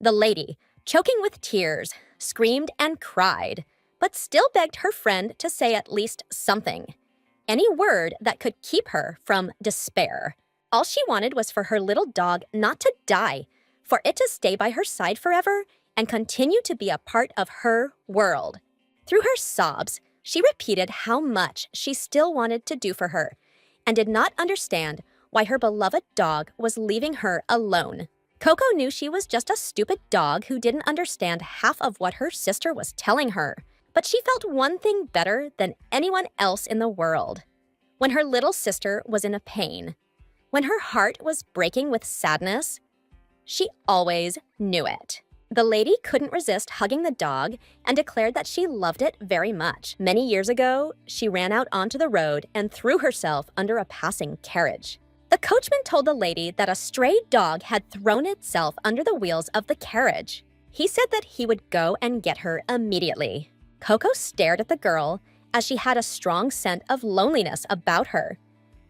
The lady, choking with tears, screamed and cried, but still begged her friend to say at least something. Any word that could keep her from despair. All she wanted was for her little dog not to die, for it to stay by her side forever and continue to be a part of her world. Through her sobs, she repeated how much she still wanted to do for her and did not understand why her beloved dog was leaving her alone. Coco knew she was just a stupid dog who didn't understand half of what her sister was telling her. But she felt one thing better than anyone else in the world. When her little sister was in a pain, when her heart was breaking with sadness, she always knew it. The lady couldn't resist hugging the dog and declared that she loved it very much. Many years ago, she ran out onto the road and threw herself under a passing carriage. The coachman told the lady that a stray dog had thrown itself under the wheels of the carriage. He said that he would go and get her immediately. Coco stared at the girl as she had a strong scent of loneliness about her.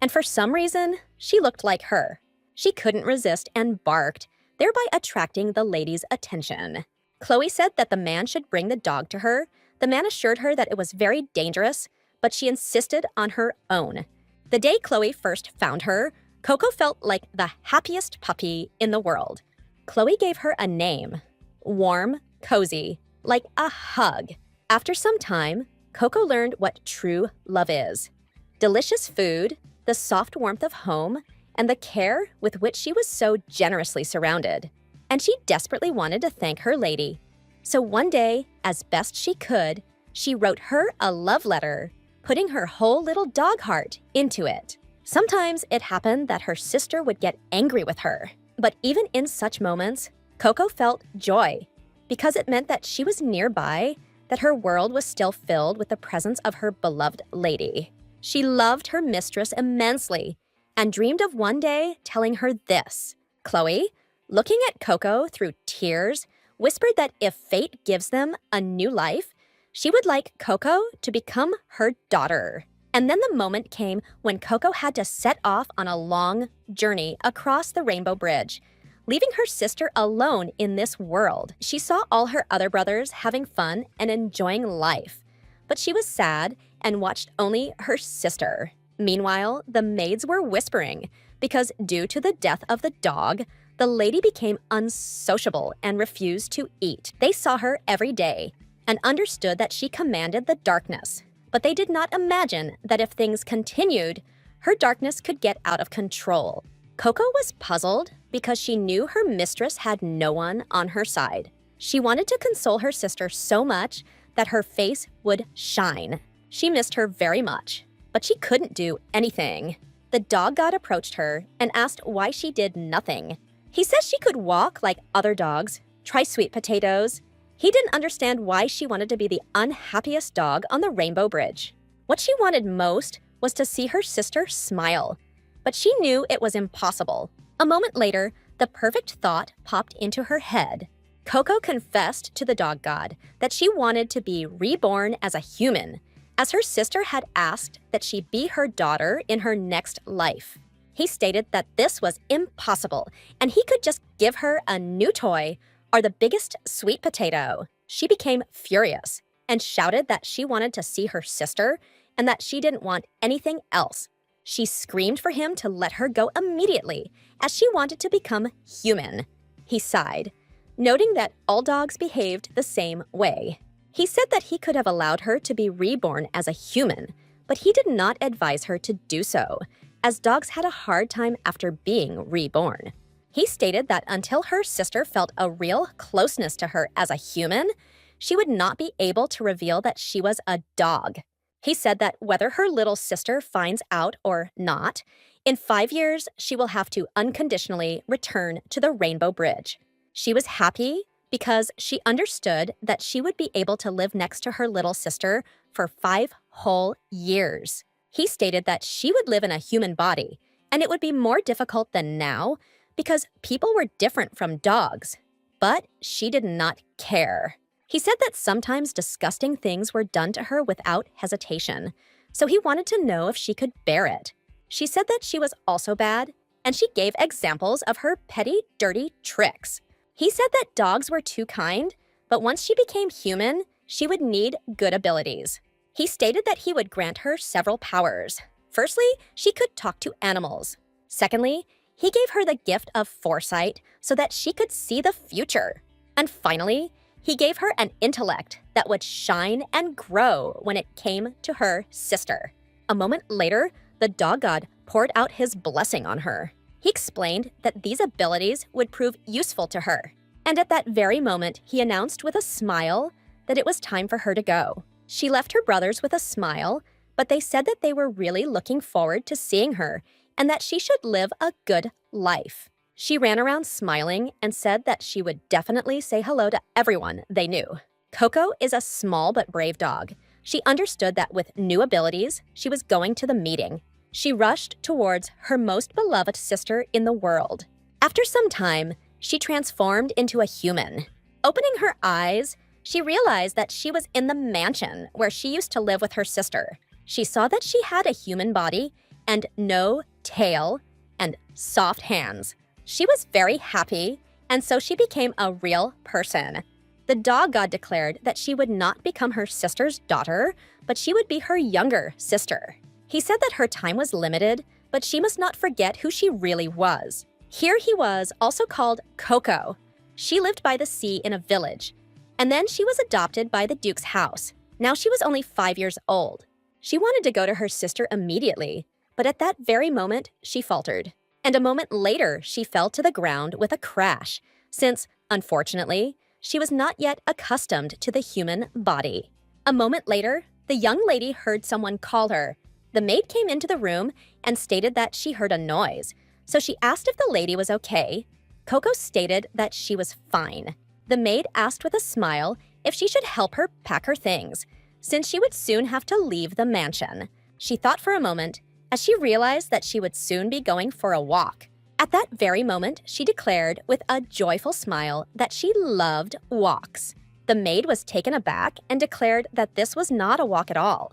And for some reason, she looked like her. She couldn't resist and barked, thereby attracting the lady's attention. Chloe said that the man should bring the dog to her. The man assured her that it was very dangerous, but she insisted on her own. The day Chloe first found her, Coco felt like the happiest puppy in the world. Chloe gave her a name, warm, cozy, like a hug. After some time, Coco learned what true love is. Delicious food, the soft warmth of home, and the care with which she was so generously surrounded. And she desperately wanted to thank her lady. So one day, as best she could, she wrote her a love letter, putting her whole little dog heart into it. Sometimes it happened that her sister would get angry with her. But even in such moments, Coco felt joy, because it meant that she was nearby, that her world was still filled with the presence of her beloved lady. She loved her mistress immensely and dreamed of one day telling her this. Chloe, looking at Coco through tears, whispered that if fate gives them a new life, she would like Coco to become her daughter. And then the moment came when Coco had to set off on a long journey across the Rainbow Bridge, leaving her sister alone in this world. She saw all her other brothers having fun and enjoying life, but she was sad and watched only her sister. Meanwhile, the maids were whispering because due to the death of the dog, the lady became unsociable and refused to eat. They saw her every day and understood that she commanded the darkness, but they did not imagine that if things continued, her darkness could get out of control. Coco was puzzled because she knew her mistress had no one on her side. She wanted to console her sister so much that her face would shine. She missed her very much, but she couldn't do anything. The dog god approached her and asked why she did nothing. He says she could walk like other dogs, try sweet potatoes. He didn't understand why she wanted to be the unhappiest dog on the Rainbow Bridge. What she wanted most was to see her sister smile, but she knew it was impossible. A moment later, the perfect thought popped into her head. Coco confessed to the dog god that she wanted to be reborn as a human, as her sister had asked that she be her daughter in her next life. He stated that this was impossible, and he could just give her a new toy or the biggest sweet potato. She became furious and shouted that she wanted to see her sister and that she didn't want anything else. She screamed for him to let her go immediately, as she wanted to become human. He sighed, noting that all dogs behaved the same way. He said that he could have allowed her to be reborn as a human, but he did not advise her to do so, as dogs had a hard time after being reborn. He stated that until her sister felt a real closeness to her as a human, she would not be able to reveal that she was a dog. He said that whether her little sister finds out or not, in 5 years, she will have to unconditionally return to the Rainbow Bridge. She was happy because she understood that she would be able to live next to her little sister for 5 whole years. He stated that she would live in a human body, and it would be more difficult than now because people were different from dogs. But she did not care. He said that sometimes disgusting things were done to her without hesitation, so he wanted to know if she could bear it. She said that she was also bad, and she gave examples of her petty, dirty tricks. He said that dogs were too kind, but once she became human, she would need good abilities. He stated that he would grant her several powers. Firstly, she could talk to animals. Secondly, he gave her the gift of foresight so that she could see the future. And finally, he gave her an intellect that would shine and grow when it came to her sister. A moment later, the dog god poured out his blessing on her. He explained that these abilities would prove useful to her. And at that very moment, he announced with a smile that it was time for her to go. She left her brothers with a smile, but they said that they were really looking forward to seeing her and that she should live a good life. She ran around smiling and said that she would definitely say hello to everyone they knew. Coco is a small but brave dog. She understood that with new abilities, she was going to the meeting. She rushed towards her most beloved sister in the world. After some time, she transformed into a human. Opening her eyes, she realized that she was in the mansion where she used to live with her sister. She saw that she had a human body and no tail and soft hands. She was very happy, and so she became a real person. The dog god declared that she would not become her sister's daughter, but she would be her younger sister. He said that her time was limited, but she must not forget who she really was. Here he was, also called Coco. She lived by the sea in a village, and then she was adopted by the Duke's house. Now she was only 5 years old. She wanted to go to her sister immediately, but at that very moment, she faltered. And a moment later, she fell to the ground with a crash, since, unfortunately, she was not yet accustomed to the human body. A moment later, the young lady heard someone call her. The maid came into the room and stated that she heard a noise, so she asked if the lady was okay. Coco stated that she was fine. The maid asked with a smile if she should help her pack her things, since she would soon have to leave the mansion. She thought for a moment, as she realized that she would soon be going for a walk. At that very moment, she declared with a joyful smile that she loved walks. The maid was taken aback and declared that this was not a walk at all.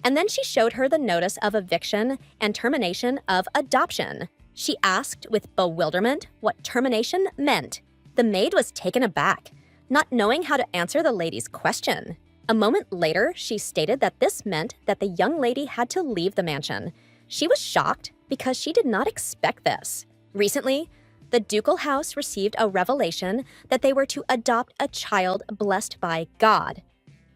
And then she showed her the notice of eviction and termination of adoption. She asked with bewilderment what termination meant. The maid was taken aback, not knowing how to answer the lady's question. A moment later, she stated that this meant that the young lady had to leave the mansion. She was shocked because she did not expect this. Recently, the ducal house received a revelation that they were to adopt a child blessed by God.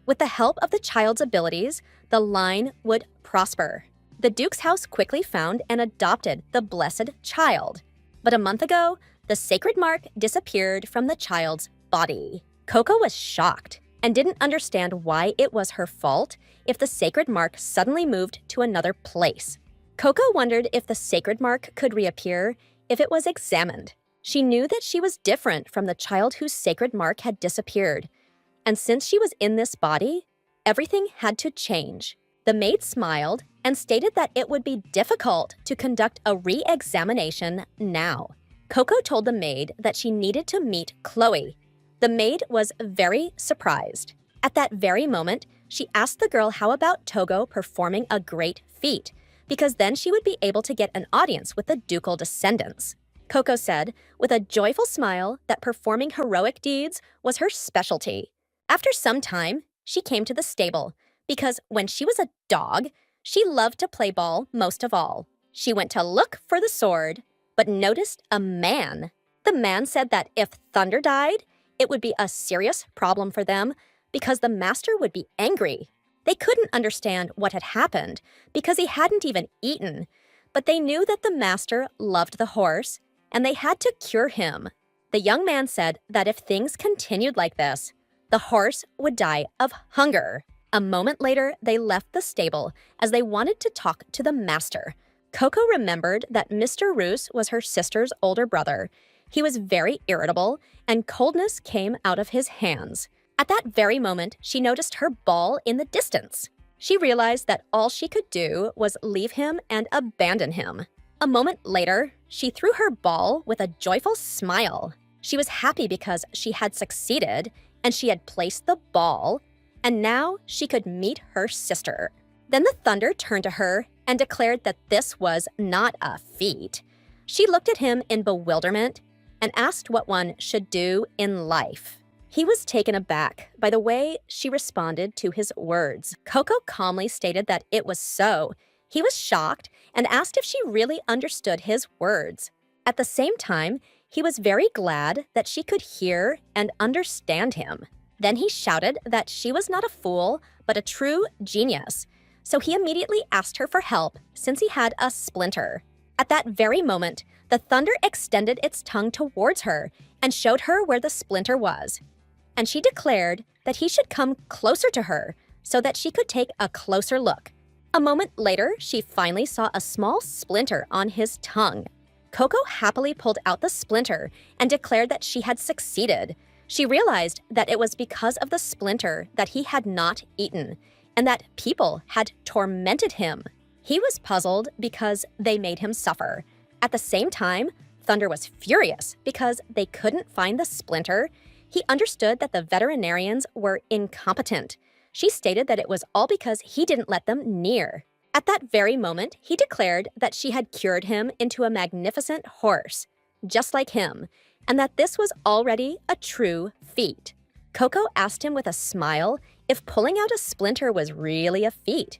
With the help of the child's abilities, the line would prosper. The Duke's house quickly found and adopted the blessed child. But a month ago, the sacred mark disappeared from the child's body. Coco was shocked and didn't understand why it was her fault if the sacred mark suddenly moved to another place. Coco wondered if the sacred mark could reappear if it was examined. She knew that she was different from the child whose sacred mark had disappeared. And since she was in this body, everything had to change. The maid smiled and stated that it would be difficult to conduct a re-examination now. Coco told the maid that she needed to meet Chloe. The maid was very surprised. At that very moment, she asked the girl how about Togo performing a great feat, because then she would be able to get an audience with the ducal descendants. Coco said, with a joyful smile, that performing heroic deeds was her specialty. After some time, she came to the stable, because when she was a dog, she loved to play ball most of all. She went to look for the sword, but noticed a man. The man said that if Thunder died, it would be a serious problem for them because the master would be angry. They couldn't understand what had happened because he hadn't even eaten, but they knew that the master loved the horse and they had to cure him. The young man said that if things continued like this, the horse would die of hunger. A moment later, they left the stable as they wanted to talk to the master. Coco remembered that Mr. Roos was her sister's older brother. He was very irritable, and coldness came out of his hands. At that very moment, she noticed her ball in the distance. She realized that all she could do was leave him and abandon him. A moment later, she threw her ball with a joyful smile. She was happy because she had succeeded, and she had placed the ball, and now she could meet her sister. Then the thunder turned to her and declared that this was not a feat. She looked at him in bewilderment, and asked what one should do in life. He was taken aback by the way she responded to his words. Coco calmly stated that it was so. He was shocked and asked if she really understood his words. At the same time, he was very glad that she could hear and understand him. Then he shouted that she was not a fool, but a true genius. So he immediately asked her for help since he had a splinter. At that very moment, the thunder extended its tongue towards her and showed her where the splinter was. And she declared that he should come closer to her so that she could take a closer look. A moment later, she finally saw a small splinter on his tongue. Coco happily pulled out the splinter and declared that she had succeeded. She realized that it was because of the splinter that he had not eaten, and that people had tormented him. He was puzzled because they made him suffer. At the same time, Thunder was furious because they couldn't find the splinter. He understood that the veterinarians were incompetent. She stated that it was all because he didn't let them near. At that very moment, he declared that she had cured him into a magnificent horse, just like him, and that this was already a true feat. Coco asked him with a smile if pulling out a splinter was really a feat.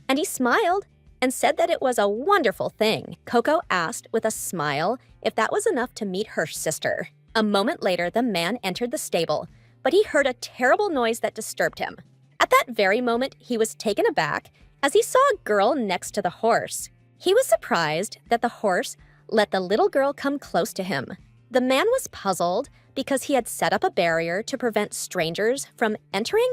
And he smiled and said that it was a wonderful thing. Coco asked with a smile if that was enough to meet her sister. A moment later, the man entered the stable, but he heard a terrible noise that disturbed him. At that very moment, he was taken aback as he saw a girl next to the horse. He was surprised that the horse let the little girl come close to him. The man was puzzled because he had set up a barrier to prevent strangers from entering,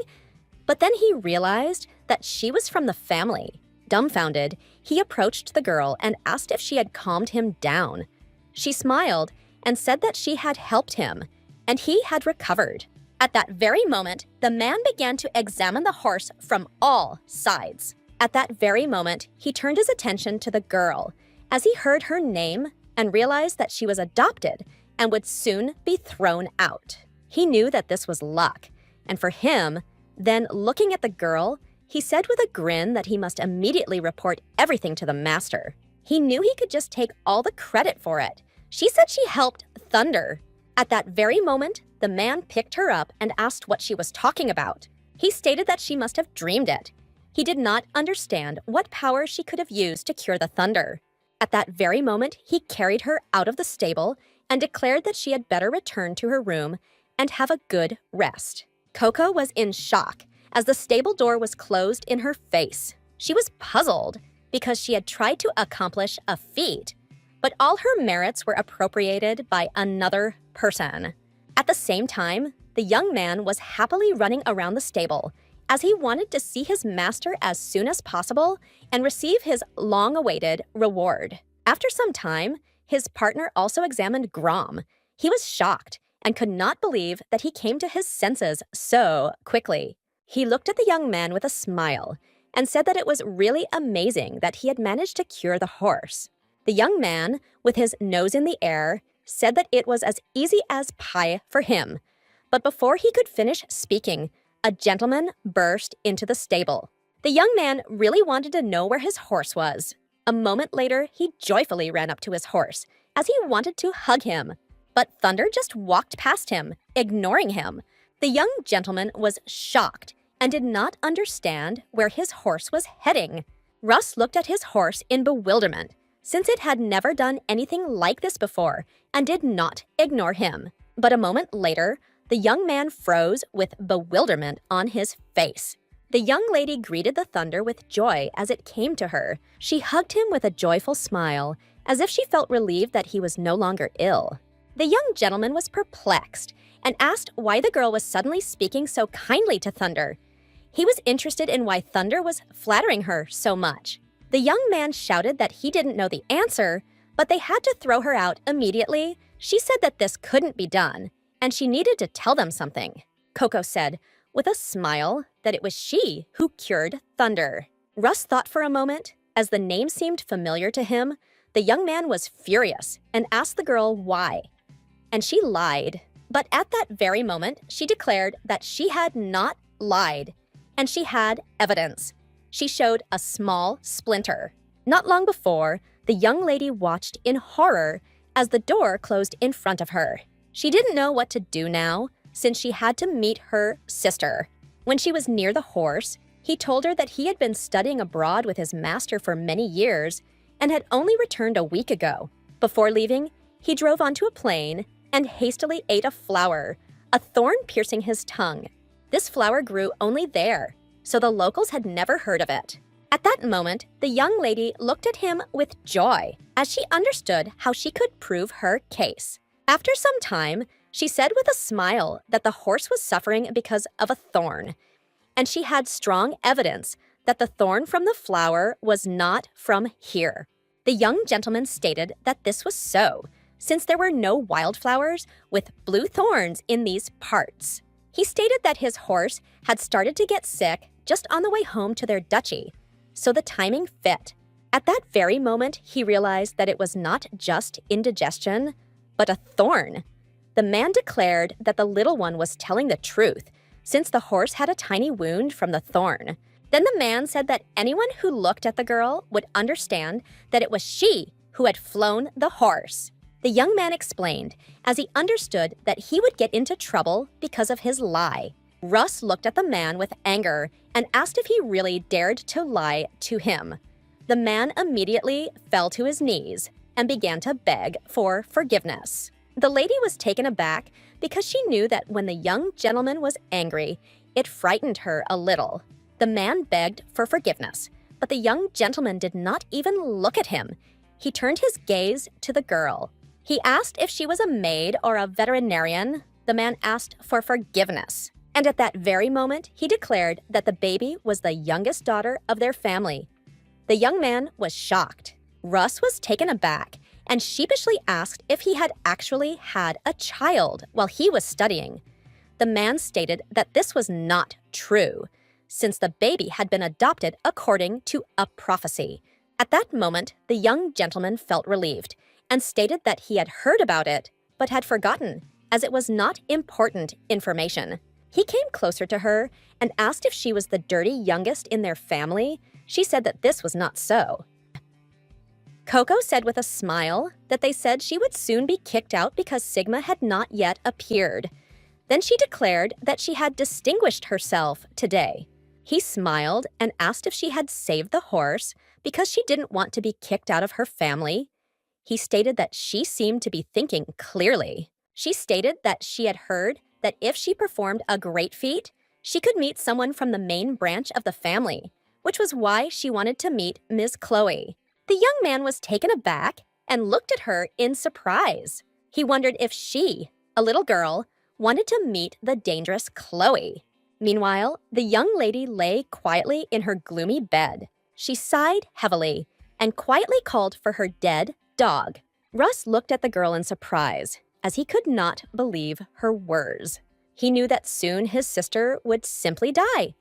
but then he realized that she was from the family. Dumbfounded, he approached the girl and asked if she had calmed him down. She smiled and said that she had helped him, and he had recovered. At that very moment, the man began to examine the horse from all sides. At that very moment, he turned his attention to the girl, as he heard her name and realized that she was adopted and would soon be thrown out. He knew that this was luck, and for him, then looking at the girl, he said with a grin that he must immediately report everything to the master. He knew he could just take all the credit for it. She said she helped Thunder. At that very moment, the man picked her up and asked what she was talking about. He stated that she must have dreamed it. He did not understand what power she could have used to cure the thunder. At that very moment, he carried her out of the stable and declared that she had better return to her room and have a good rest. Coco was in shock as the stable door was closed in her face. She was puzzled because she had tried to accomplish a feat, but all her merits were appropriated by another person. At the same time, the young man was happily running around the stable as he wanted to see his master as soon as possible and receive his long-awaited reward. After some time, his partner also examined Grom. He was shocked and could not believe that he came to his senses so quickly. He looked at the young man with a smile and said that it was really amazing that he had managed to cure the horse. The young man, with his nose in the air, said that it was as easy as pie for him. But before he could finish speaking, a gentleman burst into the stable. The young man really wanted to know where his horse was. A moment later, he joyfully ran up to his horse, as he wanted to hug him. But Thunder just walked past him, ignoring him. The young gentleman was shocked and did not understand where his horse was heading. Russ looked at his horse in bewilderment, since it had never done anything like this before and did not ignore him. But a moment later, the young man froze with bewilderment on his face. The young lady greeted the thunder with joy as it came to her. She hugged him with a joyful smile, as if she felt relieved that he was no longer ill. The young gentleman was perplexed and asked why the girl was suddenly speaking so kindly to Thunder. He was interested in why Thunder was flattering her so much. The young man shouted that he didn't know the answer, but they had to throw her out immediately. She said that this couldn't be done, and she needed to tell them something. Coco said, with a smile, that it was she who cured Thunder. Russ thought for a moment. As the name seemed familiar to him, the young man was furious and asked the girl why. And she lied. But at that very moment, she declared that she had not lied, and she had evidence. She showed a small splinter. Not long before, the young lady watched in horror as the door closed in front of her. She didn't know what to do now, since she had to meet her sister. When she was near the horse, he told her that he had been studying abroad with his master for many years and had only returned a week ago. Before leaving, he drove onto a plane and hastily ate a flower, a thorn piercing his tongue. This flower grew only there, so the locals had never heard of it. At that moment, the young lady looked at him with joy, as she understood how she could prove her case. After some time, she said with a smile that the horse was suffering because of a thorn, and she had strong evidence that the thorn from the flower was not from here. The young gentleman stated that this was so, since there were no wildflowers with blue thorns in these parts. He stated that his horse had started to get sick just on the way home to their duchy, so the timing fit. At that very moment, he realized that it was not just indigestion, but a thorn. The man declared that the little one was telling the truth, since the horse had a tiny wound from the thorn. Then the man said that anyone who looked at the girl would understand that it was she who had flown the horse. The young man explained, as he understood that he would get into trouble because of his lie. Russ looked at the man with anger and asked if he really dared to lie to him. The man immediately fell to his knees and began to beg for forgiveness. The lady was taken aback because she knew that when the young gentleman was angry, it frightened her a little. The man begged for forgiveness, but the young gentleman did not even look at him. He turned his gaze to the girl. He asked if she was a maid or a veterinarian. The man asked for forgiveness. And at that very moment, he declared that the baby was the youngest daughter of their family. The young man was shocked. Russ was taken aback and sheepishly asked if he had actually had a child while he was studying. The man stated that this was not true, since the baby had been adopted according to a prophecy. At that moment, the young gentleman felt relieved and stated that he had heard about it, but had forgotten, as it was not important information. He came closer to her and asked if she was the dirty youngest in their family. She said that this was not so. Coco said with a smile that they said she would soon be kicked out because Sigma had not yet appeared. Then she declared that she had distinguished herself today. He smiled and asked if she had saved the horse because she didn't want to be kicked out of her family. He stated that she seemed to be thinking clearly. She stated that she had heard that if she performed a great feat, she could meet someone from the main branch of the family, which was why she wanted to meet Ms. Chloe. The young man was taken aback and looked at her in surprise. He wondered if she, a little girl, wanted to meet the dangerous Chloe. Meanwhile, the young lady lay quietly in her gloomy bed. She sighed heavily and quietly called for her dead dog. Russ looked at the girl in surprise, as he could not believe her words. He knew that soon his sister would simply die,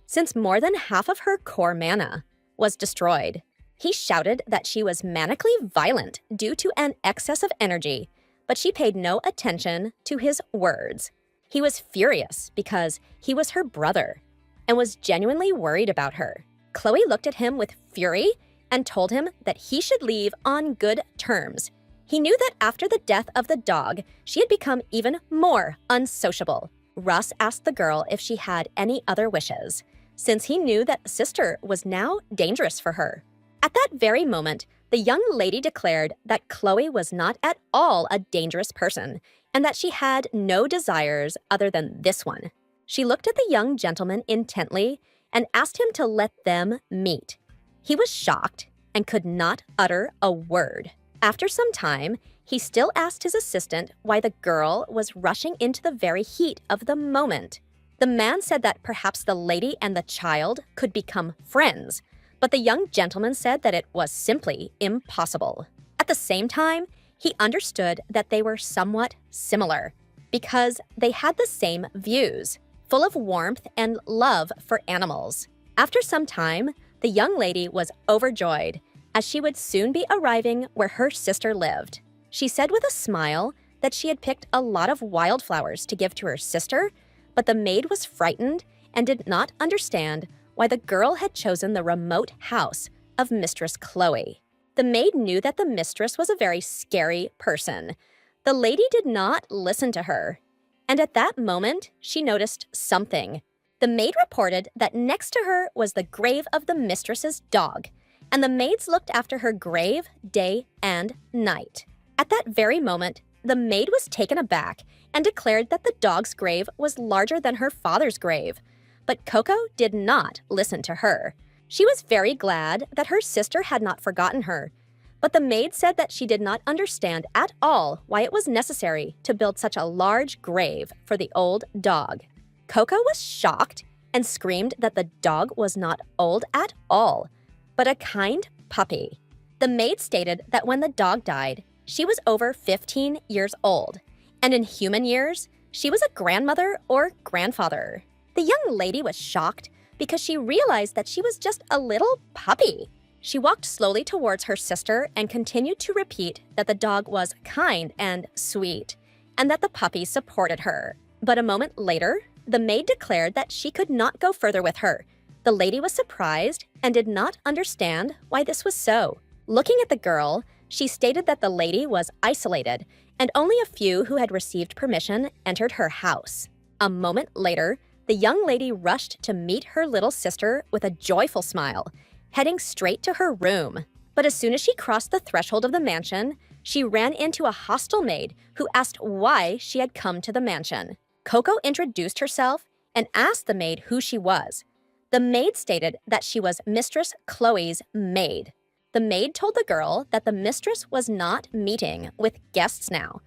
since more than half of her core mana was destroyed. He shouted that she was manically violent due to an excess of energy, but she paid no attention to his words. He was furious because he was her brother and was genuinely worried about her. Chloe looked at him with fury and told him that he should leave on good terms. He knew that after the death of the dog, she had become even more unsociable. Russ asked the girl if she had any other wishes, since he knew that sister was now dangerous for her. At that very moment, the young lady declared that Chloe was not at all a dangerous person and that she had no desires other than this one. She looked at the young gentleman intently and asked him to let them meet. He was shocked and could not utter a word. After some time, he still asked his assistant why the girl was rushing into the very heat of the moment. The man said that perhaps the lady and the child could become friends, but the young gentleman said that it was simply impossible. At the same time, he understood that they were somewhat similar because they had the same views, full of warmth and love for animals. After some time, the young lady was overjoyed, as she would soon be arriving where her sister lived. She said with a smile that she had picked a lot of wildflowers to give to her sister, but the maid was frightened and did not understand why the girl had chosen the remote house of Mistress Chloe. The maid knew that the mistress was a very scary person. The lady did not listen to her. And at that moment, she noticed something. The maid reported that next to her was the grave of the mistress's dog, and the maids looked after her grave day and night. At that very moment, the maid was taken aback and declared that the dog's grave was larger than her father's grave. But Coco did not listen to her. She was very glad that her sister had not forgotten her. But the maid said that she did not understand at all why it was necessary to build such a large grave for the old dog. Coco was shocked and screamed that the dog was not old at all, but a kind puppy. The maid stated that when the dog died, she was over 15 years old, and in human years, she was a grandmother or grandfather. The young lady was shocked because she realized that she was just a little puppy. She walked slowly towards her sister and continued to repeat that the dog was kind and sweet, and that the puppy supported her. But a moment later, the maid declared that she could not go further with her. The lady was surprised and did not understand why this was so. Looking at the girl, she stated that the lady was isolated, and only a few who had received permission entered her house. A moment later, the young lady rushed to meet her little sister with a joyful smile, heading straight to her room. But as soon as she crossed the threshold of the mansion, she ran into a hostile maid who asked why she had come to the mansion. Coco introduced herself and asked the maid who she was. The maid stated that she was Mistress Chloe's maid. The maid told the girl that the mistress was not meeting with guests now,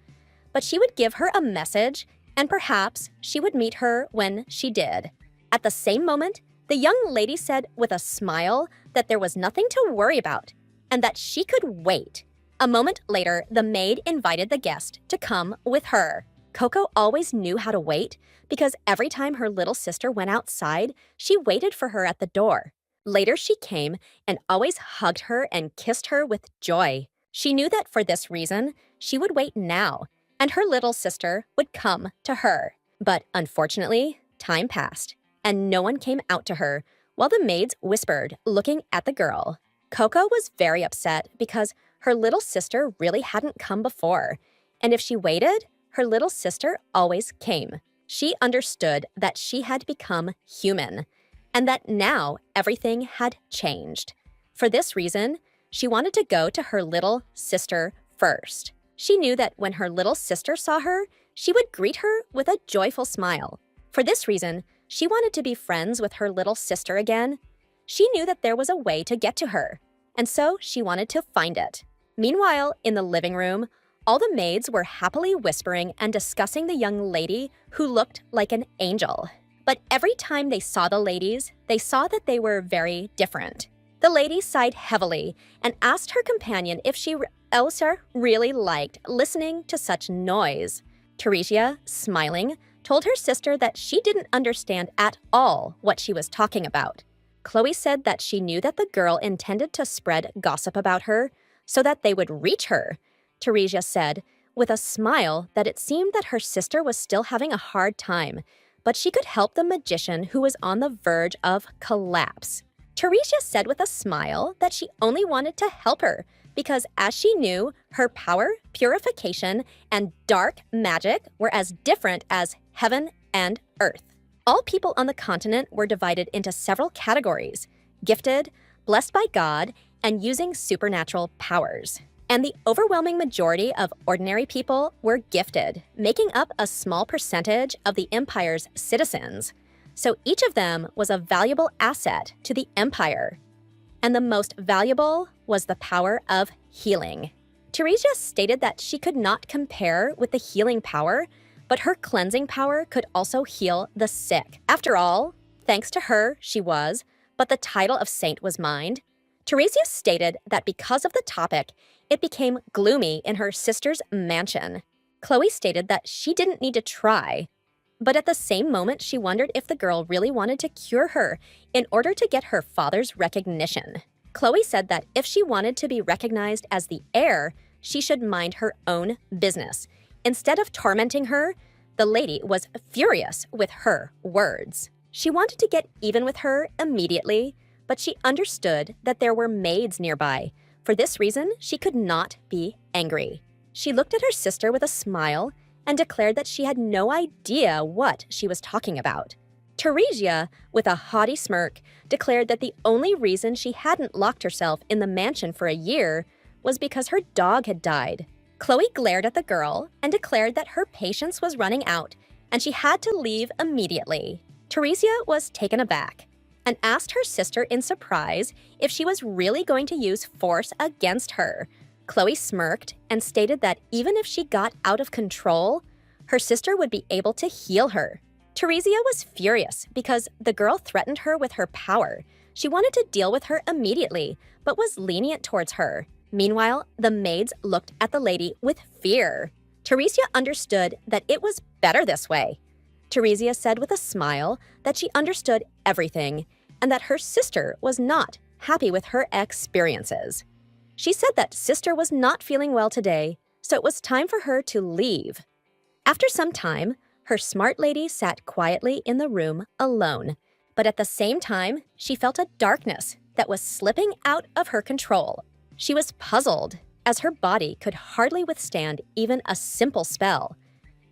but she would give her a message and perhaps she would meet her when she did. At the same moment, the young lady said with a smile that there was nothing to worry about and that she could wait. A moment later, the maid invited the guest to come with her. Coco always knew how to wait because every time her little sister went outside, she waited for her at the door. Later, she came and always hugged her and kissed her with joy. She knew that for this reason, she would wait now, and her little sister would come to her. But unfortunately, time passed, and no one came out to her, while the maids whispered, looking at the girl. Coco was very upset because her little sister really hadn't come before, and if she waited, her little sister always came. She understood that she had become human, and that now everything had changed. For this reason, she wanted to go to her little sister first. She knew that when her little sister saw her, she would greet her with a joyful smile. For this reason, she wanted to be friends with her little sister again. She knew that there was a way to get to her, and so she wanted to find it. Meanwhile, in the living room, all the maids were happily whispering and discussing the young lady who looked like an angel. But every time they saw the ladies, they saw that they were very different. The lady sighed heavily and asked her companion if Elsa really liked listening to such noise. Teresia, smiling, told her sister that she didn't understand at all what she was talking about. Chloe said that she knew that the girl intended to spread gossip about her so that they would reach her. Teresia said, with a smile, that it seemed that her sister was still having a hard time, but she could help the magician who was on the verge of collapse. Teresia said with a smile that she only wanted to help her because, as she knew, her power, purification, and dark magic were as different as heaven and earth. All people on the continent were divided into several categories: gifted, blessed by God, and using supernatural powers. And the overwhelming majority of ordinary people were gifted, making up a small percentage of the empire's citizens. So each of them was a valuable asset to the empire. And the most valuable was the power of healing. Teresia stated that she could not compare with the healing power, but her cleansing power could also heal the sick. After all, thanks to her, she was, but the title of saint was mine. Teresia stated that because of the topic, it became gloomy in her sister's mansion. Chloe stated that she didn't need to try, but at the same moment she wondered if the girl really wanted to cure her in order to get her father's recognition. Chloe said that if she wanted to be recognized as the heir, she should mind her own business. Instead of tormenting her, the lady was furious with her words. She wanted to get even with her immediately, but she understood that there were maids nearby, For this reason, she could not be angry. She looked at her sister with a smile and declared that she had no idea what she was talking about. Teresia, with a haughty smirk, declared that the only reason she hadn't locked herself in the mansion for a year was because her dog had died. Chloe glared at the girl and declared that her patience was running out and she had to leave immediately. Teresia was taken aback and asked her sister in surprise if she was really going to use force against her. Chloe smirked and stated that even if she got out of control, her sister would be able to heal her. Teresia was furious because the girl threatened her with her power. She wanted to deal with her immediately, but was lenient towards her. Meanwhile, the maids looked at the lady with fear. Teresia understood that it was better this way. Teresia said with a smile that she understood everything and that her sister was not happy with her experiences. She said that sister was not feeling well today, so it was time for her to leave. After some time, her smart lady sat quietly in the room alone, but at the same time, she felt a darkness that was slipping out of her control. She was puzzled, as her body could hardly withstand even a simple spell.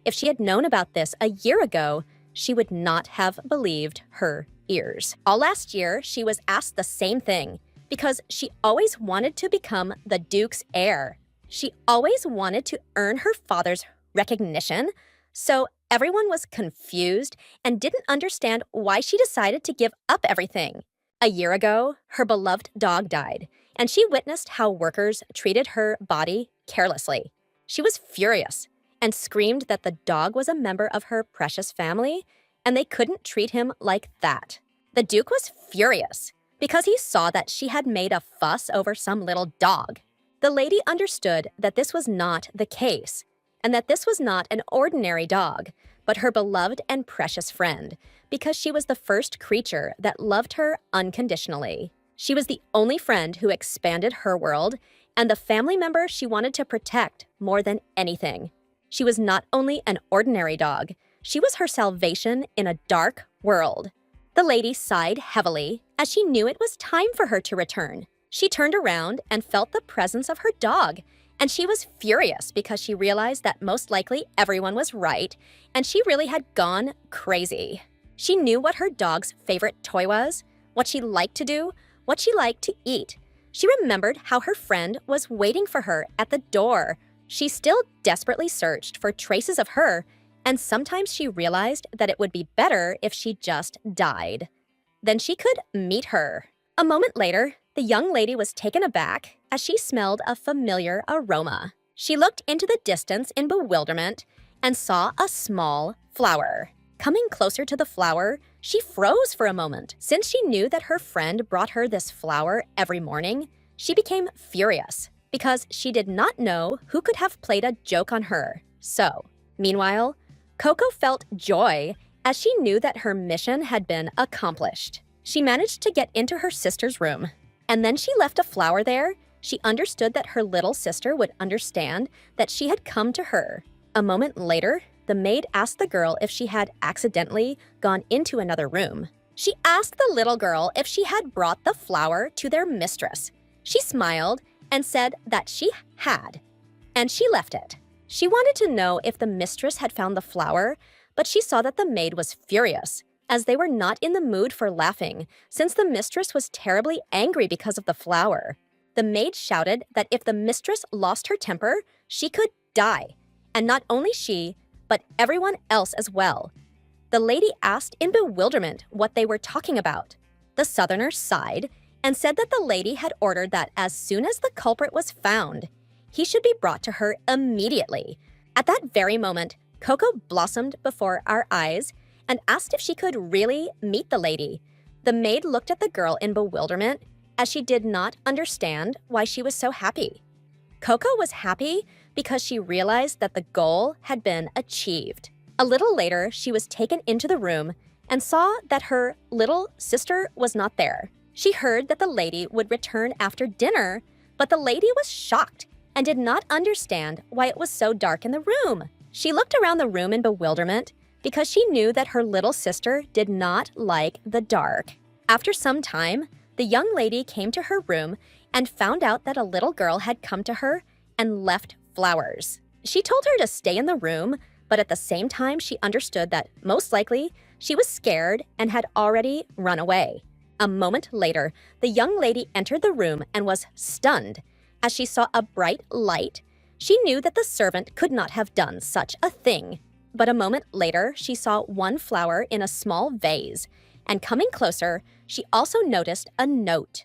If she had known about this a year ago, she would not have believed her ears. All last year, she was asked the same thing, because she always wanted to become the Duke's heir. She always wanted to earn her father's recognition, so everyone was confused and didn't understand why she decided to give up everything. A year ago, her beloved dog died, and she witnessed how workers treated her body carelessly. She was furious and screamed that the dog was a member of her precious family, and they couldn't treat him like that. The Duke was furious because he saw that she had made a fuss over some little dog. The lady understood that this was not the case, and that this was not an ordinary dog, but her beloved and precious friend, because she was the first creature that loved her unconditionally. She was the only friend who expanded her world, and the family member she wanted to protect more than anything. She was not only an ordinary dog, she was her salvation in a dark world. The lady sighed heavily as she knew it was time for her to return. She turned around and felt the presence of her dog, and she was furious because she realized that most likely everyone was right, and she really had gone crazy. She knew what her dog's favorite toy was, what she liked to do, what she liked to eat. She remembered how her friend was waiting for her at the door. She still desperately searched for traces of her, and sometimes she realized that it would be better if she just died. Then she could meet her. A moment later, the young lady was taken aback as she smelled a familiar aroma. She looked into the distance in bewilderment and saw a small flower. Coming closer to the flower, she froze for a moment. Since she knew that her friend brought her this flower every morning, she became furious because she did not know who could have played a joke on her. Meanwhile, Coco felt joy as she knew that her mission had been accomplished. She managed to get into her sister's room, and then she left a flower there. She understood that her little sister would understand that she had come to her. A moment later, the maid asked the girl if she had accidentally gone into another room. She asked the little girl if she had brought the flower to their mistress. She smiled and said that she had, and she left it. She wanted to know if the mistress had found the flower, but she saw that the maid was furious, as they were not in the mood for laughing, since the mistress was terribly angry because of the flower. The maid shouted that if the mistress lost her temper, she could die, and not only she, but everyone else as well. The lady asked in bewilderment what they were talking about. The southerner sighed and said that the lady had ordered that as soon as the culprit was found, he should be brought to her immediately. At that very moment, Coco blossomed before our eyes and asked if she could really meet the lady. The maid looked at the girl in bewilderment as she did not understand why she was so happy. Coco was happy because she realized that the goal had been achieved. A little later, she was taken into the room and saw that her little sister was not there. She heard that the lady would return after dinner, but the lady was shocked and did not understand why it was so dark in the room. She looked around the room in bewilderment because she knew that her little sister did not like the dark. After some time, The young lady came to her room and found out that a little girl had come to her and left flowers. She told her to stay in the room, but at the same time she understood that most likely she was scared and had already run away. A moment later, the young lady entered the room and was stunned. As she saw a bright light, she knew that the servant could not have done such a thing. But a moment later, she saw one flower in a small vase, and coming closer, she also noticed a note.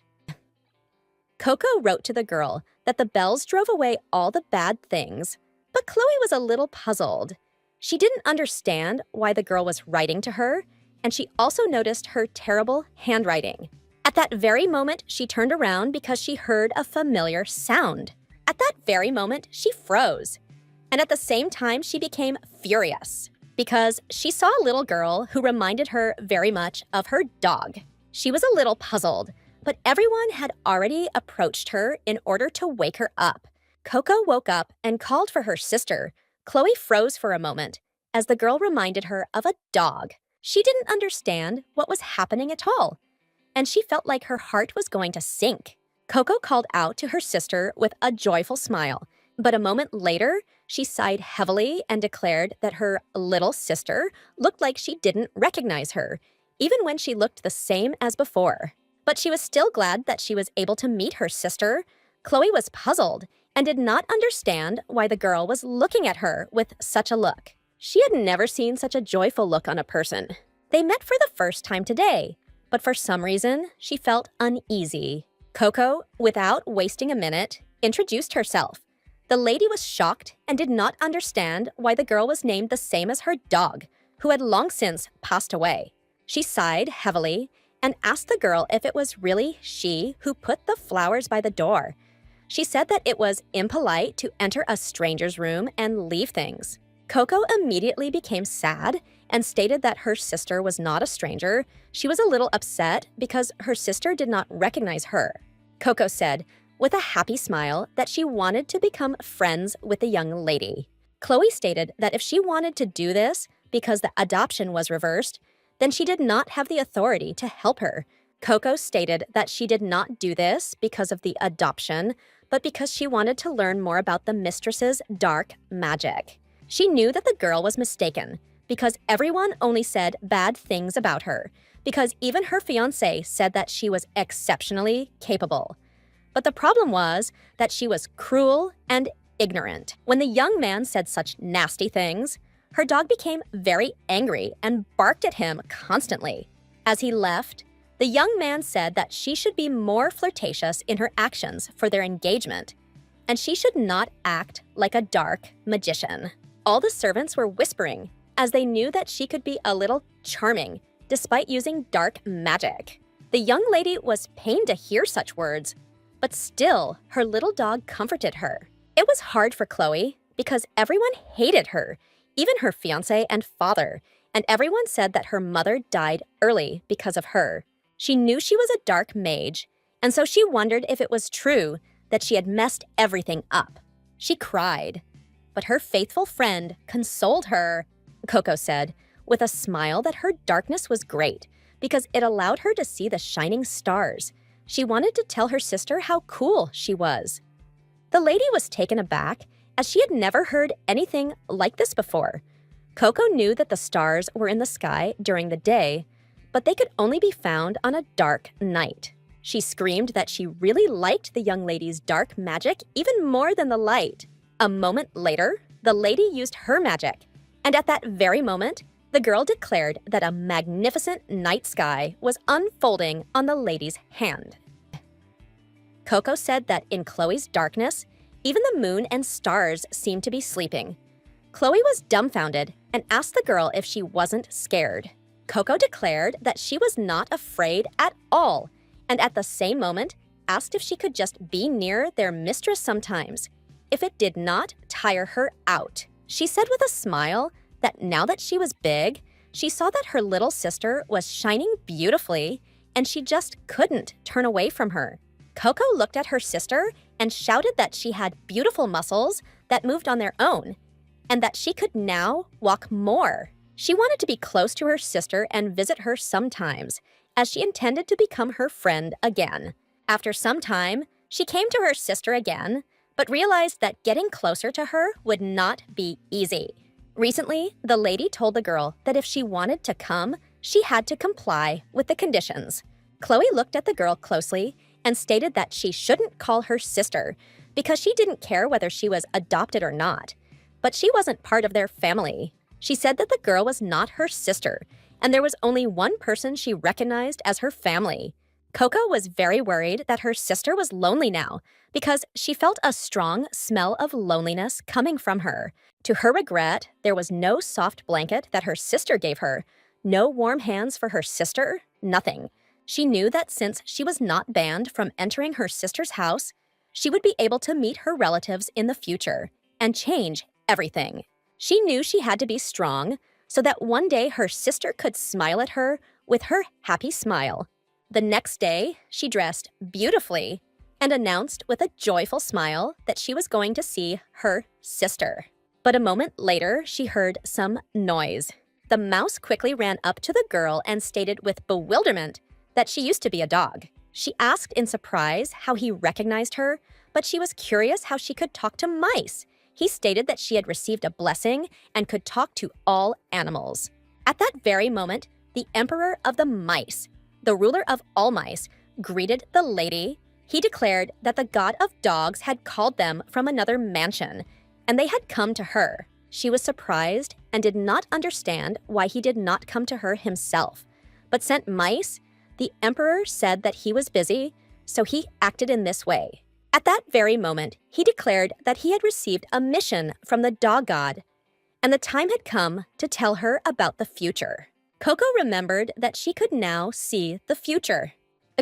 Coco wrote to the girl that the bells drove away all the bad things, but Chloe was a little puzzled. She didn't understand why the girl was writing to her, and she also noticed her terrible handwriting. At that very moment, she turned around because she heard a familiar sound. At that very moment, she froze. And at the same time, she became furious because she saw a little girl who reminded her very much of her dog. She was a little puzzled, but everyone had already approached her in order to wake her up. Coco woke up and called for her sister. Chloe froze for a moment as the girl reminded her of a dog. She didn't understand what was happening at all, and she felt like her heart was going to sink. Coco called out to her sister with a joyful smile, but a moment later, she sighed heavily and declared that her little sister looked like she didn't recognize her, even when she looked the same as before. But she was still glad that she was able to meet her sister. Chloe was puzzled and did not understand why the girl was looking at her with such a look. She had never seen such a joyful look on a person. They met for the first time today, but for some reason, she felt uneasy. Coco, without wasting a minute, introduced herself. The lady was shocked and did not understand why the girl was named the same as her dog, who had long since passed away. She sighed heavily and asked the girl if it was really she who put the flowers by the door. She said that it was impolite to enter a stranger's room and leave things. Coco immediately became sad and stated that her sister was not a stranger. She was a little upset because her sister did not recognize her. Coco said, with a happy smile, that she wanted to become friends with the young lady. Chloe stated that if she wanted to do this because the adoption was reversed, then she did not have the authority to help her. Coco stated that she did not do this because of the adoption, but because she wanted to learn more about the mistress's dark magic. She knew that the girl was mistaken because everyone only said bad things about her, because even her fiancé said that she was exceptionally capable. But the problem was that she was cruel and ignorant. When the young man said such nasty things, her dog became very angry and barked at him constantly. As he left, the young man said that she should be more flirtatious in her actions for their engagement, and she should not act like a dark magician. All the servants were whispering, as they knew that she could be a little charming, despite using dark magic. The young lady was pained to hear such words, but still, her little dog comforted her. It was hard for Chloe, because everyone hated her, even her fiancé and father, and everyone said that her mother died early because of her. She knew she was a dark mage, and so she wondered if it was true that she had messed everything up. She cried, but her faithful friend consoled her. Coco said, with a smile, that her darkness was great because it allowed her to see the shining stars. She wanted to tell her sister how cool she was. The lady was taken aback, as she had never heard anything like this before. Coco knew that the stars were in the sky during the day, but they could only be found on a dark night. She screamed that she really liked the young lady's dark magic even more than the light. A moment later, the lady used her magic, and at that very moment, the girl declared that a magnificent night sky was unfolding on the lady's hand. Coco said that in Chloe's darkness, even the moon and stars seemed to be sleeping. Chloe was dumbfounded and asked the girl if she wasn't scared. Coco declared that she was not afraid at all, and at the same moment asked if she could just be near their mistress sometimes, if it did not tire her out. She said with a smile that now that she was big, she saw that her little sister was shining beautifully, and she just couldn't turn away from her. Coco looked at her sister and shouted that she had beautiful muscles that moved on their own, and that she could now walk more. She wanted to be close to her sister and visit her sometimes, as she intended to become her friend again. After some time, she came to her sister again, but realized that getting closer to her would not be easy. Recently, the lady told the girl that if she wanted to come, she had to comply with the conditions. Chloe looked at the girl closely and stated that she shouldn't call her sister because she didn't care whether she was adopted or not. But she wasn't part of their family. She said that the girl was not her sister, and there was only one person she recognized as her family. Coco was very worried that her sister was lonely now because she felt a strong smell of loneliness coming from her. To her regret, there was no soft blanket that her sister gave her, no warm hands for her sister, nothing. She knew that since she was not banned from entering her sister's house, she would be able to meet her relatives in the future and change everything. She knew she had to be strong so that one day her sister could smile at her with her happy smile. The next day, she dressed beautifully and announced with a joyful smile that she was going to see her sister. But a moment later, she heard some noise. The mouse quickly ran up to the girl and stated with bewilderment that she used to be a dog. She asked in surprise how he recognized her, but she was curious how she could talk to mice. He stated that she had received a blessing and could talk to all animals. At that very moment, the emperor of the mice, the ruler of all mice, greeted the lady. He declared that the god of dogs had called them from another mansion, and they had come to her. She was surprised and did not understand why he did not come to her himself, but sent mice. The emperor said that he was busy, so he acted in this way. At that very moment, he declared that he had received a mission from the dog god, and the time had come to tell her about the future. Coco remembered that she could now see the future.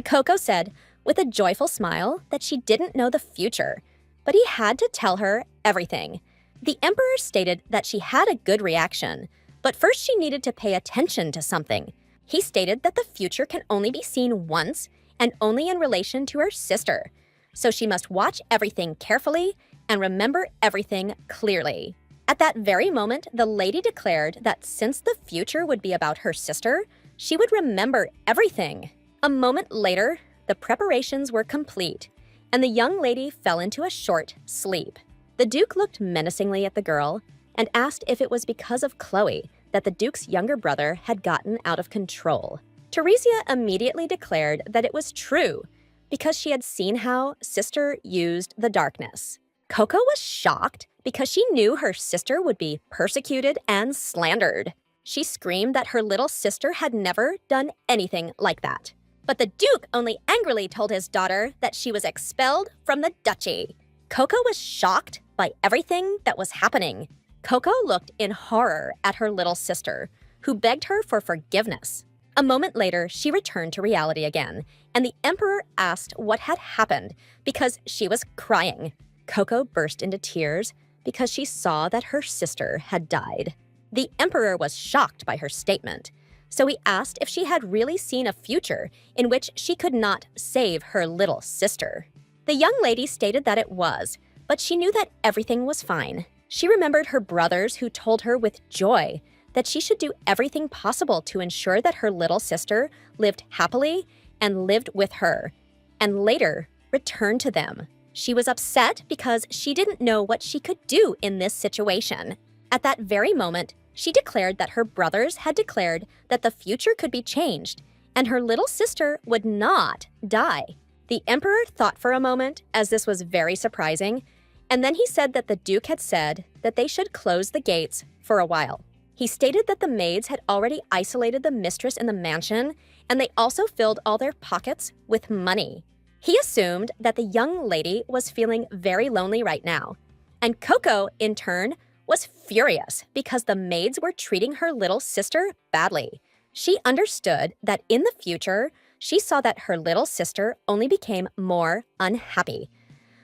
Coco said with a joyful smile that she didn't know the future, but he had to tell her everything. The emperor stated that she had a good reaction, but first she needed to pay attention to something. He stated that the future can only be seen once and only in relation to her sister, so she must watch everything carefully and remember everything clearly. At that very moment, the lady declared that since the future would be about her sister, she would remember everything. A moment later, the preparations were complete, and the young lady fell into a short sleep. The Duke looked menacingly at the girl and asked if it was because of Chloe that the Duke's younger brother had gotten out of control. Teresia immediately declared that it was true because she had seen how sister used the darkness. Coco was shocked because she knew her sister would be persecuted and slandered. She screamed that her little sister had never done anything like that. But the Duke only angrily told his daughter that she was expelled from the duchy. Coco was shocked by everything that was happening. Coco looked in horror at her little sister, who begged her for forgiveness. A moment later, she returned to reality again, and the emperor asked what had happened because she was crying. Coco burst into tears because she saw that her sister had died. The emperor was shocked by her statement, so he asked if she had really seen a future in which she could not save her little sister. The young lady stated that it was, but she knew that everything was fine. She remembered her brothers who told her with joy that she should do everything possible to ensure that her little sister lived happily and lived with her, and later returned to them. She was upset because she didn't know what she could do in this situation. At that very moment, she declared that her brothers had declared that the future could be changed, and her little sister would not die. The emperor thought for a moment, as this was very surprising, and then he said that the Duke had said that they should close the gates for a while. He stated that the maids had already isolated the mistress in the mansion, and they also filled all their pockets with money. He assumed that the young lady was feeling very lonely right now, and Coco, in turn, was furious because the maids were treating her little sister badly. She understood that in the future, she saw that her little sister only became more unhappy.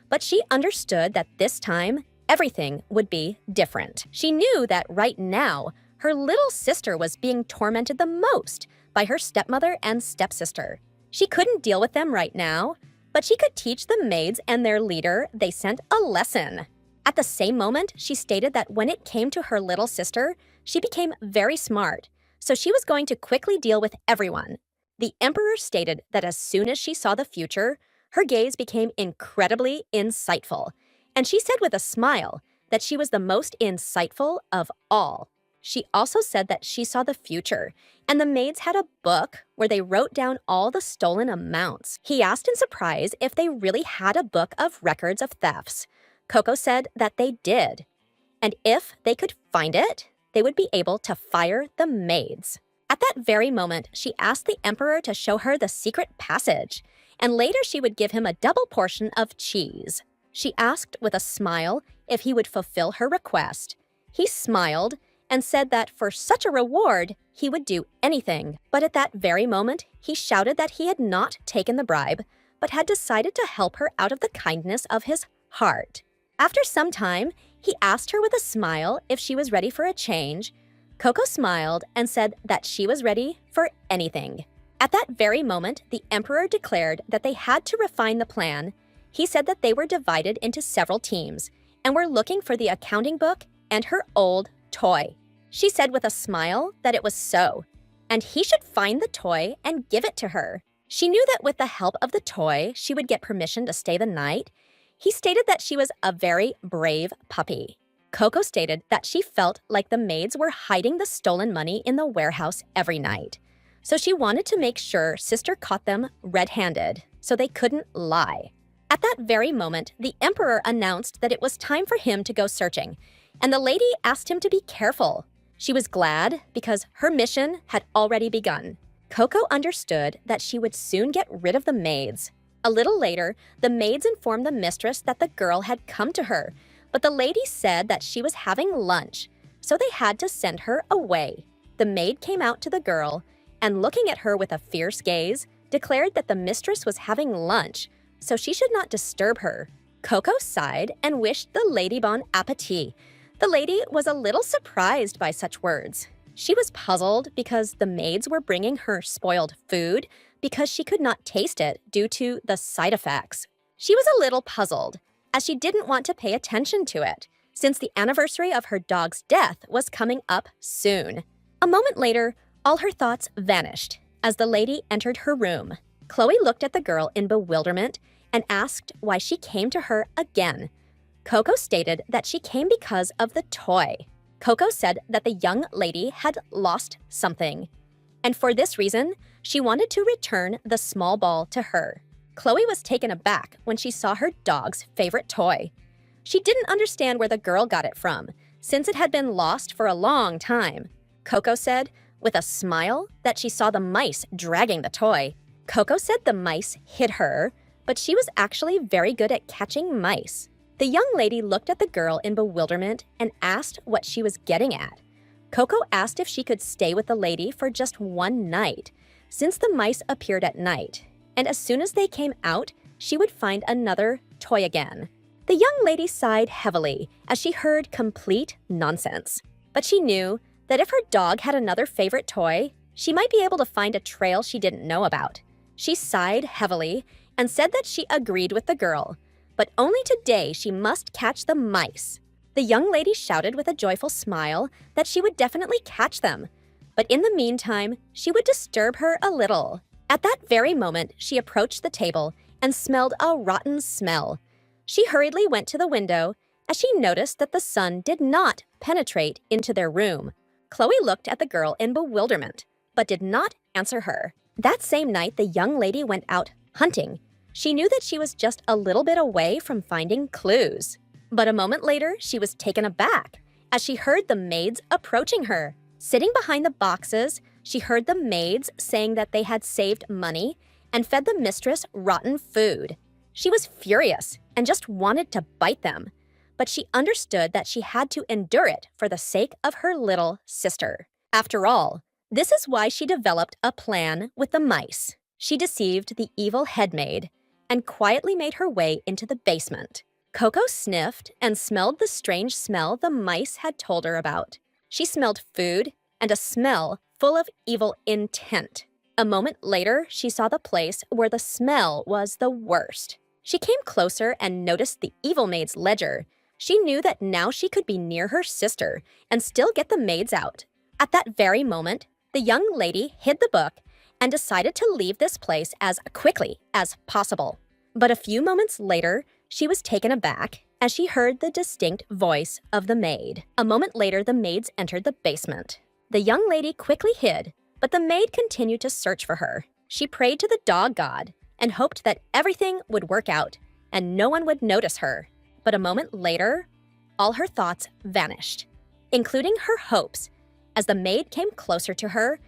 But she understood that this time, everything would be different. She knew that right now, her little sister was being tormented the most by her stepmother and stepsister. She couldn't deal with them right now, but she could teach the maids and their leader they sent a lesson. At the same moment, she stated that when it came to her little sister, she became very smart, so she was going to quickly deal with everyone. The emperor stated that as soon as she saw the future, her gaze became incredibly insightful, and she said with a smile that she was the most insightful of all. She also said that she saw the future, and the maids had a book where they wrote down all the stolen amounts. He asked in surprise if they really had a book of records of thefts. Coco said that they did, and if they could find it, they would be able to fire the maids. At that very moment, she asked the emperor to show her the secret passage, and later she would give him a double portion of cheese. She asked with a smile if he would fulfill her request. He smiled and said that for such a reward, he would do anything. But at that very moment, he shouted that he had not taken the bribe, but had decided to help her out of the kindness of his heart. After some time, he asked her with a smile if she was ready for a change. Coco smiled and said that she was ready for anything. At that very moment, the emperor declared that they had to refine the plan. He said that they were divided into several teams and were looking for the accounting book and her old toy. She said with a smile that it was so, and he should find the toy and give it to her. She knew that with the help of the toy, she would get permission to stay the night. He stated that she was a very brave puppy. Coco stated that she felt like the maids were hiding the stolen money in the warehouse every night. So she wanted to make sure Sister caught them red-handed, so they couldn't lie. At that very moment, the emperor announced that it was time for him to go searching, and the lady asked him to be careful. She was glad because her mission had already begun. Coco understood that she would soon get rid of the maids. A little later, the maids informed the mistress that the girl had come to her, but the lady said that she was having lunch, so they had to send her away. The maid came out to the girl and, looking at her with a fierce gaze, declared that the mistress was having lunch, so she should not disturb her. Coco sighed and wished the lady bon appetit. The lady was a little surprised by such words. She was puzzled because the maids were bringing her spoiled food because she could not taste it due to the side effects. She was a little puzzled, as she didn't want to pay attention to it, since the anniversary of her dog's death was coming up soon. A moment later, all her thoughts vanished as the lady entered her room. Chloe looked at the girl in bewilderment and asked why she came to her again. Coco stated that she came because of the toy. Coco said that the young lady had lost something, and for this reason, she wanted to return the small ball to her. Chloe was taken aback when she saw her dog's favorite toy. She didn't understand where the girl got it from, since it had been lost for a long time. Coco said, with a smile, that she saw the mice dragging the toy. Coco said the mice hit her, but she was actually very good at catching mice. The young lady looked at the girl in bewilderment and asked what she was getting at. Coco asked if she could stay with the lady for just one night, since the mice appeared at night, and as soon as they came out, she would find another toy again. The young lady sighed heavily as she heard complete nonsense, but she knew that if her dog had another favorite toy, she might be able to find a trail she didn't know about. She sighed heavily and said that she agreed with the girl, but only today she must catch the mice. The young lady shouted with a joyful smile that she would definitely catch them, but in the meantime, she would disturb her a little. At that very moment, she approached the table and smelled a rotten smell. She hurriedly went to the window as she noticed that the sun did not penetrate into their room. Chloe looked at the girl in bewilderment, but did not answer her. That same night, the young lady went out hunting. She knew that she was just a little bit away from finding clues. But a moment later, she was taken aback as she heard the maids approaching her. Sitting behind the boxes, she heard the maids saying that they had saved money and fed the mistress rotten food. She was furious and just wanted to bite them, but she understood that she had to endure it for the sake of her little sister. After all, this is why she developed a plan with the mice. She deceived the evil headmaid and quietly made her way into the basement. Coco sniffed and smelled the strange smell the mice had told her about. She smelled food and a smell full of evil intent. A moment later, she saw the place where the smell was the worst. She came closer and noticed the evil maid's ledger. She knew that now she could be near her sister and still get the maids out. At that very moment, the young lady hid the book and decided to leave this place as quickly as possible. But a few moments later, she was taken aback as she heard the distinct voice of the maid. A moment later, the maids entered the basement. The young lady quickly hid, but the maid continued to search for her. She prayed to the dog god and hoped that everything would work out and no one would notice her. But a moment later, all her thoughts vanished, including her hopes, as the maid came closer to her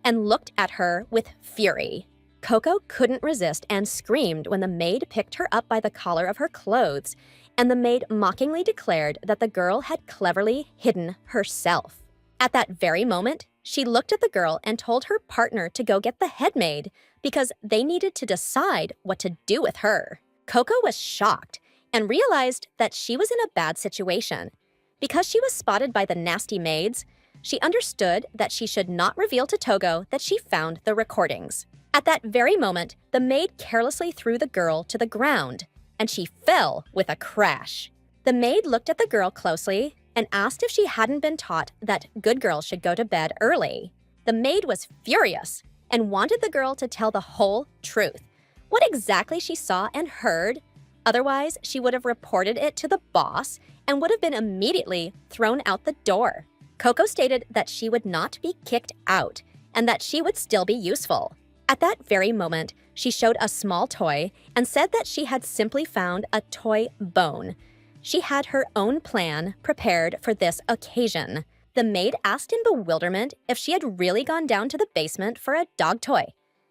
and looked at her with fury. Coco couldn't resist and screamed when the maid picked her up by the collar of her clothes, and the maid mockingly declared that the girl had cleverly hidden herself. At that very moment, she looked at the girl and told her partner to go get the head maid because they needed to decide what to do with her. Coco was shocked and realized that she was in a bad situation. Because she was spotted by the nasty maids, she understood that she should not reveal to Togo that she found the recordings. At that very moment, the maid carelessly threw the girl to the ground, and she fell with a crash. The maid looked at the girl closely and asked if she hadn't been taught that good girls should go to bed early. The maid was furious and wanted the girl to tell the whole truth, what exactly she saw and heard. Otherwise, she would have reported it to the boss and would have been immediately thrown out the door. Coco stated that she would not be kicked out and that she would still be useful. At that very moment, she showed a small toy and said that she had simply found a toy bone. She had her own plan prepared for this occasion. The maid asked in bewilderment if she had really gone down to the basement for a dog toy.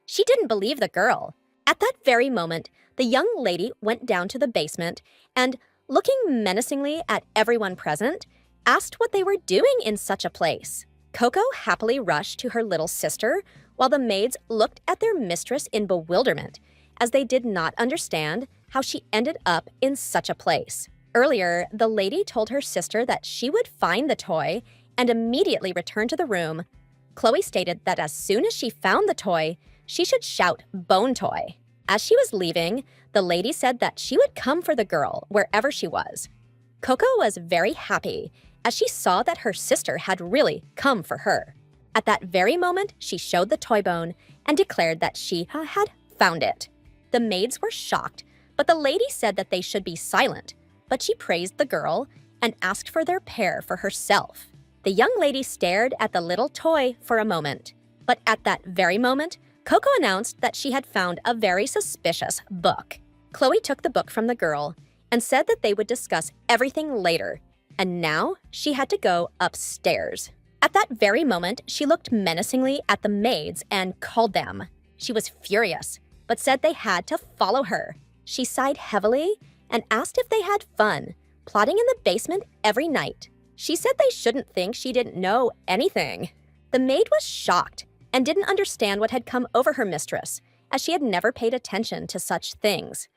She didn't believe the girl. At that very moment, the young lady went down to the basement and, looking menacingly at everyone present, asked what they were doing in such a place. Coco happily rushed to her little sister, while the maids looked at their mistress in bewilderment, as they did not understand how she ended up in such a place. Earlier, the lady told her sister that she would find the toy and immediately return to the room. Chloe stated that as soon as she found the toy, she should shout "bone toy." As she was leaving, the lady said that she would come for the girl wherever she was. Coco was very happy as she saw that her sister had really come for her. At that very moment, she showed the toy bone and declared that she had found it. The maids were shocked, but the lady said that they should be silent, but she praised the girl and asked for their pair for herself. The young lady stared at the little toy for a moment, but at that very moment, Coco announced that she had found a very suspicious book. Chloe took the book from the girl and said that they would discuss everything later, and now she had to go upstairs. At that very moment, she looked menacingly at the maids and called them. She was furious, but said they had to follow her. She sighed heavily and asked if they had fun, plotting in the basement every night. She said they shouldn't think she didn't know anything. The maid was shocked and didn't understand what had come over her mistress, as she had never paid attention to such things.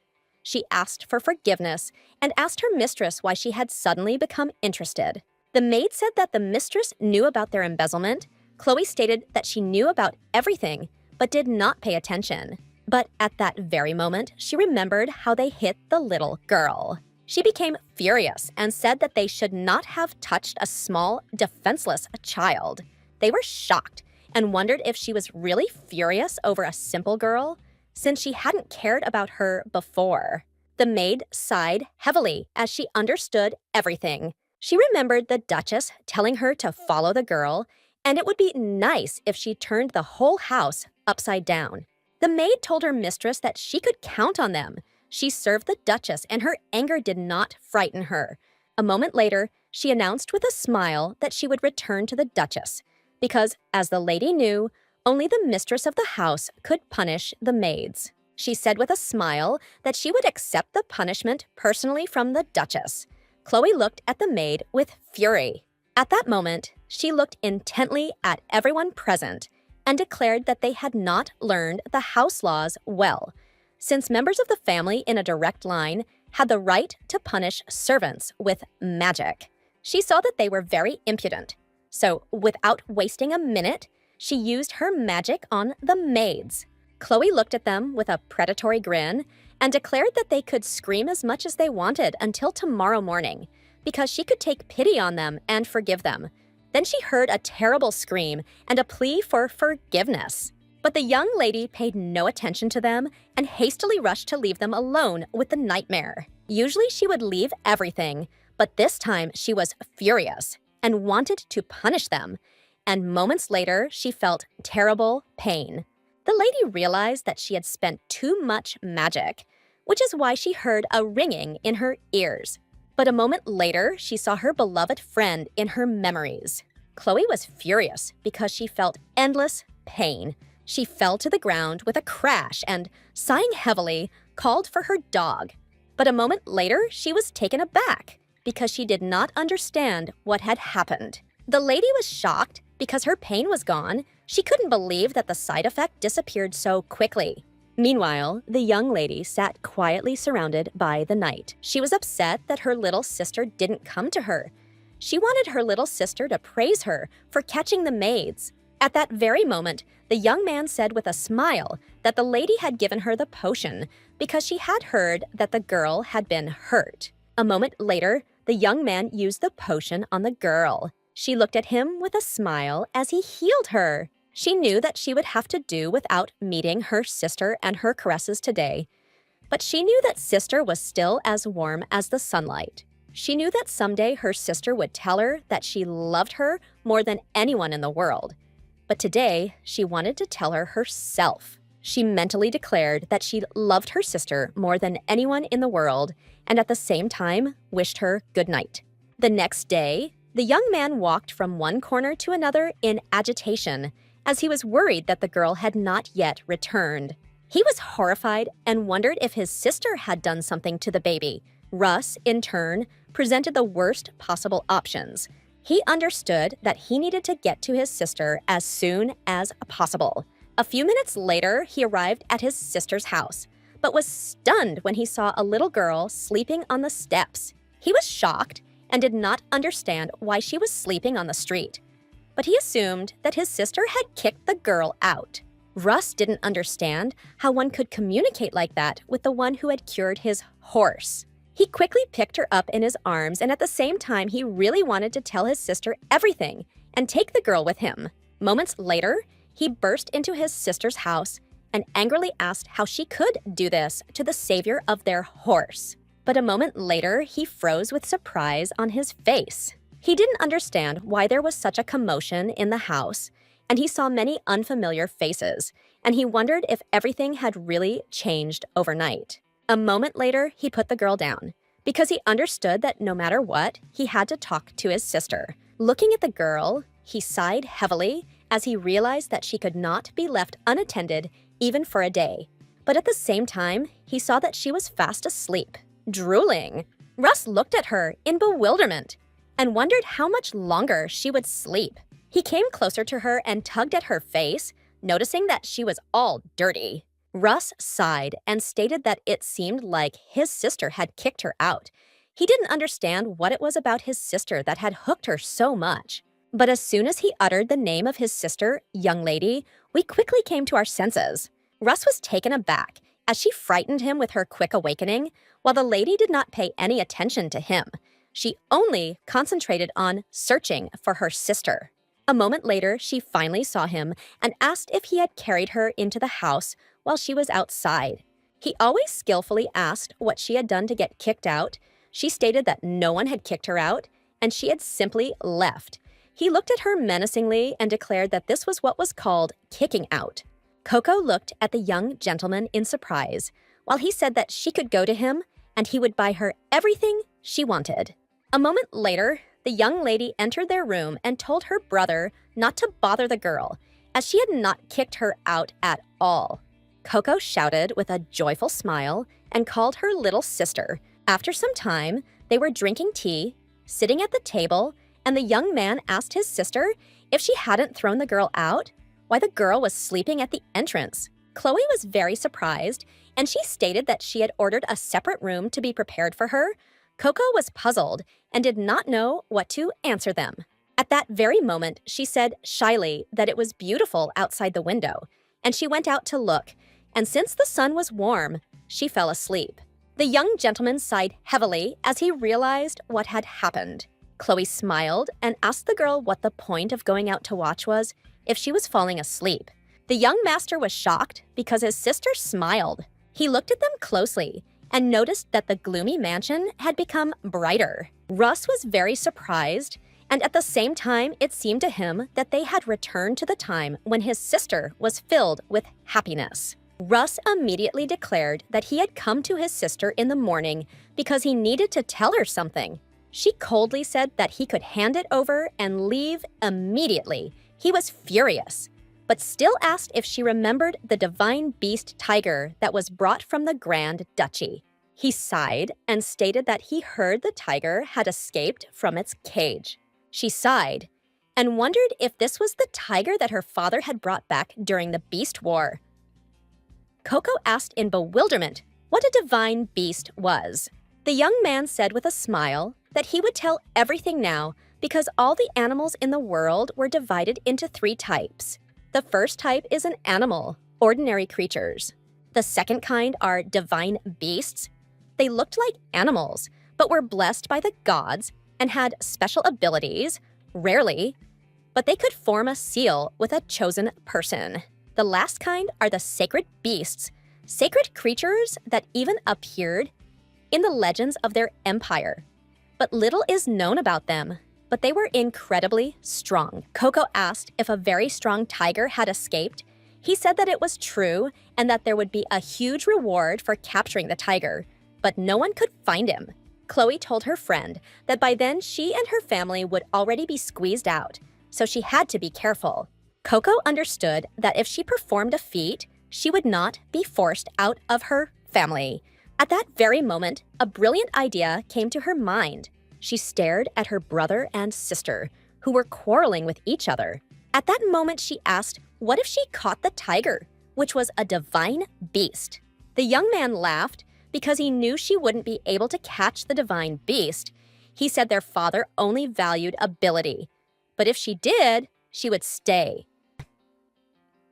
She asked for forgiveness and asked her mistress why she had suddenly become interested. The maid said that the mistress knew about their embezzlement. Chloe stated that she knew about everything, but did not pay attention. But at that very moment, she remembered how they hit the little girl. She became furious and said that they should not have touched a small, defenseless child. They were shocked and wondered if she was really furious over a simple girl, since she hadn't cared about her before. The maid sighed heavily as she understood everything. She remembered the Duchess telling her to follow the girl, and it would be nice if she turned the whole house upside down. The maid told her mistress that she could count on them. She served the Duchess, and her anger did not frighten her. A moment later, she announced with a smile that she would return to the Duchess, because, as the lady knew, only the mistress of the house could punish the maids. She said with a smile that she would accept the punishment personally from the Duchess. Chloe looked at the maid with fury. At that moment, she looked intently at everyone present and declared that they had not learned the house laws well, since members of the family in a direct line had the right to punish servants with magic. She saw that they were very impudent, so without wasting a minute, she used her magic on the maids. Chloe looked at them with a predatory grin and declared that they could scream as much as they wanted until tomorrow morning, because she could take pity on them and forgive them. Then she heard a terrible scream and a plea for forgiveness. But the young lady paid no attention to them and hastily rushed to leave them alone with the nightmare. Usually she would leave everything, but this time she was furious and wanted to punish them. And moments later, she felt terrible pain. The lady realized that she had spent too much magic, which is why she heard a ringing in her ears. But a moment later, she saw her beloved friend in her memories. Chloe was furious because she felt endless pain. She fell to the ground with a crash and, sighing heavily, called for her dog. But a moment later, she was taken aback because she did not understand what had happened. The lady was shocked because her pain was gone. She couldn't believe that the side effect disappeared so quickly. Meanwhile, the young lady sat quietly surrounded by the night. She was upset that her little sister didn't come to her. She wanted her little sister to praise her for catching the maids. At that very moment, the young man said with a smile that the lady had given her the potion because she had heard that the girl had been hurt. A moment later, the young man used the potion on the girl. She looked at him with a smile as he healed her. She knew that she would have to do without meeting her sister and her caresses today. But she knew that sister was still as warm as the sunlight. She knew that someday her sister would tell her that she loved her more than anyone in the world. But today, she wanted to tell her herself. She mentally declared that she loved her sister more than anyone in the world and at the same time wished her good night. The next day, the young man walked from one corner to another in agitation as he was worried that the girl had not yet returned. He was horrified and wondered if his sister had done something to the baby. Russ, in turn, presented the worst possible options. He understood that he needed to get to his sister as soon as possible. A few minutes later, he arrived at his sister's house, but was stunned when he saw a little girl sleeping on the steps. He was shocked and did not understand why she was sleeping on the street. But he assumed that his sister had kicked the girl out. Russ didn't understand how one could communicate like that with the one who had cured his horse. He quickly picked her up in his arms, and at the same time, he really wanted to tell his sister everything and take the girl with him. Moments later, he burst into his sister's house and angrily asked how she could do this to the savior of their horse. But a moment later, he froze with surprise on his face. He didn't understand why there was such a commotion in the house, and he saw many unfamiliar faces, and he wondered if everything had really changed overnight. A moment later, he put the girl down, because he understood that no matter what, he had to talk to his sister. Looking at the girl, he sighed heavily as he realized that she could not be left unattended even for a day. But at the same time, he saw that she was fast asleep, drooling. Russ looked at her in bewilderment and wondered how much longer she would sleep. He came closer to her and tugged at her face, noticing that she was all dirty. Russ sighed and stated that it seemed like his sister had kicked her out. He didn't understand what it was about his sister that had hooked her so much. But as soon as he uttered the name of his sister, young lady, we quickly came to our senses. Russ was taken aback as she frightened him with her quick awakening, while the lady did not pay any attention to him. She only concentrated on searching for her sister. A moment later, she finally saw him and asked if he had carried her into the house while she was outside. He always skillfully asked what she had done to get kicked out. She stated that no one had kicked her out, and she had simply left. He looked at her menacingly and declared that this was what was called kicking out. Coco looked at the young gentleman in surprise, while he said that she could go to him and he would buy her everything she wanted. A moment later, the young lady entered their room and told her brother not to bother the girl, as she had not kicked her out at all. Coco shouted with a joyful smile and called her little sister. After some time, they were drinking tea, sitting at the table, and the young man asked his sister if she hadn't thrown the girl out, why the girl was sleeping at the entrance. Chloe was very surprised, and she stated that she had ordered a separate room to be prepared for her. Coco was puzzled and did not know what to answer them. At that very moment, she said shyly that it was beautiful outside the window, and she went out to look, and since the sun was warm, she fell asleep. The young gentleman sighed heavily as he realized what had happened. Chloe smiled and asked the girl what the point of going out to watch was if she was falling asleep. The young master was shocked because his sister smiled. He looked at them closely and noticed that the gloomy mansion had become brighter. Russ was very surprised, and at the same time, it seemed to him that they had returned to the time when his sister was filled with happiness. Russ immediately declared that he had come to his sister in the morning because he needed to tell her something. She coldly said that he could hand it over and leave immediately. He was furious, but still asked if she remembered the divine beast tiger that was brought from the Grand Duchy. He sighed and stated that he heard the tiger had escaped from its cage. She sighed and wondered if this was the tiger that her father had brought back during the Beast War. Coco asked in bewilderment what a divine beast was. The young man said with a smile that he would tell everything now because all the animals in the world were divided into 3 types. The first type is an animal, ordinary creatures. The second kind are divine beasts. They looked like animals, but were blessed by the gods and had special abilities, rarely, but they could form a seal with a chosen person. The last kind are the sacred beasts, sacred creatures that even appeared in the legends of their empire. But little is known about them, but they were incredibly strong. Coco asked if a very strong tiger had escaped. He said that it was true and that there would be a huge reward for capturing the tiger, but no one could find him. Chloe told her friend that by then she and her family would already be squeezed out, so she had to be careful. Coco understood that if she performed a feat, she would not be forced out of her family. At that very moment, a brilliant idea came to her mind. She stared at her brother and sister, who were quarreling with each other. At that moment, she asked, what if she caught the tiger, which was a divine beast? The young man laughed because he knew she wouldn't be able to catch the divine beast. He said their father only valued ability, but if she did, she would stay.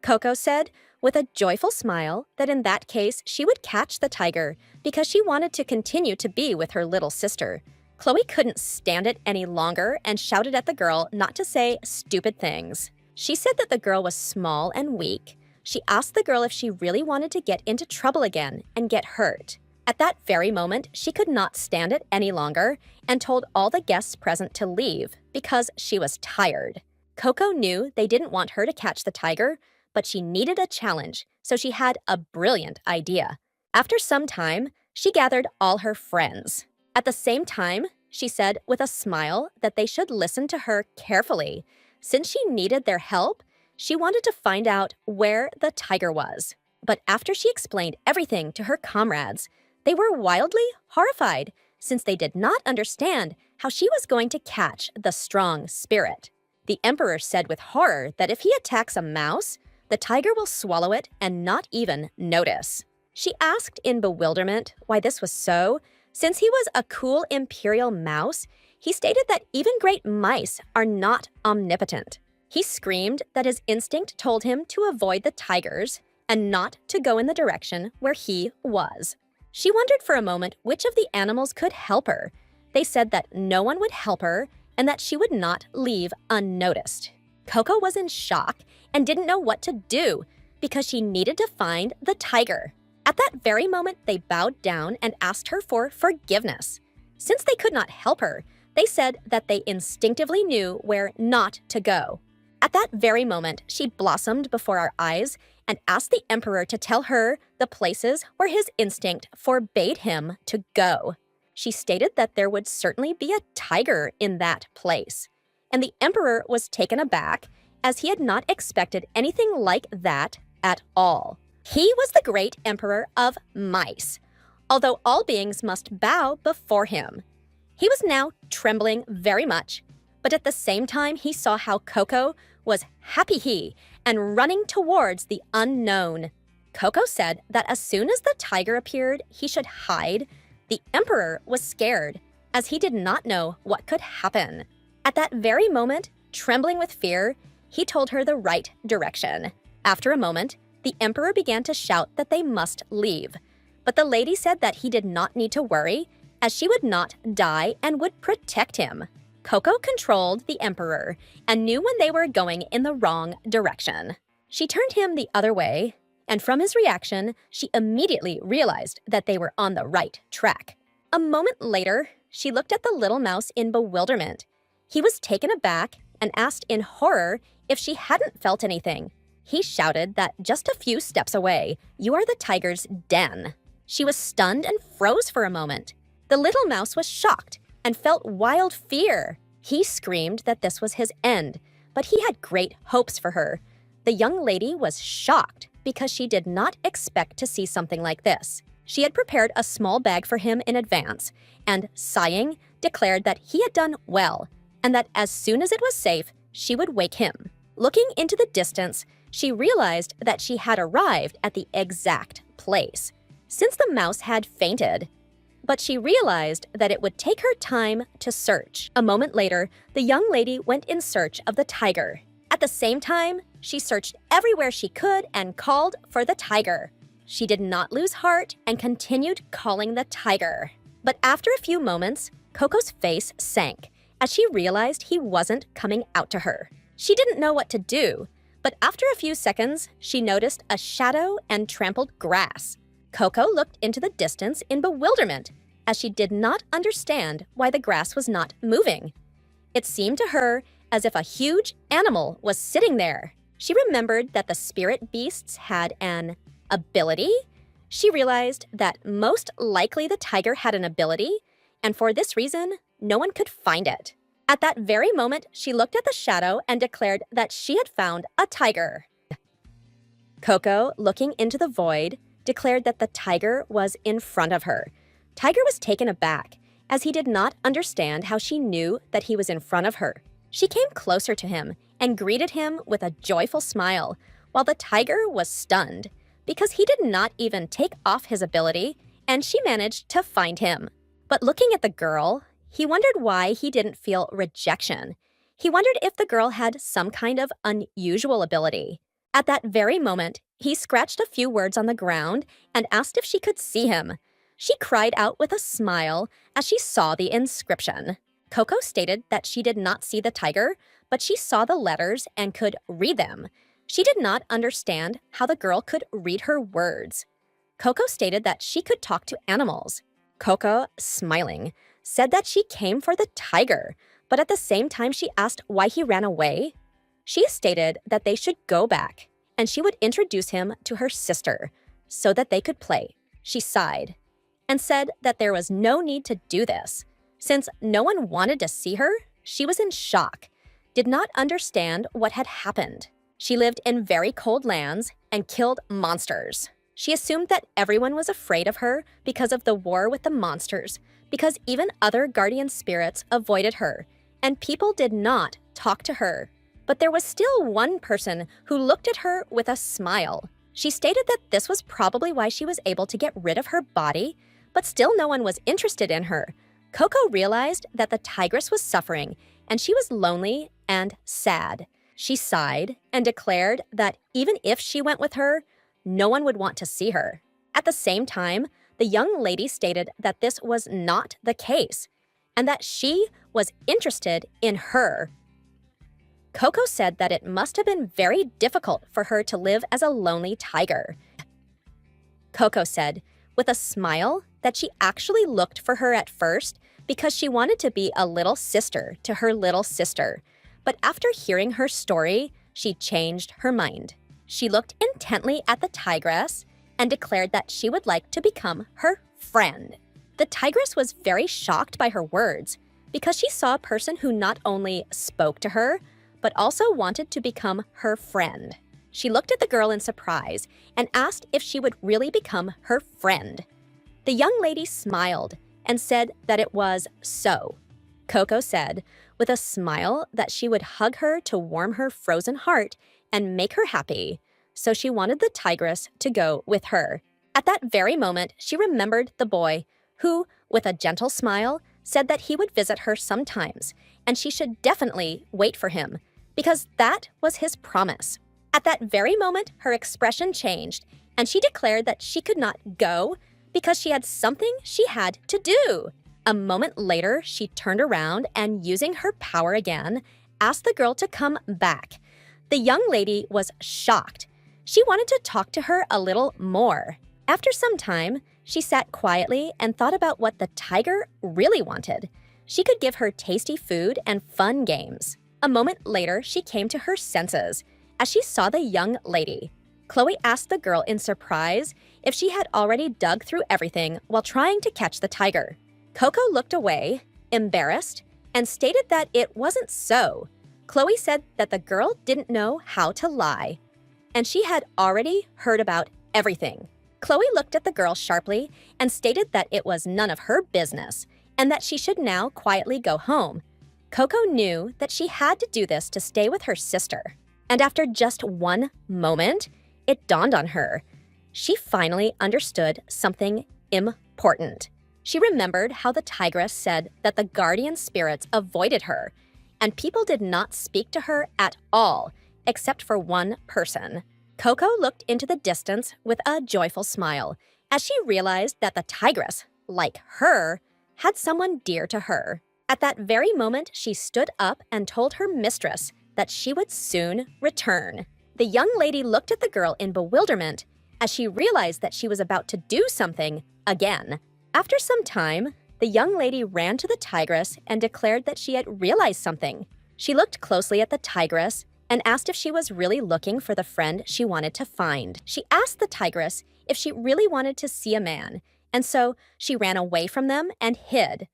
Coco said, with a joyful smile, that in that case she would catch the tiger because she wanted to continue to be with her little sister. Chloe couldn't stand it any longer and shouted at the girl not to say stupid things. She said that the girl was small and weak. She asked the girl if she really wanted to get into trouble again and get hurt. At that very moment, she could not stand it any longer and told all the guests present to leave because she was tired. Coco knew they didn't want her to catch the tiger, but she needed a challenge, so she had a brilliant idea. After some time, she gathered all her friends. At the same time, she said with a smile that they should listen to her carefully. Since she needed their help, she wanted to find out where the tiger was. But after she explained everything to her comrades, they were wildly horrified since they did not understand how she was going to catch the strong spirit. The emperor said with horror that if he attacks a mouse, the tiger will swallow it and not even notice. She asked in bewilderment why this was so. Since he was a cool imperial mouse, he stated that even great mice are not omnipotent. He screamed that his instinct told him to avoid the tigers and not to go in the direction where he was. She wondered for a moment which of the animals could help her. They said that no one would help her and that she would not leave unnoticed. Coco was in shock and didn't know what to do because she needed to find the tiger. At that very moment, they bowed down and asked her for forgiveness. Since they could not help her, they said that they instinctively knew where not to go. At that very moment, she blossomed before our eyes and asked the emperor to tell her the places where his instinct forbade him to go. She stated that there would certainly be a tiger in that place, and the emperor was taken aback as he had not expected anything like that at all. He was the great emperor of mice, although all beings must bow before him. He was now trembling very much, but at the same time he saw how Coco was happy and running towards the unknown. Coco said that as soon as the tiger appeared, he should hide. The emperor was scared, as he did not know what could happen. At that very moment, trembling with fear, he told her the right direction. After a moment, the emperor began to shout that they must leave. But the lady said that he did not need to worry, as she would not die and would protect him. Coco controlled the emperor and knew when they were going in the wrong direction. She turned him the other way, and from his reaction, she immediately realized that they were on the right track. A moment later, she looked at the little mouse in bewilderment. He was taken aback and asked in horror if she hadn't felt anything. He shouted that just a few steps away, "You are the tiger's den." She was stunned and froze for a moment. The little mouse was shocked and felt wild fear. He screamed that this was his end, but he had great hopes for her. The young lady was shocked because she did not expect to see something like this. She had prepared a small bag for him in advance and, sighing, declared that he had done well and that as soon as it was safe, she would wake him. Looking into the distance, she realized that she had arrived at the exact place, since the mouse had fainted. But she realized that it would take her time to search. A moment later, the young lady went in search of the tiger. At the same time, she searched everywhere she could and called for the tiger. She did not lose heart and continued calling the tiger. But after a few moments, Coco's face sank as she realized he wasn't coming out to her. She didn't know what to do, but after a few seconds, she noticed a shadow and trampled grass. Coco looked into the distance in bewilderment as she did not understand why the grass was not moving. It seemed to her as if a huge animal was sitting there. She remembered that the spirit beasts had an ability. She realized that most likely the tiger had an ability, and for this reason, no one could find it. At that very moment, she looked at the shadow and declared that she had found a tiger. Coco, looking into the void, declared that the tiger was in front of her. Tiger was taken aback, as he did not understand how she knew that he was in front of her. She came closer to him and greeted him with a joyful smile, while the tiger was stunned, because he did not even take off his ability, and she managed to find him. But looking at the girl, he wondered why he didn't feel rejection. He wondered if the girl had some kind of unusual ability. At that very moment, he scratched a few words on the ground and asked if she could see him. She cried out with a smile as she saw the inscription. Coco stated that she did not see the tiger, but she saw the letters and could read them. She did not understand how the girl could read her words. Coco stated that she could talk to animals. Coco, smiling, said that she came for the tiger, but at the same time she asked why he ran away. She stated that they should go back, and she would introduce him to her sister so that they could play. She sighed and said that there was no need to do this. Since no one wanted to see her, she was in shock, did not understand what had happened. She lived in very cold lands and killed monsters. She assumed that everyone was afraid of her because of the war with the monsters, because even other guardian spirits avoided her, and people did not talk to her. But there was still one person who looked at her with a smile. She stated that this was probably why she was able to get rid of her body, but still no one was interested in her. Coco realized that the tigress was suffering, and she was lonely and sad. She sighed and declared that even if she went with her, no one would want to see her. At the same time, the young lady stated that this was not the case, and that she was interested in her. Coco said that it must have been very difficult for her to live as a lonely tiger. Coco said, with a smile, that she actually looked for her at first because she wanted to be a little sister to her little sister. But after hearing her story, she changed her mind. She looked intently at the tigress and declared that she would like to become her friend. The tigress was very shocked by her words because she saw a person who not only spoke to her, but also wanted to become her friend. She looked at the girl in surprise and asked if she would really become her friend. The young lady smiled and said that it was so. Coco said, with a smile, that she would hug her to warm her frozen heart and make her happy, so she wanted the tigress to go with her. At that very moment, she remembered the boy who, with a gentle smile, said that he would visit her sometimes, and she should definitely wait for him, because that was his promise. At that very moment, her expression changed, and she declared that she could not go because she had something she had to do. A moment later, she turned around and, using her power again, asked the girl to come back. The young lady was shocked. She wanted to talk to her a little more. After some time, she sat quietly and thought about what the tiger really wanted. She could give her tasty food and fun games. A moment later, she came to her senses as she saw the young lady. Chloe asked the girl in surprise if she had already dug through everything while trying to catch the tiger. Coco looked away, embarrassed, and stated that it wasn't so. Chloe said that the girl didn't know how to lie, and she had already heard about everything. Chloe looked at the girl sharply and stated that it was none of her business and that she should now quietly go home. Coco knew that she had to do this to stay with her sister. And after just one moment, it dawned on her. She finally understood something important. She remembered how the tigress said that the guardian spirits avoided her, and people did not speak to her at all, except for one person. Coco looked into the distance with a joyful smile as she realized that the tigress, like her, had someone dear to her. At that very moment, she stood up and told her mistress that she would soon return. The young lady looked at the girl in bewilderment as she realized that she was about to do something again. After some time, the young lady ran to the tigress and declared that she had realized something. She looked closely at the tigress and asked if she was really looking for the friend she wanted to find. She asked the tigress if she really wanted to see a man, and so she ran away from them and hid.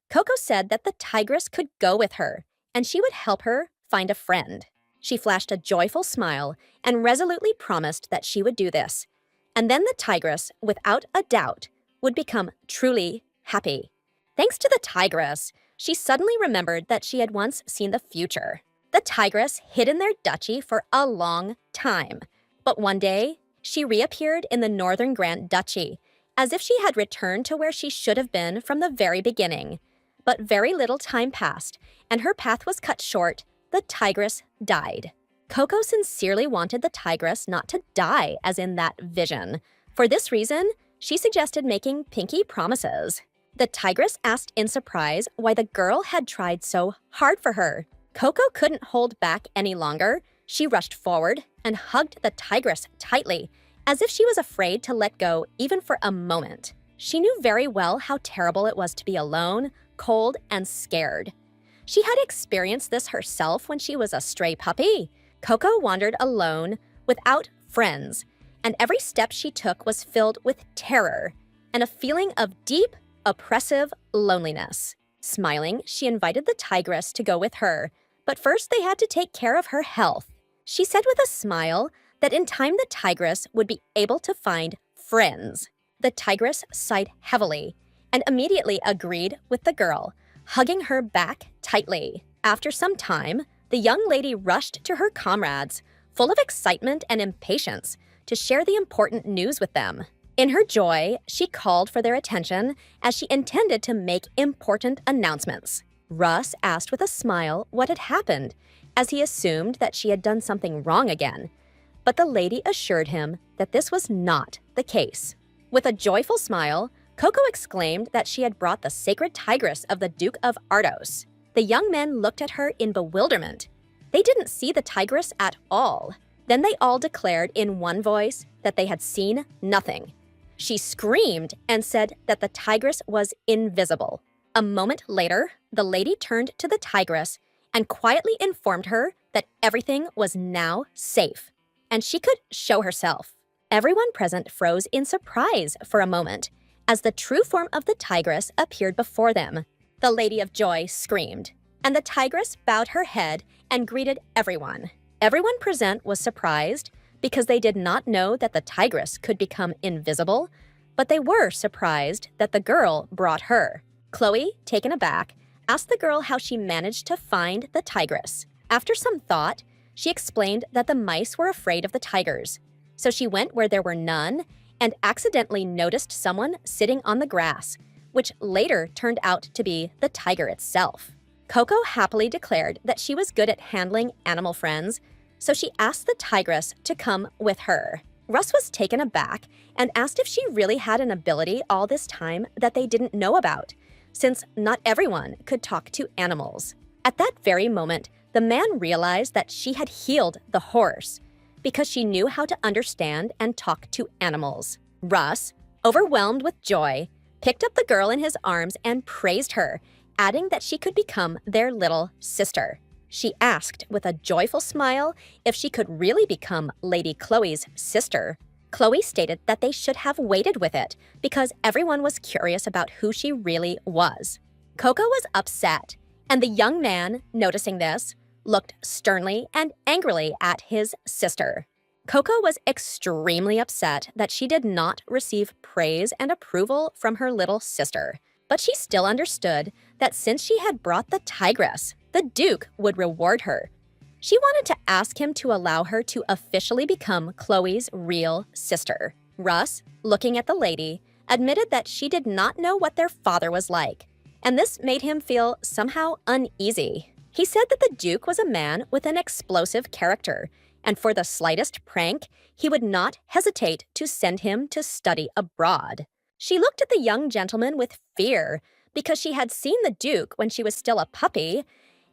Coco said that the tigress could go with her, and she would help her find a friend. She flashed a joyful smile and resolutely promised that she would do this. And then the tigress, without a doubt, would become truly happy. Thanks to the tigress, she suddenly remembered that she had once seen the future. The tigress hid in their duchy for a long time, but one day, she reappeared in the Northern Grand Duchy, as if she had returned to where she should have been from the very beginning. But very little time passed, and her path was cut short. The tigress died. Coco sincerely wanted the tigress not to die, as in that vision. For this reason, she suggested making pinky promises. The tigress asked in surprise why the girl had tried so hard for her. Coco couldn't hold back any longer. She rushed forward and hugged the tigress tightly, as if she was afraid to let go even for a moment. She knew very well how terrible it was to be alone, cold, and scared. She had experienced this herself when she was a stray puppy. Coco wandered alone, without friends, and every step she took was filled with terror and a feeling of deep, oppressive loneliness. Smiling, she invited the tigress to go with her, but first they had to take care of her health. She said with a smile that in time the tigress would be able to find friends. The tigress sighed heavily and immediately agreed with the girl, hugging her back tightly. After some time, the young lady rushed to her comrades, full of excitement and impatience, to share the important news with them. In her joy, she called for their attention as she intended to make important announcements. Russ asked with a smile what had happened, as he assumed that she had done something wrong again. But the lady assured him that this was not the case. With a joyful smile, Coco exclaimed that she had brought the sacred tigress of the Duke of Ardos. The young men looked at her in bewilderment. They didn't see the tigress at all. Then they all declared in one voice that they had seen nothing. She screamed and said that the tigress was invisible. A moment later, the lady turned to the tigress and quietly informed her that everything was now safe, and she could show herself. Everyone present froze in surprise for a moment as the true form of the tigress appeared before them. The Lady of Joy screamed, and the tigress bowed her head and greeted everyone. Everyone present was surprised because they did not know that the tigress could become invisible, but they were surprised that the girl brought her. Chloe, taken aback, asked the girl how she managed to find the tigress. After some thought, she explained that the mice were afraid of the tigers, so she went where there were none and accidentally noticed someone sitting on the grass, which later turned out to be the tiger itself. Coco happily declared that she was good at handling animal friends, so she asked the tigress to come with her. Russ was taken aback and asked if she really had an ability all this time that they didn't know about, since not everyone could talk to animals. At that very moment, The man realized that she had healed the horse because she knew how to understand and talk to animals. Russ, overwhelmed with joy, picked up the girl in his arms and praised her, adding that she could become their little sister. She asked with a joyful smile if she could really become Lady Chloe's sister. Chloe stated that they should have waited with it because everyone was curious about who she really was. Coco was upset, and the young man, noticing this, looked sternly and angrily at his sister. Coco was extremely upset that she did not receive praise and approval from her little sister, but she still understood that since she had brought the tigress, the Duke would reward her. She wanted to ask him to allow her to officially become Chloe's real sister. Russ, looking at the lady, admitted that she did not know what their father was like, and this made him feel somehow uneasy. He said that the Duke was a man with an explosive character, and for the slightest prank, he would not hesitate to send him to study abroad. She looked at the young gentleman with fear because she had seen the Duke when she was still a puppy,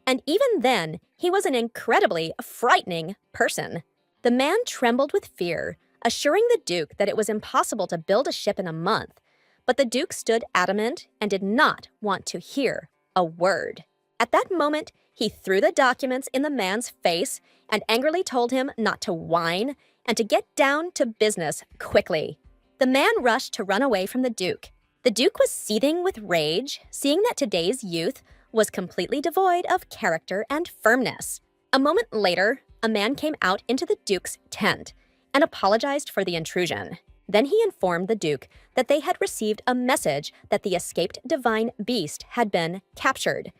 and even then, he was an incredibly frightening person. The man trembled with fear, assuring the Duke that it was impossible to build a ship in a month, but the Duke stood adamant and did not want to hear a word. At that moment, he threw the documents in the man's face and angrily told him not to whine and to get down to business quickly. The man rushed to run away from the Duke. The Duke was seething with rage, seeing that today's youth was completely devoid of character and firmness. A moment later, a man came out into the Duke's tent and apologized for the intrusion. Then he informed the Duke that they had received a message that the escaped divine beast had been captured,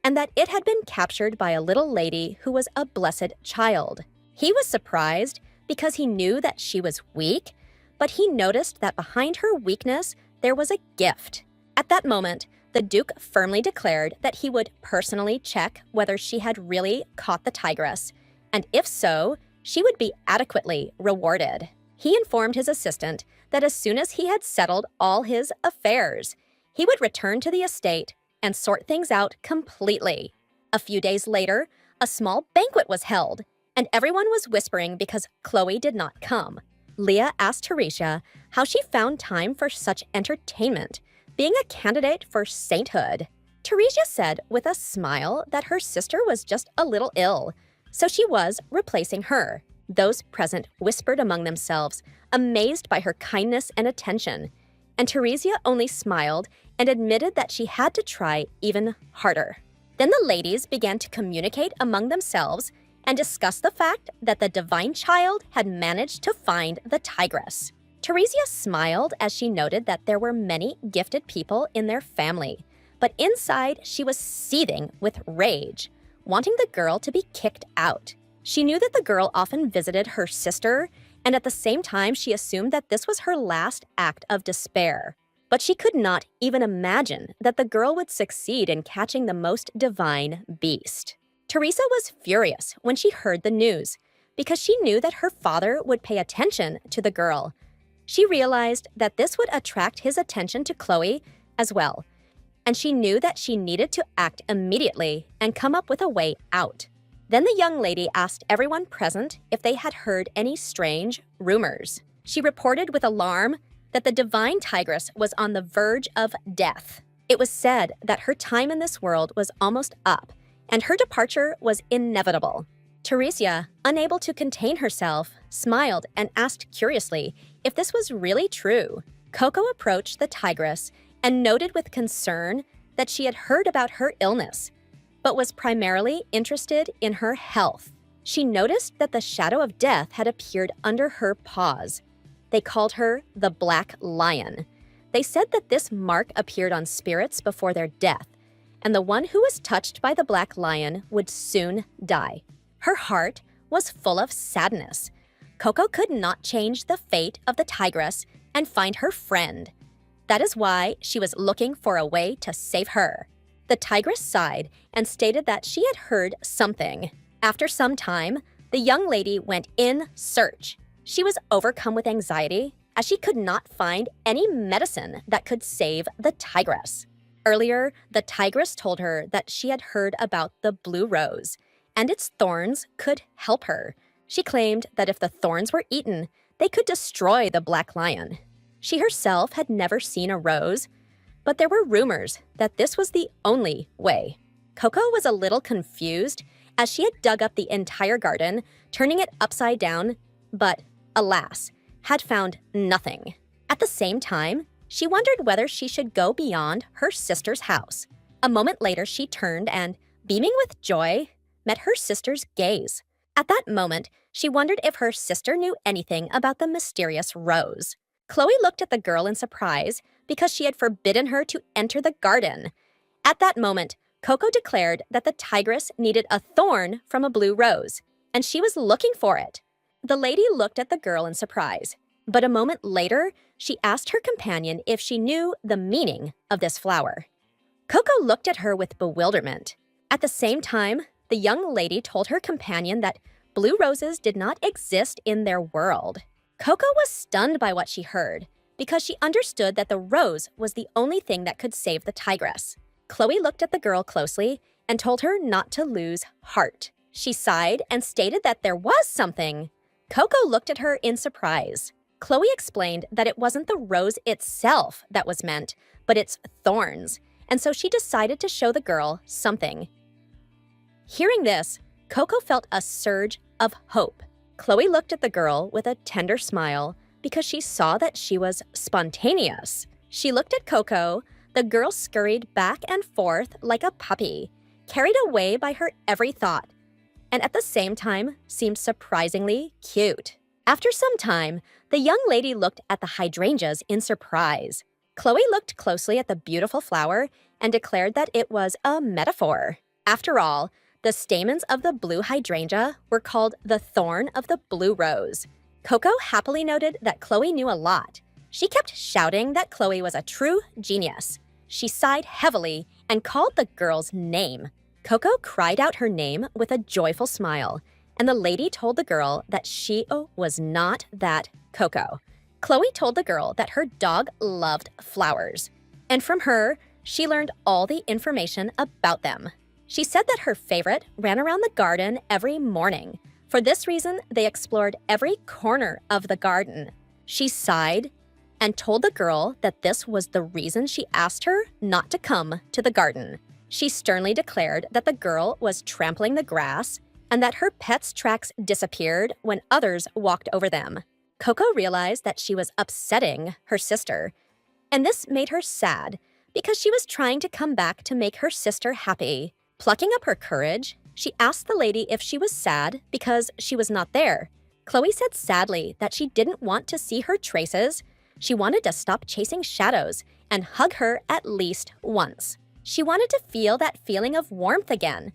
and that it had been captured by a little lady who was a blessed child. He was surprised because he knew that she was weak, but he noticed that behind her weakness there was a gift. At that moment, the Duke firmly declared that he would personally check whether she had really caught the tigress, and if so, she would be adequately rewarded. He informed his assistant that as soon as he had settled all his affairs, he would return to the estate and sort things out completely. A few days later, a small banquet was held, and everyone was whispering because Chloe did not come. Leah asked Teresia how she found time for such entertainment, being a candidate for sainthood. Teresia said with a smile that her sister was just a little ill, so she was replacing her. Those present whispered among themselves, amazed by her kindness and attention, and Teresia only smiled and admitted that she had to try even harder. Then the ladies began to communicate among themselves and discuss the fact that the divine child had managed to find the tigress. Teresia smiled as she noted that there were many gifted people in their family, but inside she was seething with rage, wanting the girl to be kicked out. She knew that the girl often visited her sister, and at the same time she assumed that this was her last act of despair. But she could not even imagine that the girl would succeed in catching the most divine beast. Teresa was furious when she heard the news, because she knew that her father would pay attention to the girl. She realized that this would attract his attention to Chloe as well, and she knew that she needed to act immediately and come up with a way out. Then the young lady asked everyone present if they had heard any strange rumors. She reported with alarm that the divine tigress was on the verge of death. It was said that her time in this world was almost up, and her departure was inevitable. Teresia, unable to contain herself, smiled and asked curiously if this was really true. Coco approached the tigress and noted with concern that she had heard about her illness, but was primarily interested in her health. She noticed that the shadow of death had appeared under her paws. They called her the Black Lion. They said that this mark appeared on spirits before their death, and the one who was touched by the Black Lion would soon die. Her heart was full of sadness. Coco could not change the fate of the tigress and find her friend. That is why she was looking for a way to save her. The tigress sighed and stated that she had heard something. After some time, the young lady went in search. She was overcome with anxiety as she could not find any medicine that could save the tigress. Earlier, the tigress told her that she had heard about the blue rose and its thorns could help her. She claimed that if the thorns were eaten, they could destroy the black lion. She herself had never seen a rose, but there were rumors that this was the only way. Coco was a little confused as she had dug up the entire garden, turning it upside down, but, alas, had found nothing. At the same time, she wondered whether she should go beyond her sister's house. A moment later, she turned and, beaming with joy, met her sister's gaze. At that moment, she wondered if her sister knew anything about the mysterious rose. Chloe looked at the girl in surprise because she had forbidden her to enter the garden. At that moment, Coco declared that the tigress needed a thorn from a blue rose, and she was looking for it. The lady looked at the girl in surprise, but a moment later, she asked her companion if she knew the meaning of this flower. Coco looked at her with bewilderment. At the same time, the young lady told her companion that blue roses did not exist in their world. Coco was stunned by what she heard because she understood that the rose was the only thing that could save the tigress. Chloe looked at the girl closely and told her not to lose heart. She sighed and stated that there was something. Coco looked at her in surprise. Chloe explained that it wasn't the rose itself that was meant, but its thorns, and so she decided to show the girl something. Hearing this, Coco felt a surge of hope. Chloe looked at the girl with a tender smile because she saw that she was spontaneous. She looked at Coco. The girl scurried back and forth like a puppy, carried away by her every thought, and at the same time seemed surprisingly cute. After some time, the young lady looked at the hydrangeas in surprise. Chloe looked closely at the beautiful flower and declared that it was a metaphor. After all, the stamens of the blue hydrangea were called the thorn of the blue rose. Coco happily noted that Chloe knew a lot. She kept shouting that Chloe was a true genius. She sighed heavily and called the girl's name. Coco cried out her name with a joyful smile, and the lady told the girl that she was not that Coco. Chloe told the girl that her dog loved flowers, and from her, she learned all the information about them. She said that her favorite ran around the garden every morning. For this reason, they explored every corner of the garden. She sighed and told the girl that this was the reason she asked her not to come to the garden. She sternly declared that the girl was trampling the grass and that her pet's tracks disappeared when others walked over them. Coco realized that she was upsetting her sister, and this made her sad because she was trying to come back to make her sister happy. Plucking up her courage, she asked the lady if she was sad because she was not there. Chloe said sadly that she didn't want to see her traces. She wanted to stop chasing shadows and hug her at least once. She wanted to feel that feeling of warmth again.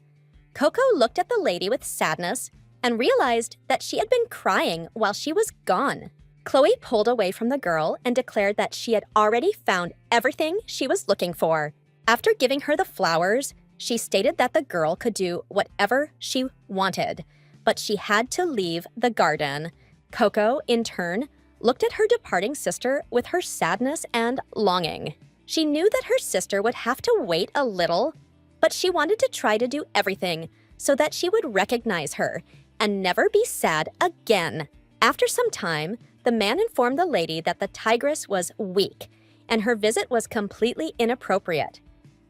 Coco looked at the lady with sadness and realized that she had been crying while she was gone. Chloe pulled away from the girl and declared that she had already found everything she was looking for. After giving her the flowers, she stated that the girl could do whatever she wanted, but she had to leave the garden. Coco, in turn, looked at her departing sister with her sadness and longing. She knew that her sister would have to wait a little, but she wanted to try to do everything so that she would recognize her and never be sad again. After some time, the man informed the lady that the tigress was weak and her visit was completely inappropriate.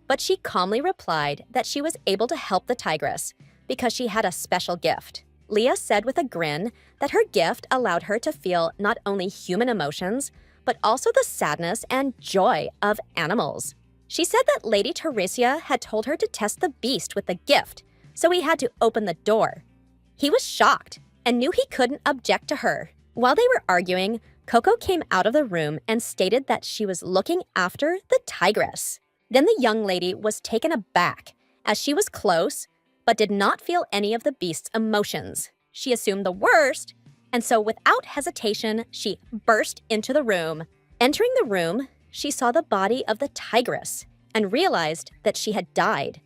But she calmly replied that she was able to help the tigress because she had a special gift. Leah said with a grin that her gift allowed her to feel not only human emotions, but also the sadness and joy of animals. She said that Lady Teresia had told her to test the beast with the gift, so he had to open the door. He was shocked and knew he couldn't object to her. While they were arguing, Coco came out of the room and stated that she was looking after the tigress. Then the young lady was taken aback as she was close, but did not feel any of the beast's emotions. She assumed the worst, and so without hesitation, she burst into the room. Entering the room, she saw the body of the tigress and realized that she had died,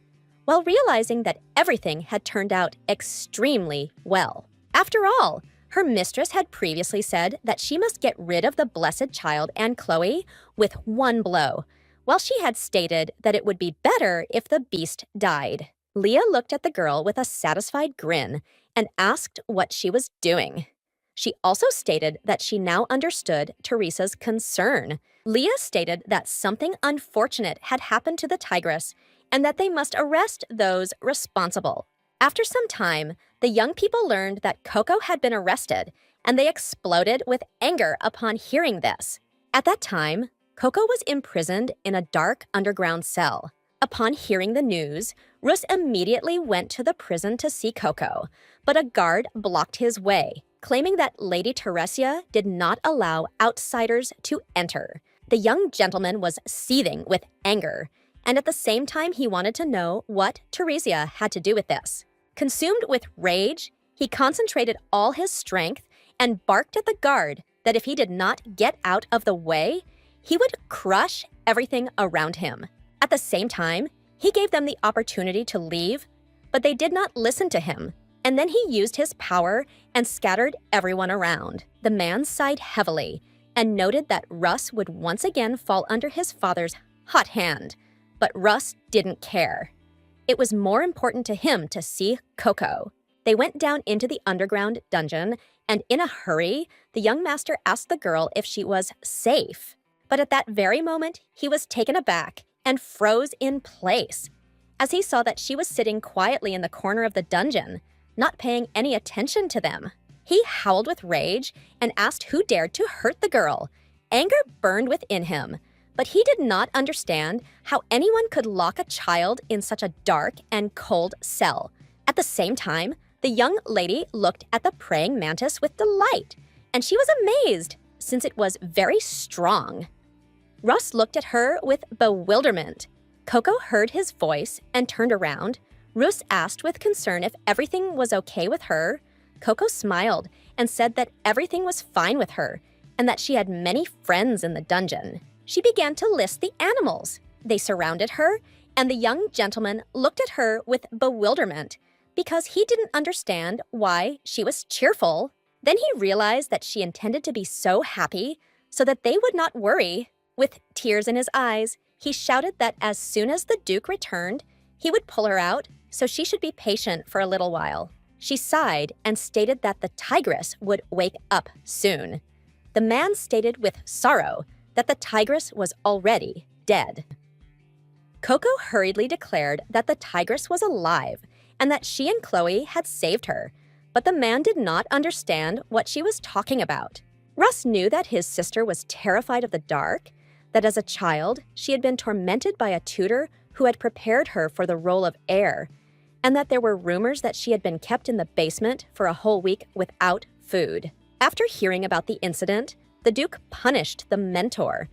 while realizing that everything had turned out extremely well. After all, her mistress had previously said that she must get rid of the blessed child and Chloe with one blow, while she had stated that it would be better if the beast died. Leah looked at the girl with a satisfied grin and asked what she was doing. She also stated that she now understood Teresa's concern. Leah stated that something unfortunate had happened to the tigress and that they must arrest those responsible. After some time, the young people learned that Coco had been arrested, and they exploded with anger upon hearing this. At that time, Coco was imprisoned in a dark underground cell. Upon hearing the news, Rus immediately went to the prison to see Coco, but a guard blocked his way, claiming that Lady Teresia did not allow outsiders to enter. The young gentleman was seething with anger, and at the same time he wanted to know what Teresia had to do with this. Consumed with rage, he concentrated all his strength and barked at the guard that if he did not get out of the way, he would crush everything around him. At the same time, he gave them the opportunity to leave, but they did not listen to him, and then he used his power and scattered everyone around. The man sighed heavily and noted that Rus would once again fall under his father's hot hand, but Rus didn't care. It was more important to him to see Coco. They went down into the underground dungeon, and in a hurry, the young master asked the girl if she was safe. But at that very moment, he was taken aback and froze in place, as he saw that she was sitting quietly in the corner of the dungeon, not paying any attention to them. He howled with rage and asked who dared to hurt the girl. Anger burned within him, but he did not understand how anyone could lock a child in such a dark and cold cell. At the same time, the young lady looked at the praying mantis with delight, and she was amazed, since it was very strong. Rus looked at her with bewilderment. Coco heard his voice and turned around. Rus asked with concern if everything was okay with her. Coco smiled and said that everything was fine with her and that she had many friends in the dungeon. She began to list the animals. They surrounded her, and the young gentleman looked at her with bewilderment because he didn't understand why she was cheerful. Then he realized that she intended to be so happy so that they would not worry. With tears in his eyes, he shouted that as soon as the Duke returned, he would pull her out, so she should be patient for a little while. She sighed and stated that the tigress would wake up soon. The man stated with sorrow that the tigress was already dead. Coco hurriedly declared that the tigress was alive and that she and Chloe had saved her, but the man did not understand what she was talking about. Rus knew that his sister was terrified of the dark, that as a child she had been tormented by a tutor who had prepared her for the role of heir, and that there were rumors that she had been kept in the basement for a whole week without food. After hearing about the incident, the Duke punished the mentor,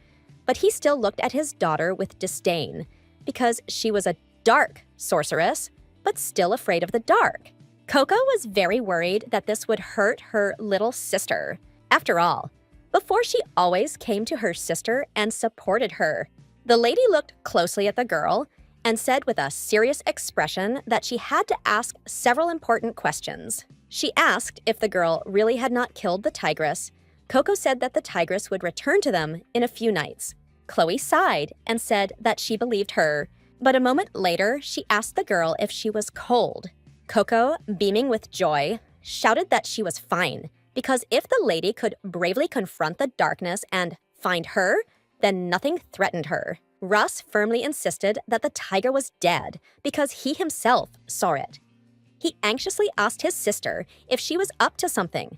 but he still looked at his daughter with disdain because she was a dark sorceress, but still afraid of the dark. Coco was very worried that this would hurt her little sister. After all, before she always came to her sister and supported her. The lady looked closely at the girl and said with a serious expression that she had to ask several important questions. She asked if the girl really had not killed the tigress. Coco said that the tigress would return to them in a few nights. Chloe sighed and said that she believed her, but a moment later, she asked the girl if she was cold. Coco, beaming with joy, shouted that she was fine, because if the lady could bravely confront the darkness and find her, then nothing threatened her. Rus firmly insisted that the tiger was dead because he himself saw it. He anxiously asked his sister if she was up to something.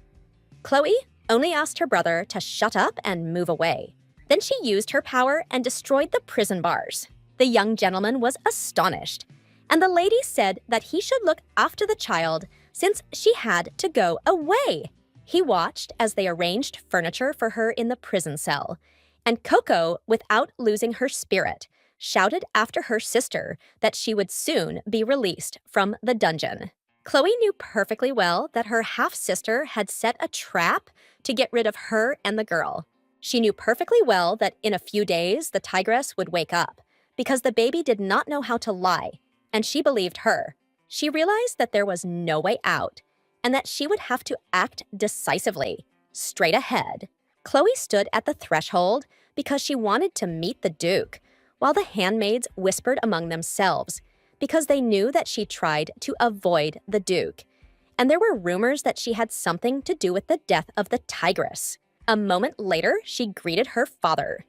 Chloe only asked her brother to shut up and move away. Then she used her power and destroyed the prison bars. The young gentleman was astonished, and the lady said that he should look after the child since she had to go away. He watched as they arranged furniture for her in the prison cell, and Coco, without losing her spirit, shouted after her sister that she would soon be released from the dungeon. Chloe knew perfectly well that her half-sister had set a trap to get rid of her and the girl. She knew perfectly well that in a few days the tigress would wake up, because the baby did not know how to lie, and she believed her. She realized that there was no way out, and that she would have to act decisively, straight ahead. Chloe stood at the threshold because she wanted to meet the Duke, while the handmaids whispered among themselves, because they knew that she tried to avoid the Duke. And there were rumors that she had something to do with the death of the tigress. A moment later, she greeted her father.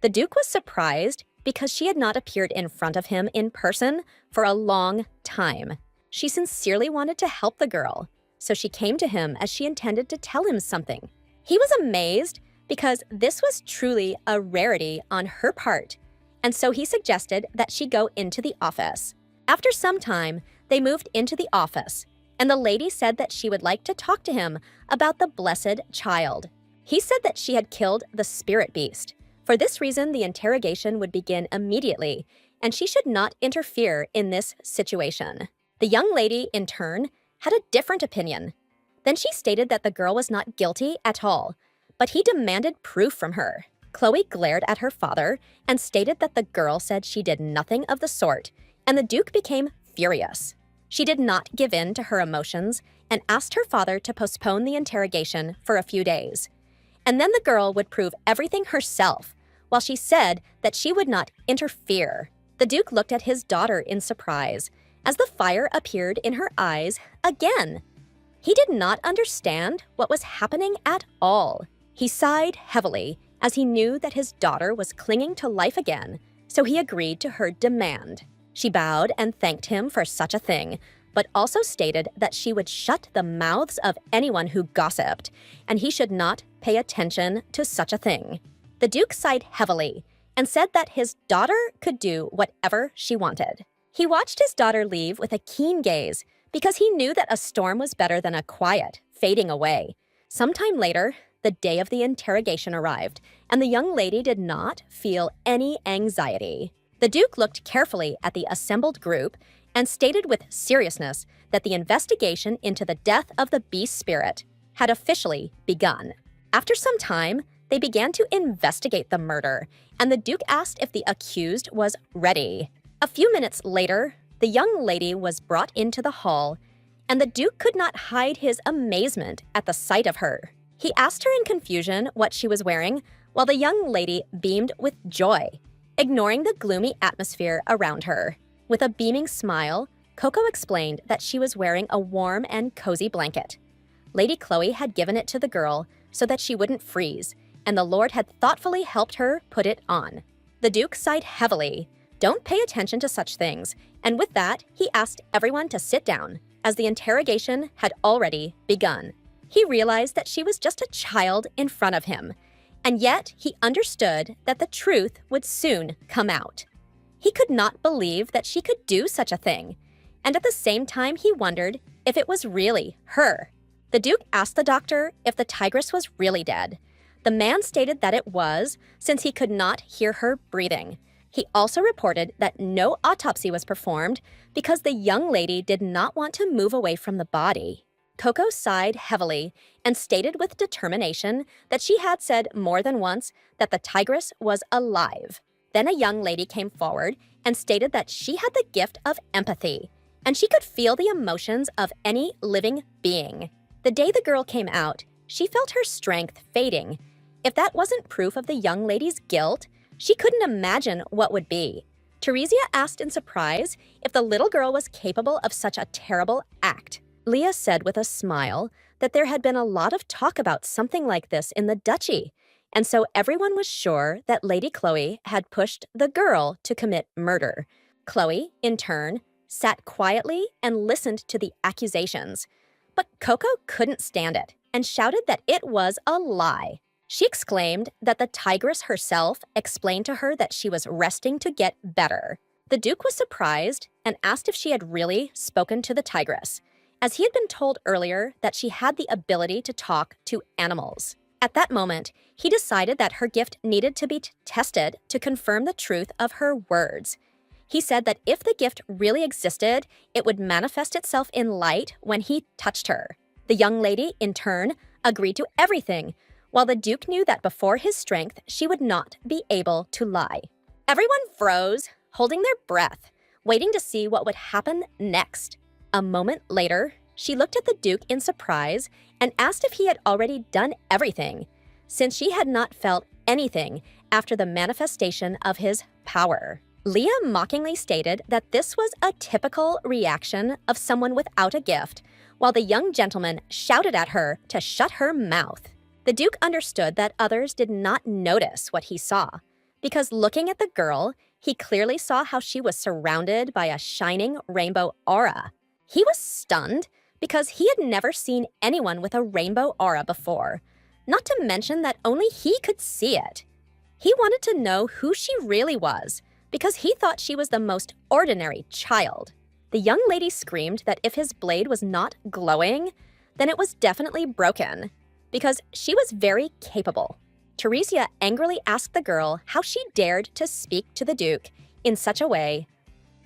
The Duke was surprised because she had not appeared in front of him in person for a long time. She sincerely wanted to help the girl, so she came to him as she intended to tell him something. He was amazed because this was truly a rarity on her part, and so he suggested that she go into the office. After some time, they moved into the office, and the lady said that she would like to talk to him about the blessed child. He said that she had killed the spirit beast. For this reason, the interrogation would begin immediately, and she should not interfere in this situation. The young lady, in turn, had a different opinion. Then she stated that the girl was not guilty at all, but he demanded proof from her. Chloe glared at her father and stated that the girl said she did nothing of the sort, and the Duke became furious. She did not give in to her emotions and asked her father to postpone the interrogation for a few days. And then the girl would prove everything herself, while she said that she would not interfere. The Duke looked at his daughter in surprise, as the fire appeared in her eyes again. He did not understand what was happening at all. He sighed heavily, as he knew that his daughter was clinging to life again, so he agreed to her demand. She bowed and thanked him for such a thing, but also stated that she would shut the mouths of anyone who gossiped, and he should not pay attention to such a thing. The Duke sighed heavily and said that his daughter could do whatever she wanted. He watched his daughter leave with a keen gaze because he knew that a storm was better than a quiet, fading away. Sometime later, the day of the interrogation arrived, and the young lady did not feel any anxiety. The Duke looked carefully at the assembled group and stated with seriousness that the investigation into the death of the beast spirit had officially begun. After some time, they began to investigate the murder, and the Duke asked if the accused was ready. A few minutes later, the young lady was brought into the hall, and the Duke could not hide his amazement at the sight of her. He asked her in confusion what she was wearing, while the young lady beamed with joy, ignoring the gloomy atmosphere around her. With a beaming smile, Coco explained that she was wearing a warm and cozy blanket. Lady Chloe had given it to the girl so that she wouldn't freeze, and the Lord had thoughtfully helped her put it on. The Duke sighed heavily. Don't pay attention to such things, and with that, he asked everyone to sit down, as the interrogation had already begun. He realized that she was just a child in front of him, and yet he understood that the truth would soon come out. He could not believe that she could do such a thing, and at the same time he wondered if it was really her. The Duke asked the doctor if the tigress was really dead. The man stated that it was, since he could not hear her breathing. He also reported that no autopsy was performed because the young lady did not want to move away from the body. Coco sighed heavily and stated with determination that she had said more than once that the tigress was alive. Then a young lady came forward and stated that she had the gift of empathy, and she could feel the emotions of any living being. The day the girl came out, she felt her strength fading. If that wasn't proof of the young lady's guilt, she couldn't imagine what would be. Teresia asked in surprise if the little girl was capable of such a terrible act. Leah said with a smile that there had been a lot of talk about something like this in the duchy, and so everyone was sure that Lady Chloe had pushed the girl to commit murder. Chloe, in turn, sat quietly and listened to the accusations. But Coco couldn't stand it and shouted that it was a lie. She exclaimed that the tigress herself explained to her that she was resting to get better. The Duke was surprised and asked if she had really spoken to the tigress, as he had been told earlier that she had the ability to talk to animals. At that moment, he decided that her gift needed to be tested to confirm the truth of her words. He said that if the gift really existed, it would manifest itself in light when he touched her. The young lady, in turn, agreed to everything, while the Duke knew that before his strength, she would not be able to lie. Everyone froze, holding their breath, waiting to see what would happen next. A moment later, she looked at the Duke in surprise and asked if he had already done everything, since she had not felt anything after the manifestation of his power. Leah mockingly stated that this was a typical reaction of someone without a gift, while the young gentleman shouted at her to shut her mouth. The Duke understood that others did not notice what he saw, because looking at the girl, he clearly saw how she was surrounded by a shining rainbow aura. He was stunned because he had never seen anyone with a rainbow aura before, not to mention that only he could see it. He wanted to know who she really was, because he thought she was the most ordinary child. The young lady screamed that if his blade was not glowing, then it was definitely broken, because she was very capable. Teresia angrily asked the girl how she dared to speak to the Duke in such a way.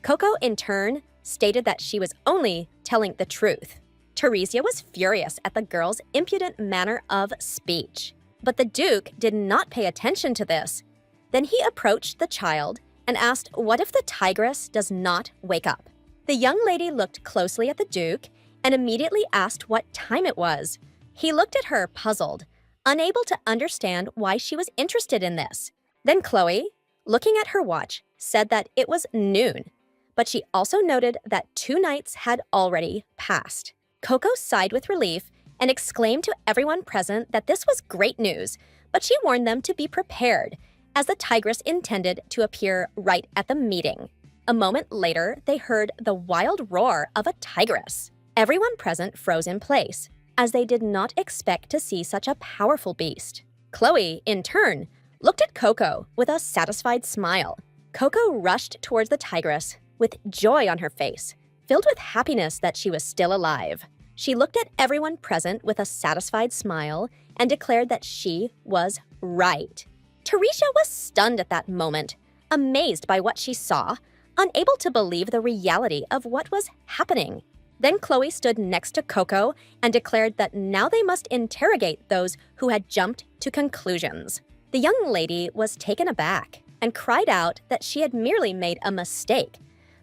Coco, in turn, stated that she was only telling the truth. Teresia was furious at the girl's impudent manner of speech, but the Duke did not pay attention to this. Then he approached the child and asked what if the tigress does not wake up. The young lady looked closely at the Duke and immediately asked what time it was. He looked at her puzzled, unable to understand why she was interested in this. Then Chloe, looking at her watch, said that it was noon, but she also noted that 2 nights had already passed. Coco sighed with relief and exclaimed to everyone present that this was great news, but she warned them to be prepared, as the tigress intended to appear right at the meeting. A moment later, they heard the wild roar of a tigress. Everyone present froze in place, as they did not expect to see such a powerful beast. Chloe, in turn, looked at Coco with a satisfied smile. Coco rushed towards the tigress with joy on her face, filled with happiness that she was still alive. She looked at everyone present with a satisfied smile and declared that she was right. Teresia was stunned at that moment, amazed by what she saw, unable to believe the reality of what was happening. Then Chloe stood next to Coco and declared that now they must interrogate those who had jumped to conclusions. The young lady was taken aback and cried out that she had merely made a mistake,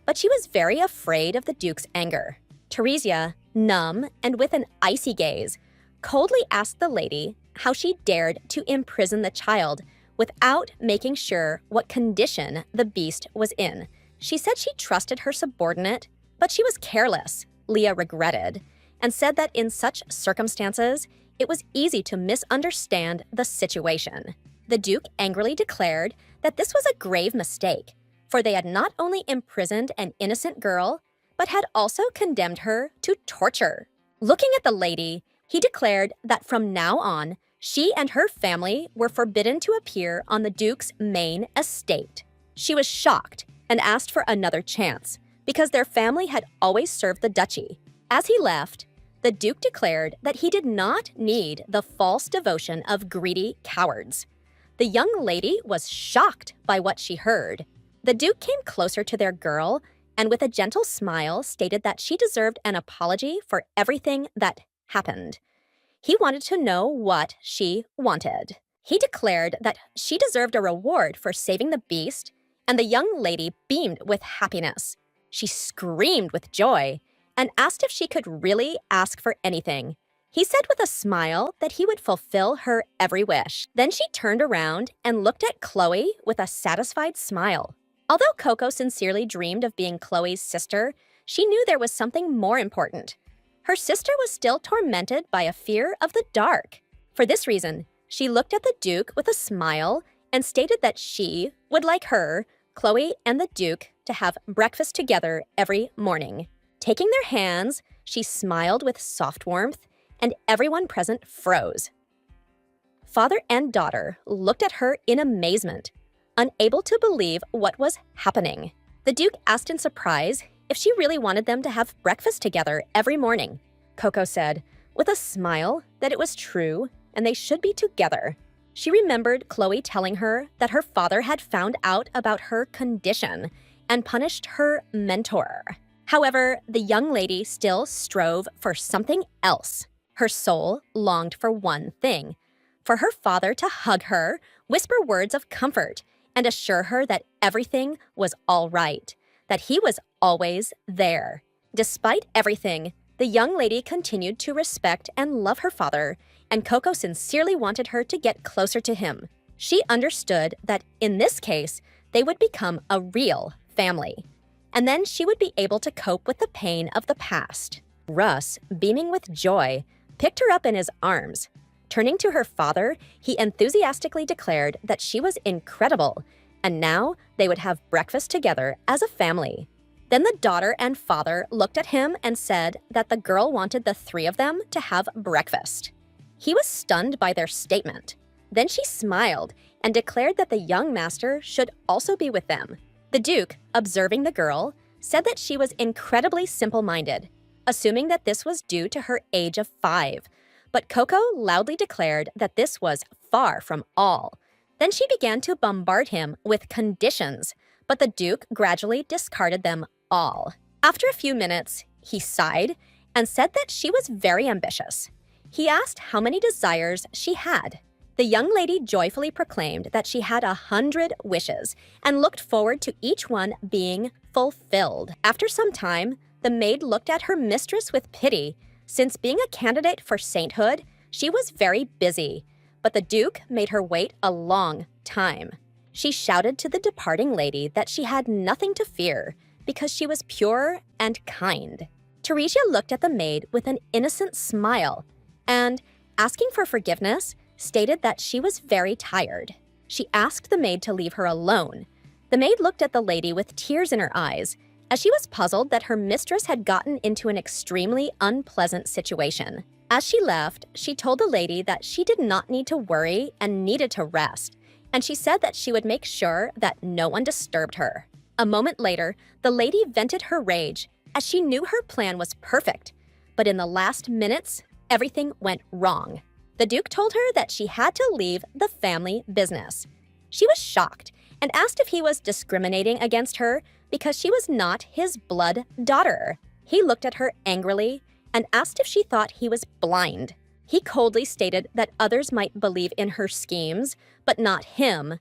but she was very afraid of the Duke's anger. Teresia, numb and with an icy gaze, coldly asked the lady how she dared to imprison the child without making sure what condition the beast was in. She said she trusted her subordinate, but she was careless, Leah regretted, and said that in such circumstances, it was easy to misunderstand the situation. The Duke angrily declared that this was a grave mistake, for they had not only imprisoned an innocent girl, but had also condemned her to torture. Looking at the lady, he declared that from now on, she and her family were forbidden to appear on the Duke's main estate. She was shocked and asked for another chance, because their family had always served the duchy. As he left, the Duke declared that he did not need the false devotion of greedy cowards. The young lady was shocked by what she heard. The Duke came closer to their girl and with a gentle smile stated that she deserved an apology for everything that happened. He wanted to know what she wanted. He declared that she deserved a reward for saving the beast, and the young lady beamed with happiness. She screamed with joy and asked if she could really ask for anything. He said with a smile that he would fulfill her every wish. Then she turned around and looked at Chloe with a satisfied smile. Although Coco sincerely dreamed of being Chloe's sister, she knew there was something more important. Her sister was still tormented by a fear of the dark. For this reason, she looked at the Duke with a smile and stated that she would like her, Chloe, and the Duke to have breakfast together every morning. Taking their hands, she smiled with soft warmth, and everyone present froze. Father and daughter looked at her in amazement, unable to believe what was happening. The Duke asked in surprise if she really wanted them to have breakfast together every morning. Coco said, with a smile, that it was true and they should be together. She remembered Chloe telling her that her father had found out about her condition and punished her mentor. However, the young lady still strove for something else. Her soul longed for one thing, for her father to hug her, whisper words of comfort, and assure her that everything was all right, that he was always there. Despite everything, the young lady continued to respect and love her father, and Coco sincerely wanted her to get closer to him. She understood that in this case, they would become a real family. And then she would be able to cope with the pain of the past. Russ, beaming with joy, picked her up in his arms. Turning to her father, he enthusiastically declared that she was incredible, and now they would have breakfast together as a family. Then the daughter and father looked at him and said that the girl wanted the three of them to have breakfast. He was stunned by their statement. Then she smiled and declared that the young master should also be with them. The Duke, observing the girl, said that she was incredibly simple-minded, assuming that this was due to her age of 5. But Coco loudly declared that this was far from all. Then she began to bombard him with conditions, but the Duke gradually discarded them all. After a few minutes, he sighed and said that she was very ambitious. He asked how many desires she had. The young lady joyfully proclaimed that she had 100 wishes and looked forward to each one being fulfilled. After some time, the maid looked at her mistress with pity. Since being a candidate for sainthood, she was very busy, but the Duke made her wait a long time. She shouted to the departing lady that she had nothing to fear because she was pure and kind. Teresia looked at the maid with an innocent smile and, asking for forgiveness, stated that she was very tired. She asked the maid to leave her alone. The maid looked at the lady with tears in her eyes, as she was puzzled that her mistress had gotten into an extremely unpleasant situation. As she left, she told the lady that she did not need to worry and needed to rest, and she said that she would make sure that no one disturbed her. A moment later, the lady vented her rage, as she knew her plan was perfect. But in the last minutes, everything went wrong. The Duke told her that she had to leave the family business. She was shocked and asked if he was discriminating against her because she was not his blood daughter. He looked at her angrily and asked if she thought he was blind. He coldly stated that others might believe in her schemes, but not him.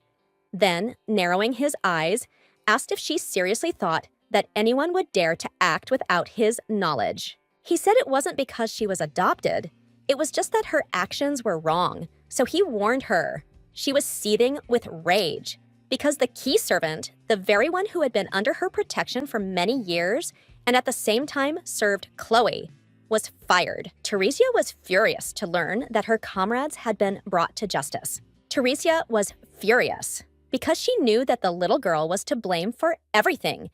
Then, narrowing his eyes, asked if she seriously thought that anyone would dare to act without his knowledge. He said it wasn't because she was adopted. It was just that her actions were wrong, so he warned her. She was seething with rage because the key servant, the very one who had been under her protection for many years and at the same time served Chloe, was fired. Teresia was furious to learn that her comrades had been brought to justice. Teresia was furious because she knew that the little girl was to blame for everything,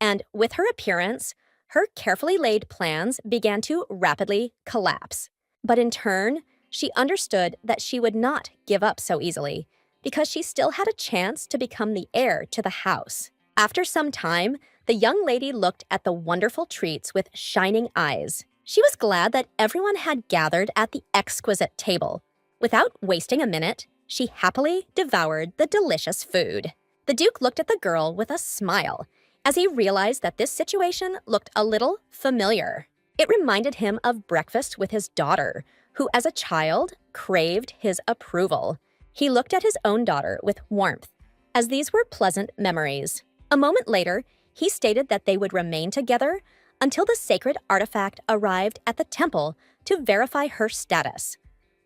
and with her appearance, her carefully laid plans began to rapidly collapse. But in turn, she understood that she would not give up so easily because she still had a chance to become the heir to the house. After some time, the young lady looked at the wonderful treats with shining eyes. She was glad that everyone had gathered at the exquisite table. Without wasting a minute, she happily devoured the delicious food. The Duke looked at the girl with a smile as he realized that this situation looked a little familiar. It reminded him of breakfast with his daughter, who as a child craved his approval. He looked at his own daughter with warmth, as these were pleasant memories. A moment later, he stated that they would remain together until the sacred artifact arrived at the temple to verify her status.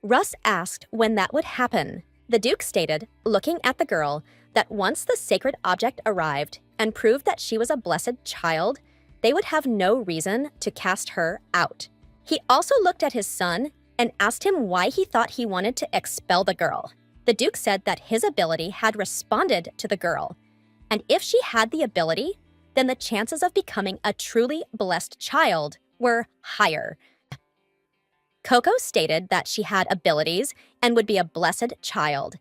Russ asked when that would happen. The Duke stated, looking at the girl, that once the sacred object arrived and proved that she was a blessed child, they would have no reason to cast her out. He also looked at his son and asked him why he thought he wanted to expel the girl. The Duke said that his ability had responded to the girl, and if she had the ability, then the chances of becoming a truly blessed child were higher. Coco stated that she had abilities and would be a blessed child.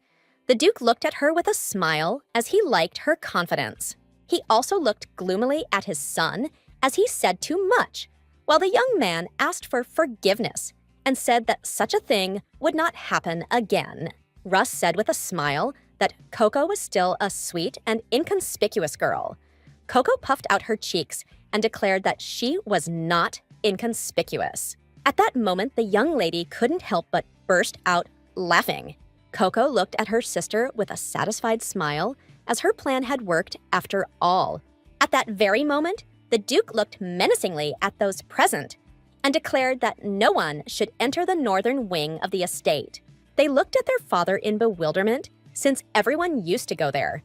The Duke looked at her with a smile as he liked her confidence. He also looked gloomily at his son as he said too much, while the young man asked for forgiveness and said that such a thing would not happen again. Russ said with a smile that Coco was still a sweet and inconspicuous girl. Coco puffed out her cheeks and declared that she was not inconspicuous. At that moment, the young lady couldn't help but burst out laughing. Coco looked at her sister with a satisfied smile, as her plan had worked after all. At that very moment, the Duke looked menacingly at those present and declared that no one should enter the northern wing of the estate. They looked at their father in bewilderment, since everyone used to go there.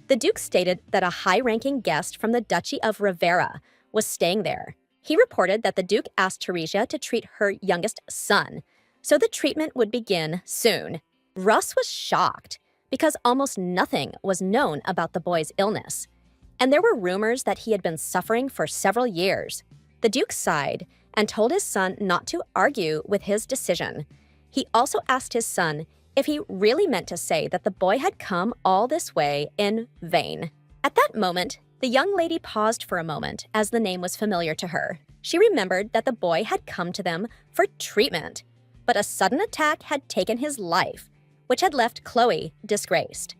The Duke stated that a high-ranking guest from the Duchy of Rivera was staying there. He reported that the Duke asked Teresia to treat her youngest son, so the treatment would begin soon. Russ was shocked because almost nothing was known about the boy's illness, and there were rumors that he had been suffering for several years. The Duke sighed and told his son not to argue with his decision. He also asked his son if he really meant to say that the boy had come all this way in vain. At that moment, the young lady paused for a moment as the name was familiar to her. She remembered that the boy had come to them for treatment, but a sudden attack had taken his life, which had left Chloe disgraced.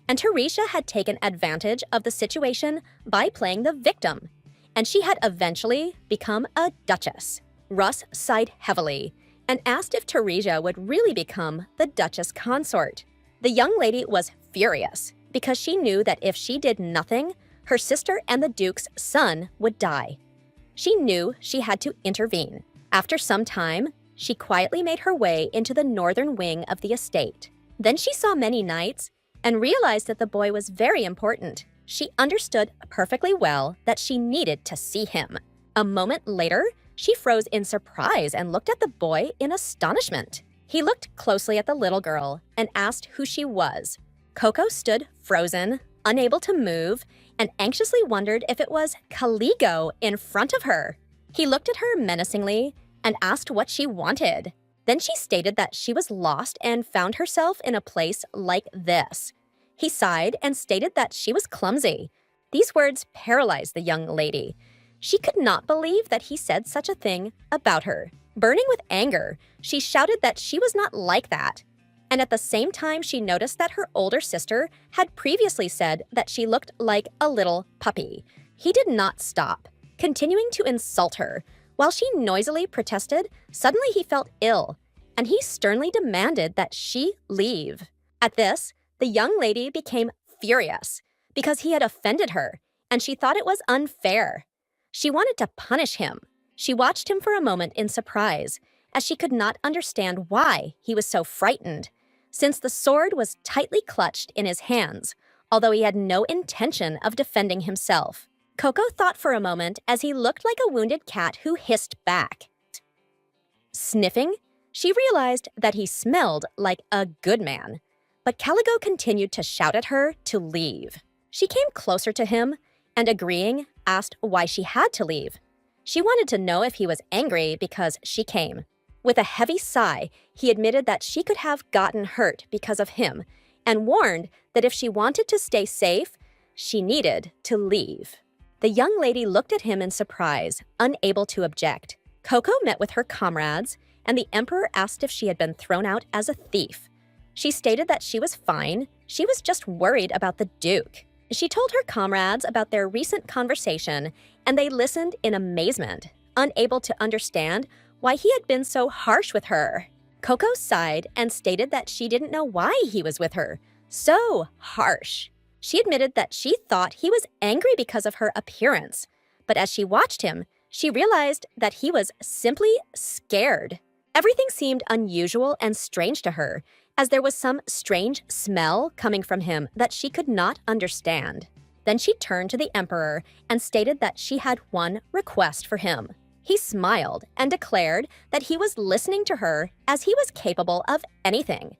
And Teresia had taken advantage of the situation by playing the victim, and she had eventually become a duchess. Russ sighed heavily and asked if Teresia would really become the duchess consort. The young lady was furious because she knew that if she did nothing, her sister and the Duke's son would die. She knew she had to intervene. After some time, she quietly made her way into the northern wing of the estate. Then she saw many knights and realized that the boy was very important. She understood perfectly well that she needed to see him. A moment later, she froze in surprise and looked at the boy in astonishment. He looked closely at the little girl and asked who she was. Coco stood frozen, unable to move, and anxiously wondered if it was Caligo in front of her. He looked at her menacingly and asked what she wanted. Then she stated that she was lost and found herself in a place like this. He sighed and stated that she was clumsy. These words paralyzed the young lady. She could not believe that he said such a thing about her. Burning with anger, she shouted that she was not like that. And at the same time, she noticed that her older sister had previously said that she looked like a little puppy. He did not stop, continuing to insult her. While she noisily protested, suddenly he felt ill, and he sternly demanded that she leave. At this, the young lady became furious because he had offended her, and she thought it was unfair. She wanted to punish him. She watched him for a moment in surprise, as she could not understand why he was so frightened, since the sword was tightly clutched in his hands, although he had no intention of defending himself. Coco thought for a moment as he looked like a wounded cat who hissed back. Sniffing, she realized that he smelled like a good man, but Caligo continued to shout at her to leave. She came closer to him and, agreeing, asked why she had to leave. She wanted to know if he was angry because she came. With a heavy sigh, he admitted that she could have gotten hurt because of him and warned that if she wanted to stay safe, she needed to leave. The young lady looked at him in surprise, unable to object. Coco met with her comrades, and the emperor asked if she had been thrown out as a thief. She stated that she was fine, she was just worried about the Duke. She told her comrades about their recent conversation, and they listened in amazement, unable to understand why he had been so harsh with her. Coco sighed and stated that she didn't know why he was with her. So harsh. She admitted that she thought he was angry because of her appearance, but as she watched him, she realized that he was simply scared. Everything seemed unusual and strange to her, as there was some strange smell coming from him that she could not understand. Then she turned to the emperor and stated that she had one request for him. He smiled and declared that he was listening to her as he was capable of anything.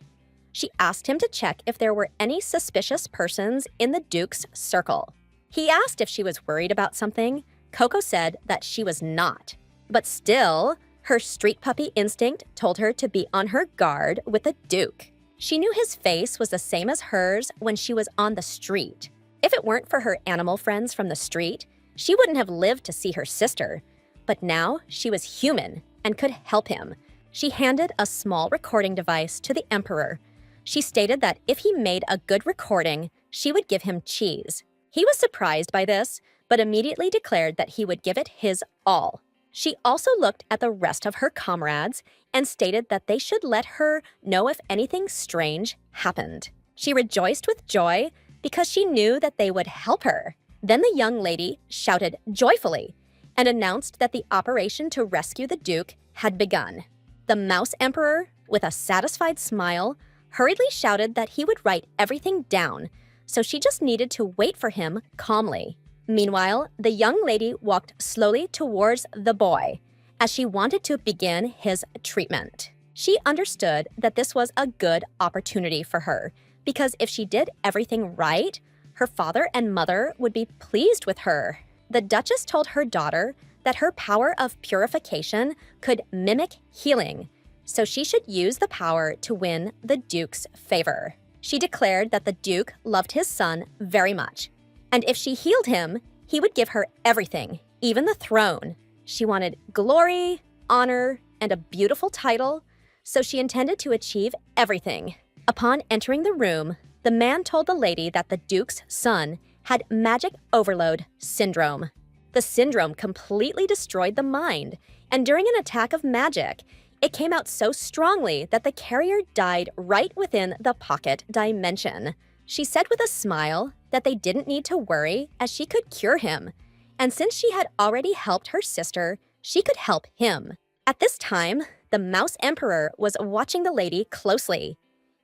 She asked him to check if there were any suspicious persons in the Duke's circle. He asked if she was worried about something. Coco said that she was not. But still, her street puppy instinct told her to be on her guard with the Duke. She knew his face was the same as hers when she was on the street. If it weren't for her animal friends from the street, she wouldn't have lived to see her sister. But now she was human and could help him. She handed a small recording device to the emperor. She stated that if he made a good recording, she would give him cheese. He was surprised by this, but immediately declared that he would give it his all. She also looked at the rest of her comrades and stated that they should let her know if anything strange happened. She rejoiced with joy because she knew that they would help her. Then the young lady shouted joyfully and announced that the operation to rescue the Duke had begun. The Mouse Emperor, with a satisfied smile, hurriedly shouted that he would write everything down so she just needed to wait for him calmly. Meanwhile, the young lady walked slowly towards the boy as she wanted to begin his treatment. She understood that this was a good opportunity for her because if she did everything right, her father and mother would be pleased with her. The Duchess told her daughter that her power of purification could mimic healing, so she should use the power to win the Duke's favor. She declared that the Duke loved his son very much, and if she healed him, he would give her everything, even the throne. She wanted glory, honor, and a beautiful title, so she intended to achieve everything. Upon entering the room, the man told the lady that the Duke's son had magic overload syndrome. The syndrome completely destroyed the mind, and during an attack of magic, it came out so strongly that the carrier died right within the pocket dimension. She said with a smile that they didn't need to worry as she could cure him, and since she had already helped her sister, she could help him. At this time, the Mouse Emperor was watching the lady closely.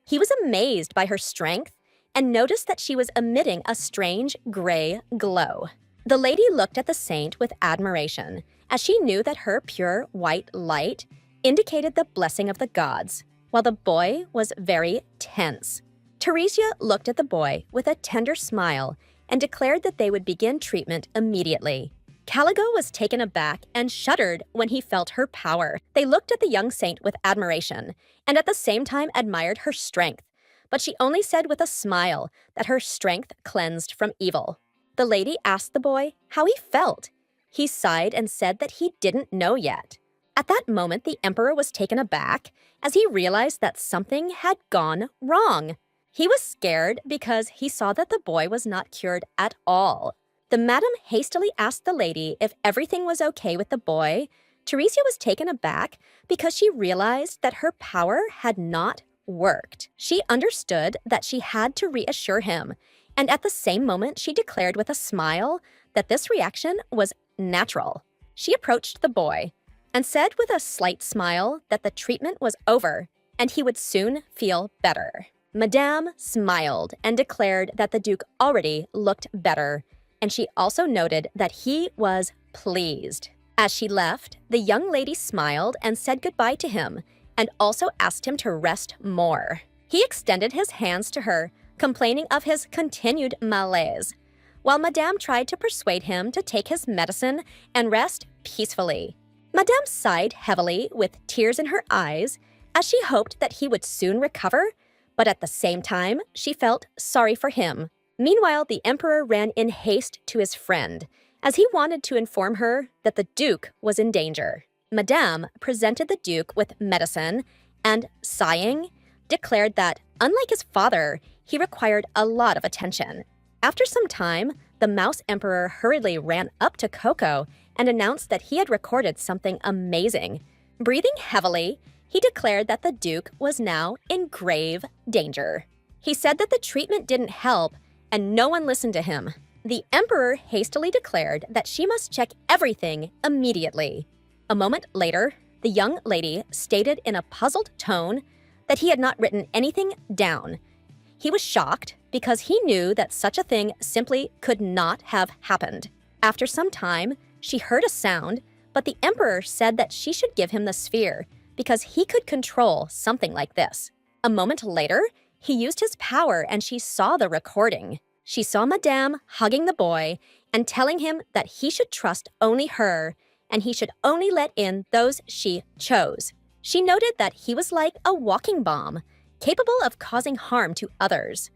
He was amazed by her strength and noticed that she was emitting a strange gray glow. The lady looked at the saint with admiration, as she knew that her pure white light indicated the blessing of the gods, while the boy was very tense. Teresia looked at the boy with a tender smile and declared that they would begin treatment immediately. Caligo was taken aback and shuddered when he felt her power. They looked at the young saint with admiration and at the same time admired her strength, but she only said with a smile that her strength cleansed from evil. The lady asked the boy how he felt. He sighed and said that he didn't know yet. At that moment, the emperor was taken aback as he realized that something had gone wrong. He was scared because he saw that the boy was not cured at all. The madam hastily asked the lady if everything was okay with the boy. Teresia was taken aback because she realized that her power had not worked. She understood that she had to reassure him, and at the same moment she declared with a smile that this reaction was natural. She approached the boy and said with a slight smile that the treatment was over and he would soon feel better. Madame smiled and declared that the Duke already looked better, and she also noted that he was pleased. As she left, the young lady smiled and said goodbye to him and also asked him to rest more. He extended his hands to her, complaining of his continued malaise, while Madame tried to persuade him to take his medicine and rest peacefully. Madame sighed heavily with tears in her eyes as she hoped that he would soon recover, but at the same time, she felt sorry for him. Meanwhile, the emperor ran in haste to his friend, as he wanted to inform her that the Duke was in danger. Madame presented the Duke with medicine and, sighing, declared that, unlike his father, he required a lot of attention. After some time, the Mouse Emperor hurriedly ran up to Coco and announced that he had recorded something amazing. Breathing heavily, he declared that the Duke was now in grave danger. He said that the treatment didn't help, and no one listened to him. The Emperor hastily declared that she must check everything immediately. A moment later, the young lady stated in a puzzled tone that he had not written anything down. He was shocked because he knew that such a thing simply could not have happened. After some time, she heard a sound, but the Emperor said that she should give him the sphere because he could control something like this. A moment later, he used his power and she saw the recording. She saw Madame hugging the boy and telling him that he should trust only her and he should only let in those she chose. She noted that he was like a walking bomb, capable of causing harm to others.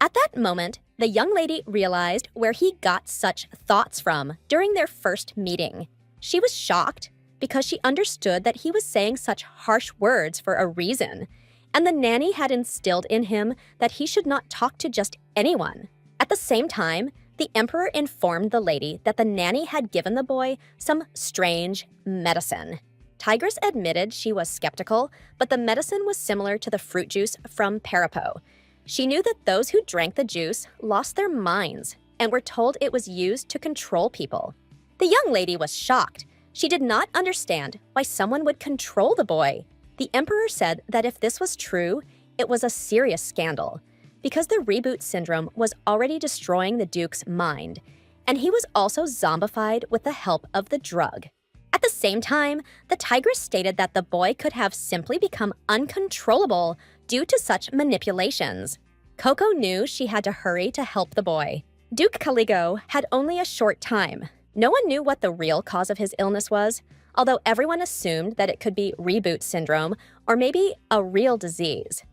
At that moment, the young lady realized where he got such thoughts from during their first meeting. She was shocked because she understood that he was saying such harsh words for a reason, and the nanny had instilled in him that he should not talk to just anyone. At the same time, the emperor informed the lady that the nanny had given the boy some strange medicine. Tigress admitted she was skeptical, but the medicine was similar to the fruit juice from Parapo. She knew that those who drank the juice lost their minds and were told it was used to control people. The young lady was shocked. She did not understand why someone would control the boy. The emperor said that if this was true, it was a serious scandal. because the reboot syndrome was already destroying the Duke's mind, and he was also zombified with the help of the drug. At the same time, the tigress stated that the boy could have simply become uncontrollable due to such manipulations. Coco knew she had to hurry to help the boy. Duke Caligo had only a short time. No one knew what the real cause of his illness was, although everyone assumed that it could be reboot syndrome or maybe a real disease.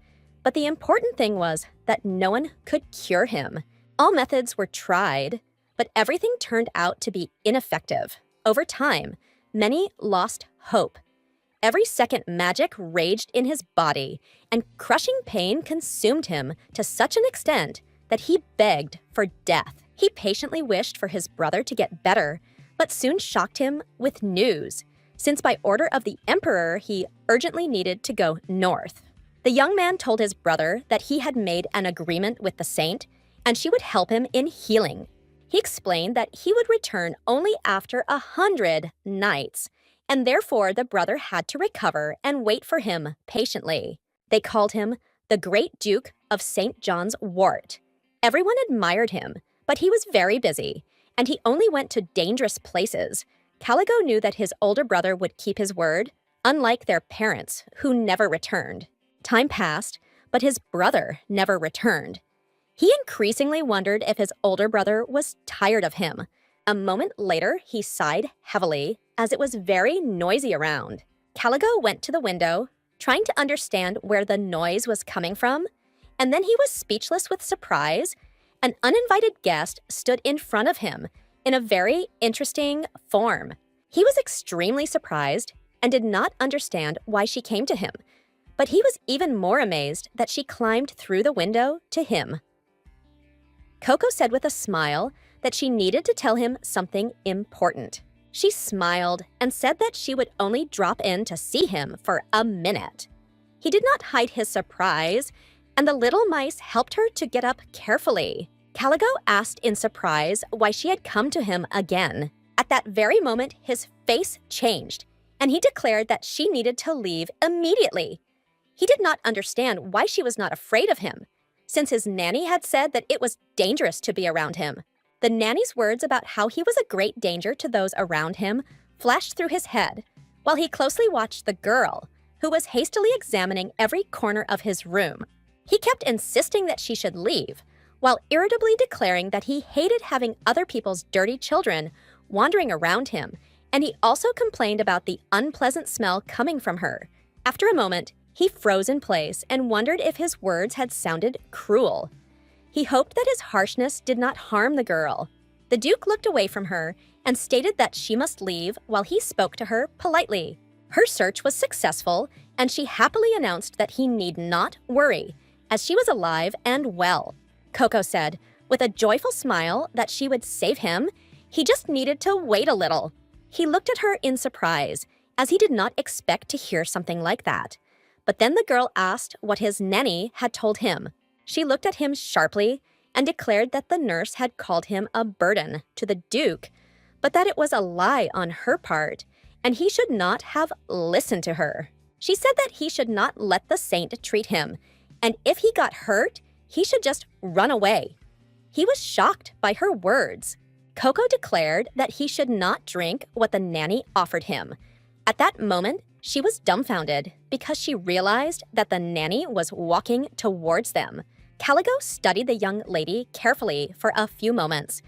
But the important thing was that no one could cure him. All methods were tried, but everything turned out to be ineffective. Over time, many lost hope. Every second magic raged in his body, and crushing pain consumed him to such an extent that he begged for death. He patiently wished for his brother to get better, but soon shocked him with news, since by order of the emperor he urgently needed to go north. The young man told his brother that he had made an agreement with the saint, and she would help him in healing. He explained that he would return only after 100 nights, and therefore the brother had to recover and wait for him patiently. They called him the Great Duke of St. John's Wort. Everyone admired him, but he was very busy, and he only went to dangerous places. Caligo knew that his older brother would keep his word, unlike their parents, who never returned. Time passed, but his brother never returned. He increasingly wondered if his older brother was tired of him. A moment later, he sighed heavily, as it was very noisy around. Caligo went to the window, trying to understand where the noise was coming from, and then he was speechless with surprise. An uninvited guest stood in front of him in a very interesting form. He was extremely surprised and did not understand why she came to him, but he was even more amazed that she climbed through the window to him. Coco said with a smile that she needed to tell him something important. She smiled and said that she would only drop in to see him for a minute. He did not hide his surprise, and the little mice helped her to get up carefully. Caligo asked in surprise why she had come to him again. At that very moment, his face changed, and he declared that she needed to leave immediately. He did not understand why she was not afraid of him, since his nanny had said that it was dangerous to be around him. The nanny's words about how he was a great danger to those around him flashed through his head, while he closely watched the girl, who was hastily examining every corner of his room. He kept insisting that she should leave, while irritably declaring that he hated having other people's dirty children wandering around him, and he also complained about the unpleasant smell coming from her. After a moment, he froze in place and wondered if his words had sounded cruel. He hoped that his harshness did not harm the girl. The Duke looked away from her and stated that she must leave while he spoke to her politely. Her search was successful, and she happily announced that he need not worry, as she was alive and well. Coco said, with a joyful smile, that she would save him. He just needed to wait a little. He looked at her in surprise, as he did not expect to hear something like that. But then the girl asked what his nanny had told him. She looked at him sharply and declared that the nurse had called him a burden to the Duke, but that it was a lie on her part, and he should not have listened to her. She said that he should not let the saint treat him, and if he got hurt, he should just run away. He was shocked by her words. Coco declared that he should not drink what the nanny offered him. At that moment, she was dumbfounded because she realized that the nanny was walking towards them. Caligo studied the young lady carefully for a few moments,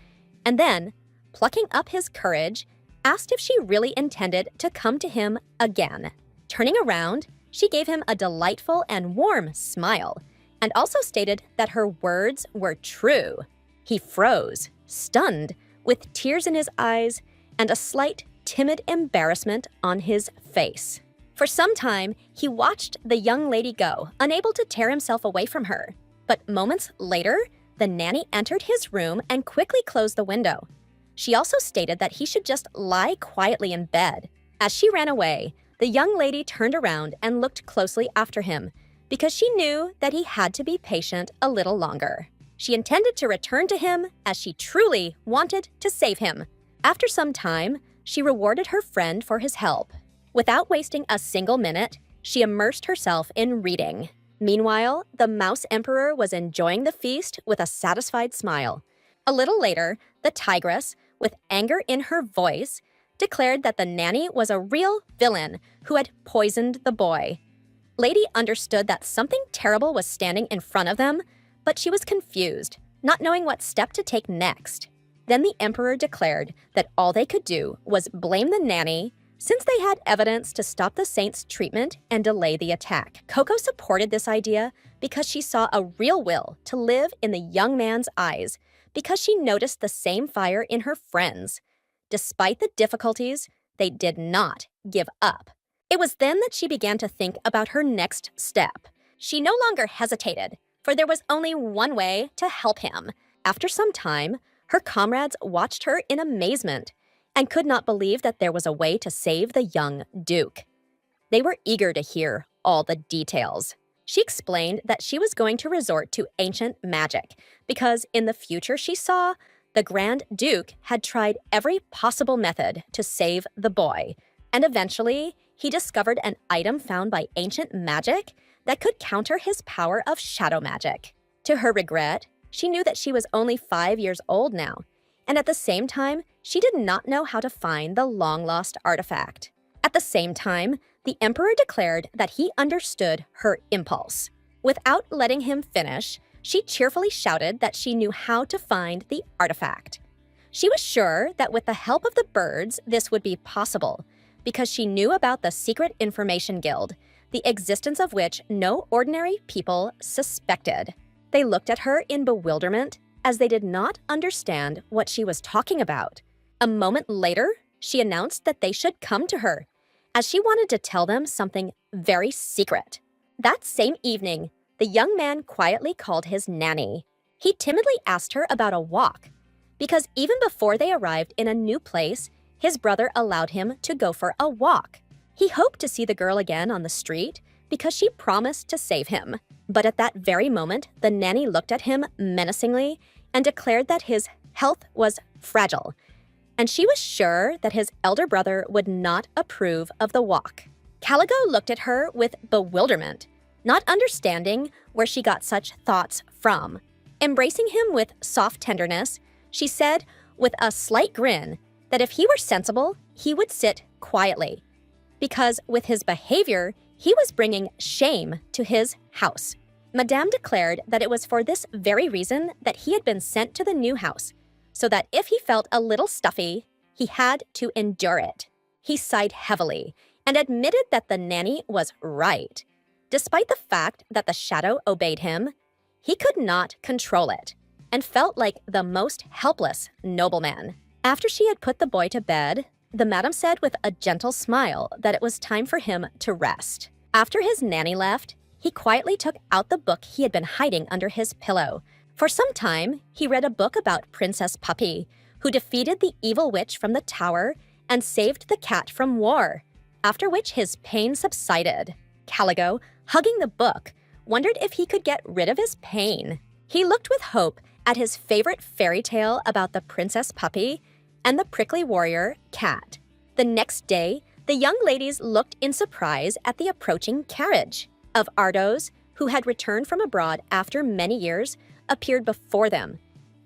and then, plucking up his courage, asked if she really intended to come to him again. Turning around, she gave him a delightful and warm smile, and also stated that her words were true. He froze, stunned, with tears in his eyes and a slight, timid embarrassment on his face. For some time, he watched the young lady go, unable to tear himself away from her. But moments later, the nanny entered his room and quickly closed the window. She also stated that he should just lie quietly in bed. As she ran away, the young lady turned around and looked closely after him, because she knew that he had to be patient a little longer. She intended to return to him as she truly wanted to save him. After some time, she rewarded her friend for his help. Without wasting a single minute, she immersed herself in reading. Meanwhile, the Mouse Emperor was enjoying the feast with a satisfied smile. A little later, the tigress, with anger in her voice, declared that the nanny was a real villain who had poisoned the boy. Lady understood that something terrible was standing in front of them, but she was confused, not knowing what step to take next. Then the emperor declared that all they could do was blame the nanny, since they had evidence to stop the saint's treatment and delay the attack. Coco supported this idea because she saw a real will to live in the young man's eyes, because she noticed the same fire in her friends. Despite the difficulties, they did not give up. It was then that she began to think about her next step. She no longer hesitated, for there was only one way to help him. After some time, her comrades watched her in amazement and could not believe that there was a way to save the young duke. They were eager to hear all the details. She explained that she was going to resort to ancient magic because in the future she saw the Grand Duke had tried every possible method to save the boy, and eventually he discovered an item found by ancient magic that could counter his power of shadow magic. To her regret, she knew that she was only 5 years old now, and at the same time, she did not know how to find the long-lost artifact. At the same time, the emperor declared that he understood her impulse. Without letting him finish, she cheerfully shouted that she knew how to find the artifact. She was sure that with the help of the birds, this would be possible, because she knew about the Secret Information Guild, the existence of which no ordinary people suspected. They looked at her in bewilderment, as they did not understand what she was talking about. A moment later, she announced that they should come to her, as she wanted to tell them something very secret. That same evening, the young man quietly called his nanny. He timidly asked her about a walk, because even before they arrived in a new place, his brother allowed him to go for a walk. He hoped to see the girl again on the street because she promised to save him. But at that very moment, the nanny looked at him menacingly and declared that his health was fragile, and she was sure that his elder brother would not approve of the walk. Caligo looked at her with bewilderment, not understanding where she got such thoughts from. Embracing him with soft tenderness, she said with a slight grin that if he were sensible, he would sit quietly, because with his behavior, he was bringing shame to his house. Madame declared that it was for this very reason that he had been sent to the new house, so that if he felt a little stuffy, he had to endure it. He sighed heavily and admitted that the nanny was right. Despite the fact that the shadow obeyed him, he could not control it and felt like the most helpless nobleman. After she had put the boy to bed, the madam said with a gentle smile that it was time for him to rest. After his nanny left, he quietly took out the book he had been hiding under his pillow. For some time, he read a book about Princess Puppy, who defeated the evil witch from the tower and saved the cat from war, after which his pain subsided. Caligo, hugging the book, wondered if he could get rid of his pain. He looked with hope at his favorite fairy tale about the Princess Puppy and the prickly warrior cat. The next day, the young ladies looked in surprise at the approaching carriage of Ardos, who had returned from abroad after many years, appeared before them,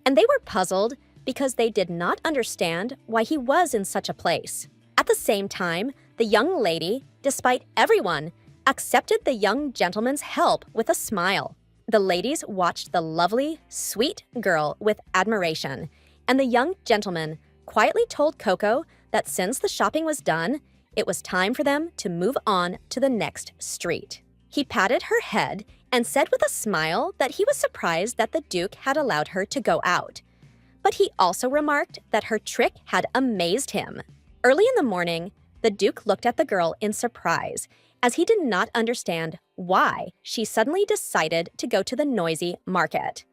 and they were puzzled because they did not understand why he was in such a place. At the same time, the young lady, despite everyone, accepted the young gentleman's help with a smile. The ladies watched the lovely, sweet girl with admiration, and the young gentleman quietly told Coco that since the shopping was done, it was time for them to move on to the next street. He patted her head and said with a smile that he was surprised that the Duke had allowed her to go out. But he also remarked that her trick had amazed him. Early in the morning, the Duke looked at the girl in surprise, as he did not understand why she suddenly decided to go to the noisy market.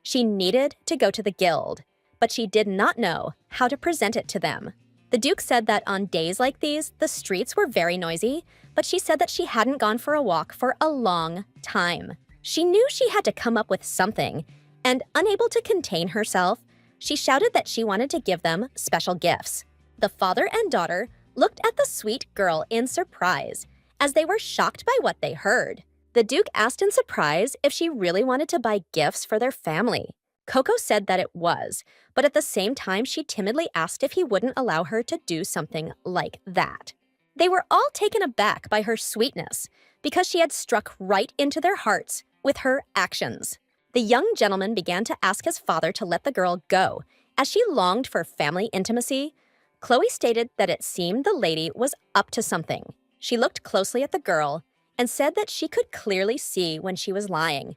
She needed to go to the guild, but she did not know how to present it to them. The Duke said that on days like these, the streets were very noisy, but she said that she hadn't gone for a walk for a long time. She knew she had to come up with something, and unable to contain herself, she shouted that she wanted to give them special gifts. The father and daughter looked at the sweet girl in surprise, as they were shocked by what they heard. The Duke asked in surprise if she really wanted to buy gifts for their family. Coco said that it was, but at the same time, she timidly asked if he wouldn't allow her to do something like that. They were all taken aback by her sweetness because she had struck right into their hearts with her actions. The young gentleman began to ask his father to let the girl go, as she longed for family intimacy. Chloe stated that it seemed the lady was up to something. She looked closely at the girl and said that she could clearly see when she was lying.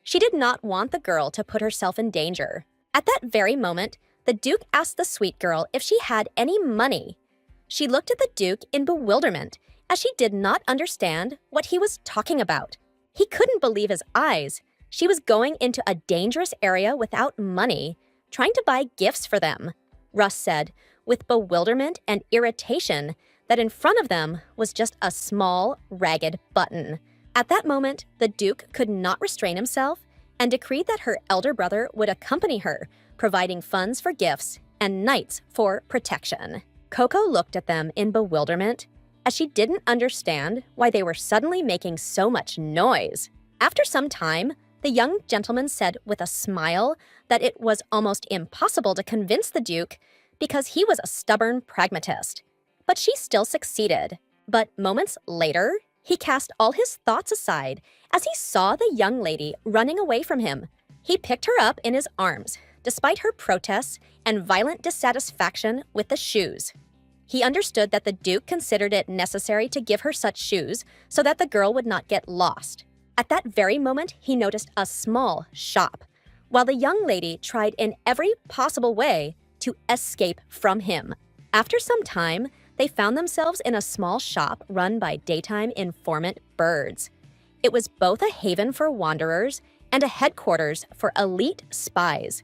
She did not want the girl to put herself in danger. At that very moment, the Duke asked the sweet girl if she had any money. She looked at the Duke in bewilderment, as she did not understand what he was talking about. He couldn't believe his eyes. She was going into a dangerous area without money, trying to buy gifts for them. Russ said, with bewilderment and irritation, that in front of them was just a small, ragged button. At that moment, the Duke could not restrain himself and decreed that her elder brother would accompany her, providing funds for gifts and knights for protection. Coco looked at them in bewilderment, as she didn't understand why they were suddenly making so much noise. After some time, the young gentleman said with a smile that it was almost impossible to convince the Duke because he was a stubborn pragmatist. But she still succeeded. But moments later, he cast all his thoughts aside as he saw the young lady running away from him. He picked her up in his arms, despite her protests and violent dissatisfaction with the shoes. He understood that the Duke considered it necessary to give her such shoes so that the girl would not get lost. At that very moment, he noticed a small shop, while the young lady tried in every possible way to escape from him. After some time, they found themselves in a small shop run by daytime informant birds. It was both a haven for wanderers and a headquarters for elite spies.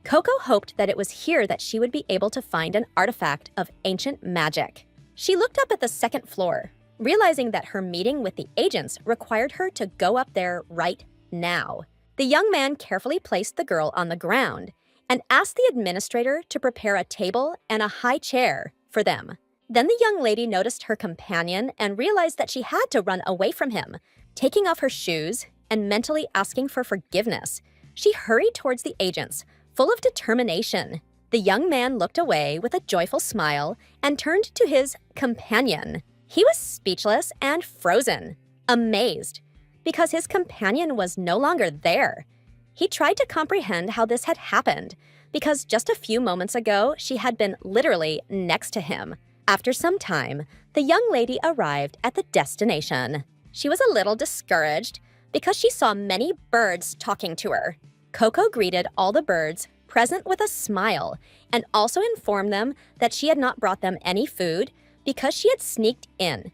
Coco hoped that it was here that she would be able to find an artifact of ancient magic. She looked up at the second floor, realizing that her meeting with the agents required her to go up there right now. The young man carefully placed the girl on the ground and asked the administrator to prepare a table and a high chair for them. Then the young lady noticed her companion and realized that she had to run away from him. Taking off her shoes and mentally asking for forgiveness, she hurried towards the agents, full of determination. The young man looked away with a joyful smile and turned to his companion. He was speechless and frozen, amazed, because his companion was no longer there. He tried to comprehend how this had happened, because just a few moments ago, she had been literally next to him. After some time, the young lady arrived at the destination. She was a little discouraged because she saw many birds talking to her. Coco greeted all the birds present with a smile and also informed them that she had not brought them any food because she had sneaked in.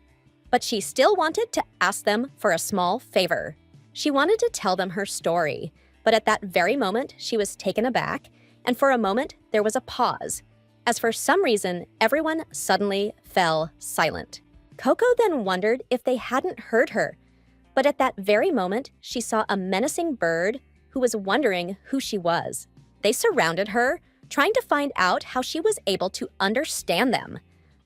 But she still wanted to ask them for a small favor. She wanted to tell them her story, but at that very moment she was taken aback, and for a moment there was a pause, as for some reason everyone suddenly fell silent. Coco then wondered if they hadn't heard her, but at that very moment she saw a menacing bird who was wondering who she was. They surrounded her, trying to find out how she was able to understand them.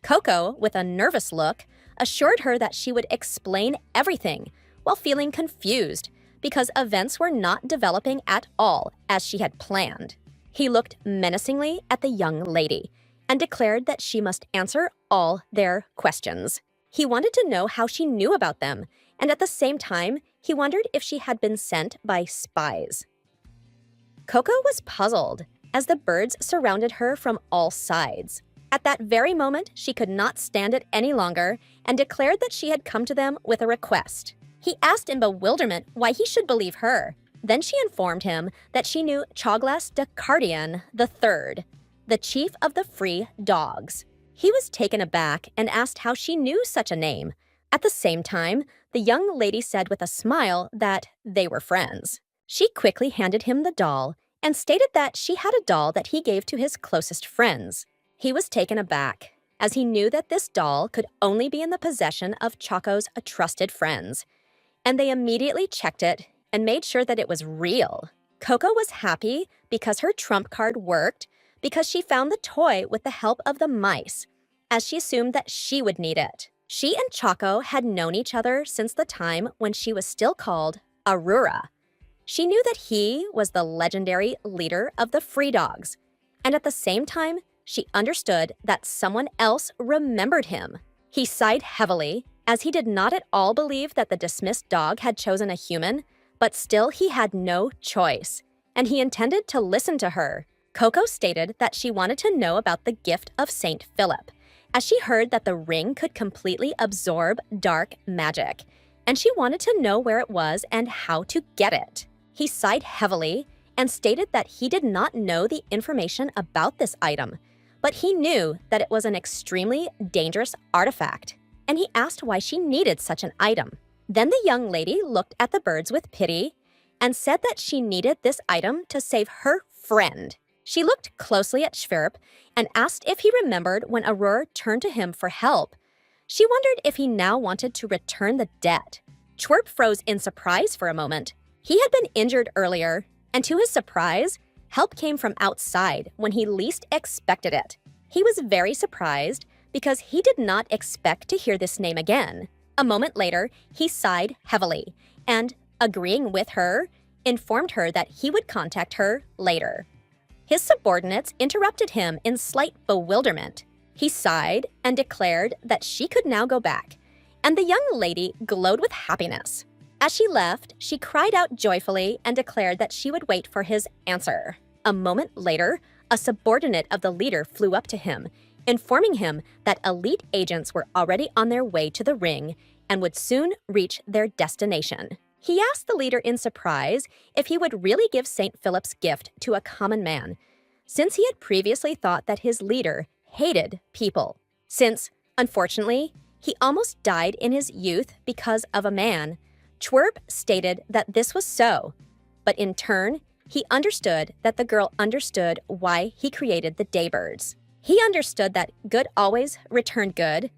Coco, with a nervous look, assured her that she would explain everything while feeling confused because events were not developing at all as she had planned. He looked menacingly at the young lady and declared that she must answer all their questions. He wanted to know how she knew about them, and at the same time, he wondered if she had been sent by spies. Coco was puzzled as the birds surrounded her from all sides. At that very moment, she could not stand it any longer and declared that she had come to them with a request. He asked in bewilderment why he should believe her. Then she informed him that she knew Choglas de Cardian III, the chief of the Free Dogs. He was taken aback and asked how she knew such a name. At the same time, the young lady said with a smile that they were friends. She quickly handed him the doll and stated that she had a doll that he gave to his closest friends. He was taken aback, as he knew that this doll could only be in the possession of Choco's trusted friends, and they immediately checked it and made sure that it was real. Coco was happy because her trump card worked because she found the toy with the help of the mice, as she assumed that she would need it. She and Choco had known each other since the time when she was still called Aurora. She knew that he was the legendary leader of the Free Dogs, and at the same time, she understood that someone else remembered him. He sighed heavily, as he did not at all believe that the dismissed dog had chosen a human, but still he had no choice, and he intended to listen to her. Coco stated that she wanted to know about the gift of Saint Philip, as she heard that the ring could completely absorb dark magic, and she wanted to know where it was and how to get it. He sighed heavily and stated that he did not know the information about this item, but he knew that it was an extremely dangerous artifact, and he asked why she needed such an item. Then the young lady looked at the birds with pity and said that she needed this item to save her friend. She looked closely at Schwerp and asked if he remembered when Aurora turned to him for help. She wondered if he now wanted to return the debt. Schwerp froze in surprise for a moment. He had been injured earlier, and to his surprise, help came from outside when he least expected it. He was very surprised because he did not expect to hear this name again. A moment later, he sighed heavily and, agreeing with her, informed her that he would contact her later. His subordinates interrupted him in slight bewilderment. He sighed and declared that she could now go back, and the young lady glowed with happiness. As she left, she cried out joyfully and declared that she would wait for his answer. A moment later, a subordinate of the leader flew up to him, informing him that elite agents were already on their way to the ring and would soon reach their destination. He asked the leader in surprise if he would really give St. Philip's gift to a common man, since he had previously thought that his leader hated people. Since, unfortunately, he almost died in his youth because of a man, Schwerp stated that this was so, but in turn, he understood that the girl understood why he created the daybirds. He understood that good always returned good.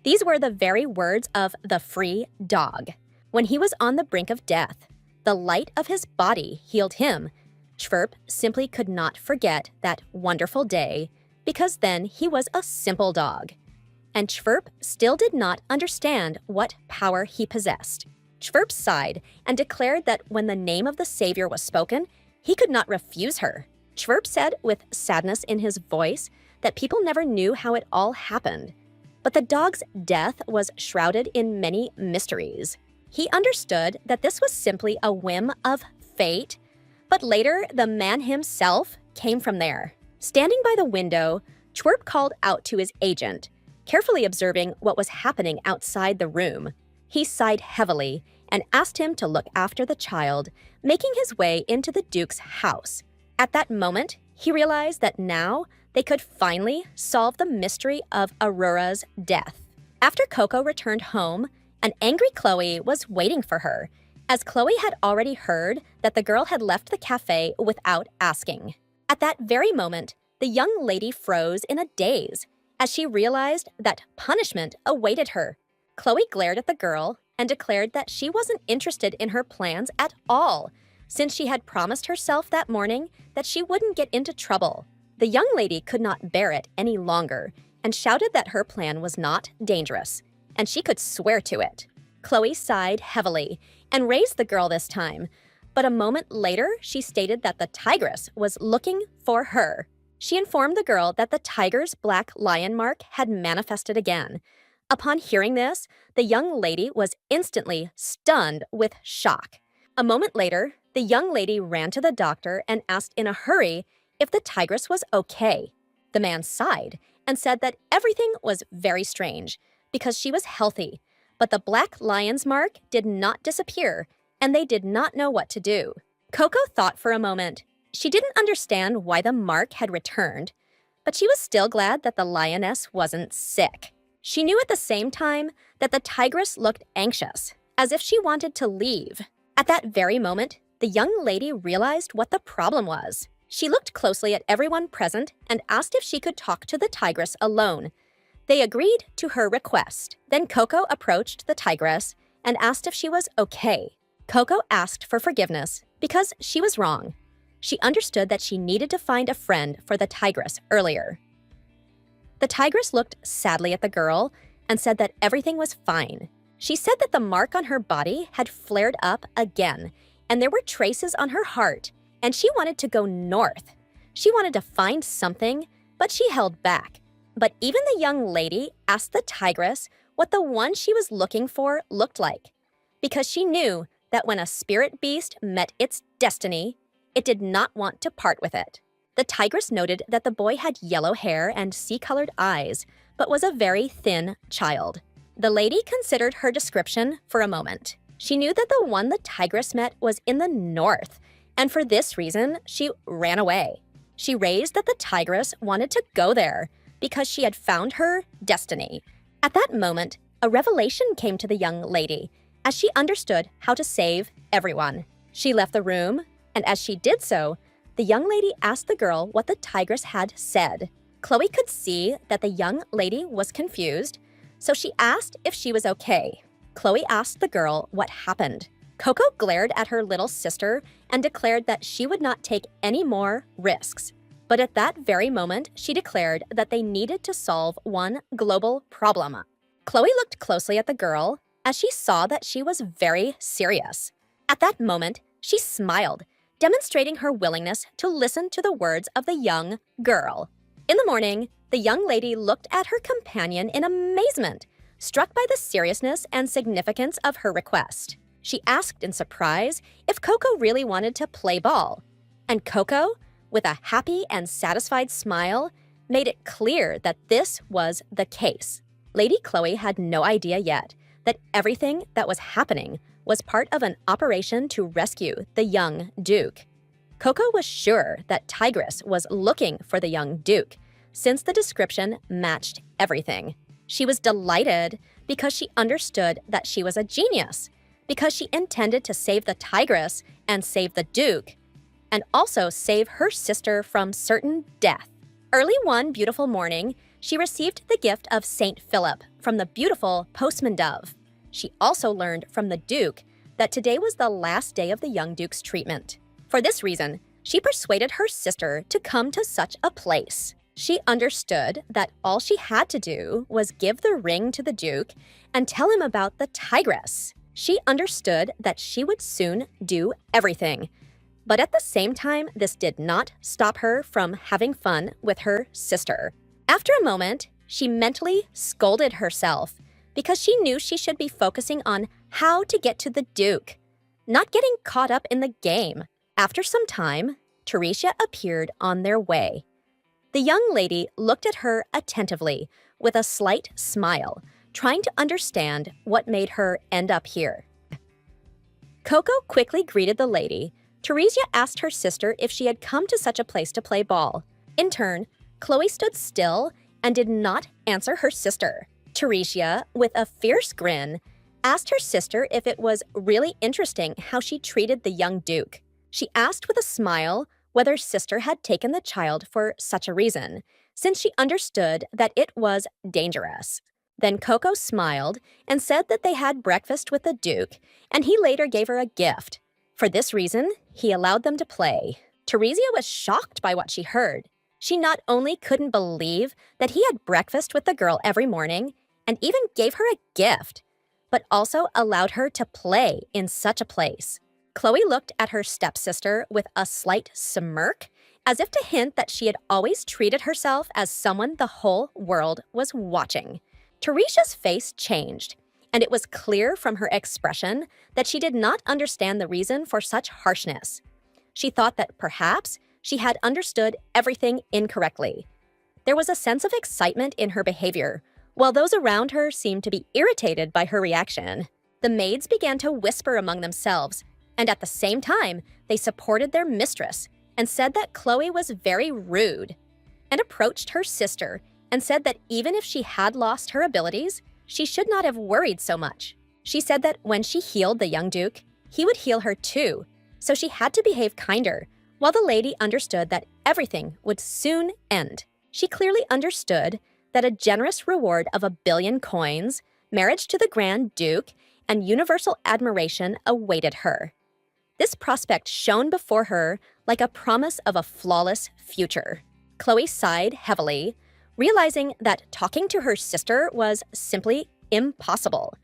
These were the very words of the Free Dog. When he was on the brink of death, the light of his body healed him. Schwerp simply could not forget that wonderful day, because then he was a simple dog. And Schwerp still did not understand what power he possessed. Schwerp sighed and declared that when the name of the Savior was spoken, he could not refuse her. Schwerp said with sadness in his voice that people never knew how it all happened. But the dog's death was shrouded in many mysteries. He understood that this was simply a whim of fate, but later the man himself came from there. Standing by the window, Schwerp called out to his agent, carefully observing what was happening outside the room. He sighed heavily and asked him to look after the child, making his way into the Duke's house. At that moment, he realized that now they could finally solve the mystery of Aurora's death. After Coco returned home, an angry Chloe was waiting for her, as Chloe had already heard that the girl had left the cafe without asking. At that very moment, the young lady froze in a daze, as she realized that punishment awaited her. Chloe glared at the girl and declared that she wasn't interested in her plans at all, since she had promised herself that morning that she wouldn't get into trouble. The young lady could not bear it any longer and shouted that her plan was not dangerous, and she could swear to it. Chloe sighed heavily and raised the girl this time, but a moment later she stated that the tigress was looking for her. She informed the girl that the tiger's black lion mark had manifested again. Upon hearing this, the young lady was instantly stunned with shock. A moment later, the young lady ran to the doctor and asked in a hurry if the tigress was okay. The man sighed and said that everything was very strange because she was healthy, but the black lion's mark did not disappear, and they did not know what to do. Coco thought for a moment. She didn't understand why the mark had returned, but she was still glad that the lioness wasn't sick. She knew at the same time that the tigress looked anxious, as if she wanted to leave. At that very moment, the young lady realized what the problem was. She looked closely at everyone present and asked if she could talk to the tigress alone. They agreed to her request. Then Coco approached the tigress and asked if she was okay. Coco asked for forgiveness because she was wrong. She understood that she needed to find a friend for the tigress earlier. The tigress looked sadly at the girl and said that everything was fine. She said that the mark on her body had flared up again, and there were traces on her heart, and she wanted to go north. She wanted to find something, but she held back. But even the young lady asked the tigress what the one she was looking for looked like, because she knew that when a spirit beast met its destiny, it did not want to part with it. The tigress noted that the boy had yellow hair and sea-colored eyes, but was a very thin child. The lady considered her description for a moment. She knew that the one the tigress met was in the north, and for this reason, she ran away. She raised that the tigress wanted to go there because she had found her destiny. At that moment, a revelation came to the young lady as she understood how to save everyone. She left the room, and as she did so, the young lady asked the girl what the tigress had said. Chloe could see that the young lady was confused, so she asked if she was okay. Chloe asked the girl what happened. Coco glared at her little sister and declared that she would not take any more risks. But at that very moment, she declared that they needed to solve one global problem. Chloe looked closely at the girl as she saw that she was very serious. At that moment, she smiled, demonstrating her willingness to listen to the words of the young girl. In the morning, the young lady looked at her companion in amazement, struck by the seriousness and significance of her request. She asked in surprise if Coco really wanted to play ball, and Coco, with a happy and satisfied smile, made it clear that this was the case. Lady Chloe had no idea yet that everything that was happening was part of an operation to rescue the young Duke. Coco was sure that Tigress was looking for the young Duke, since the description matched everything. She was delighted because she understood that she was a genius, because she intended to save the Tigress and save the Duke, and also save her sister from certain death. Early one beautiful morning, she received the gift of Saint Philip from the beautiful postman dove. She also learned from the Duke that today was the last day of the young Duke's treatment. For this reason, she persuaded her sister to come to such a place. She understood that all she had to do was give the ring to the Duke and tell him about the Tigress. She understood that she would soon do everything. But at the same time, this did not stop her from having fun with her sister. After a moment, she mentally scolded herself because she knew she should be focusing on how to get to the Duke, not getting caught up in the game. After some time, Teresia appeared on their way. The young lady looked at her attentively with a slight smile, trying to understand what made her end up here. Coco quickly greeted the lady. Teresia asked her sister if she had come to such a place to play ball. In turn, Chloe stood still and did not answer her sister. Teresia, with a fierce grin, asked her sister if it was really interesting how she treated the young Duke. She asked with a smile whether sister had taken the child for such a reason, since she understood that it was dangerous. Then Coco smiled and said that they had breakfast with the Duke, and he later gave her a gift. For this reason, he allowed them to play. Teresia was shocked by what she heard. She not only couldn't believe that he had breakfast with the girl every morning and even gave her a gift, but also allowed her to play in such a place. Chloe looked at her stepsister with a slight smirk, as if to hint that she had always treated herself as someone the whole world was watching. Teresia's face changed, and it was clear from her expression that she did not understand the reason for such harshness. She thought that perhaps she had understood everything incorrectly. There was a sense of excitement in her behavior, while those around her seemed to be irritated by her reaction. The maids began to whisper among themselves, and at the same time, they supported their mistress and said that Chloe was very rude, and approached her sister and said that even if she had lost her abilities, she should not have worried so much. She said that when she healed the young Duke, he would heal her too, so she had to behave kinder, while the lady understood that everything would soon end. She clearly understood that a generous reward of 1 billion coins, marriage to the Grand Duke, and universal admiration awaited her. This prospect shone before her like a promise of a flawless future. Chloe sighed heavily, realizing that talking to her sister was simply impossible.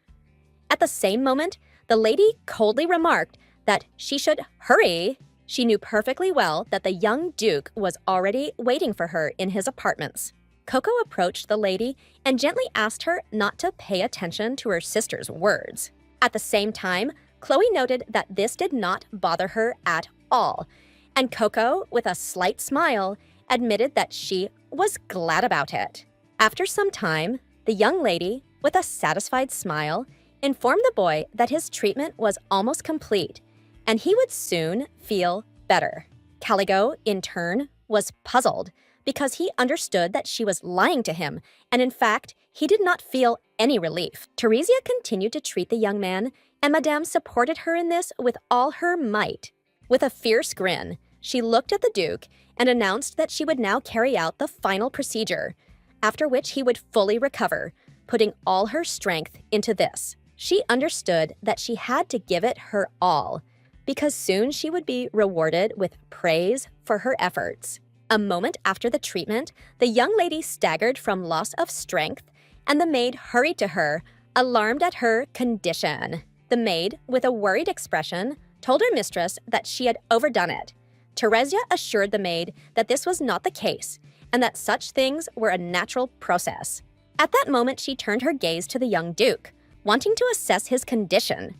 At the same moment, the lady coldly remarked that she should hurry. She knew perfectly well that the young duke was already waiting for her in his apartments. Coco approached the lady and gently asked her not to pay attention to her sister's words. At the same time, Chloe noted that this did not bother her at all, and Coco, with a slight smile, admitted that she was glad about it. After some time, the young lady, with a satisfied smile, informed the boy that his treatment was almost complete and he would soon feel better. Caligo, in turn, was puzzled because he understood that she was lying to him, and in fact, he did not feel any relief. Teresia continued to treat the young man, and Madame supported her in this with all her might. With a fierce grin, she looked at the Duke and announced that she would now carry out the final procedure, after which he would fully recover, putting all her strength into this. She understood that she had to give it her all, because soon she would be rewarded with praise for her efforts. A moment after the treatment, the young lady staggered from loss of strength, and the maid hurried to her, alarmed at her condition. The maid, with a worried expression, told her mistress that she had overdone it. Teresia assured the maid that this was not the case, and that such things were a natural process. At that moment, she turned her gaze to the young duke, wanting to assess his condition.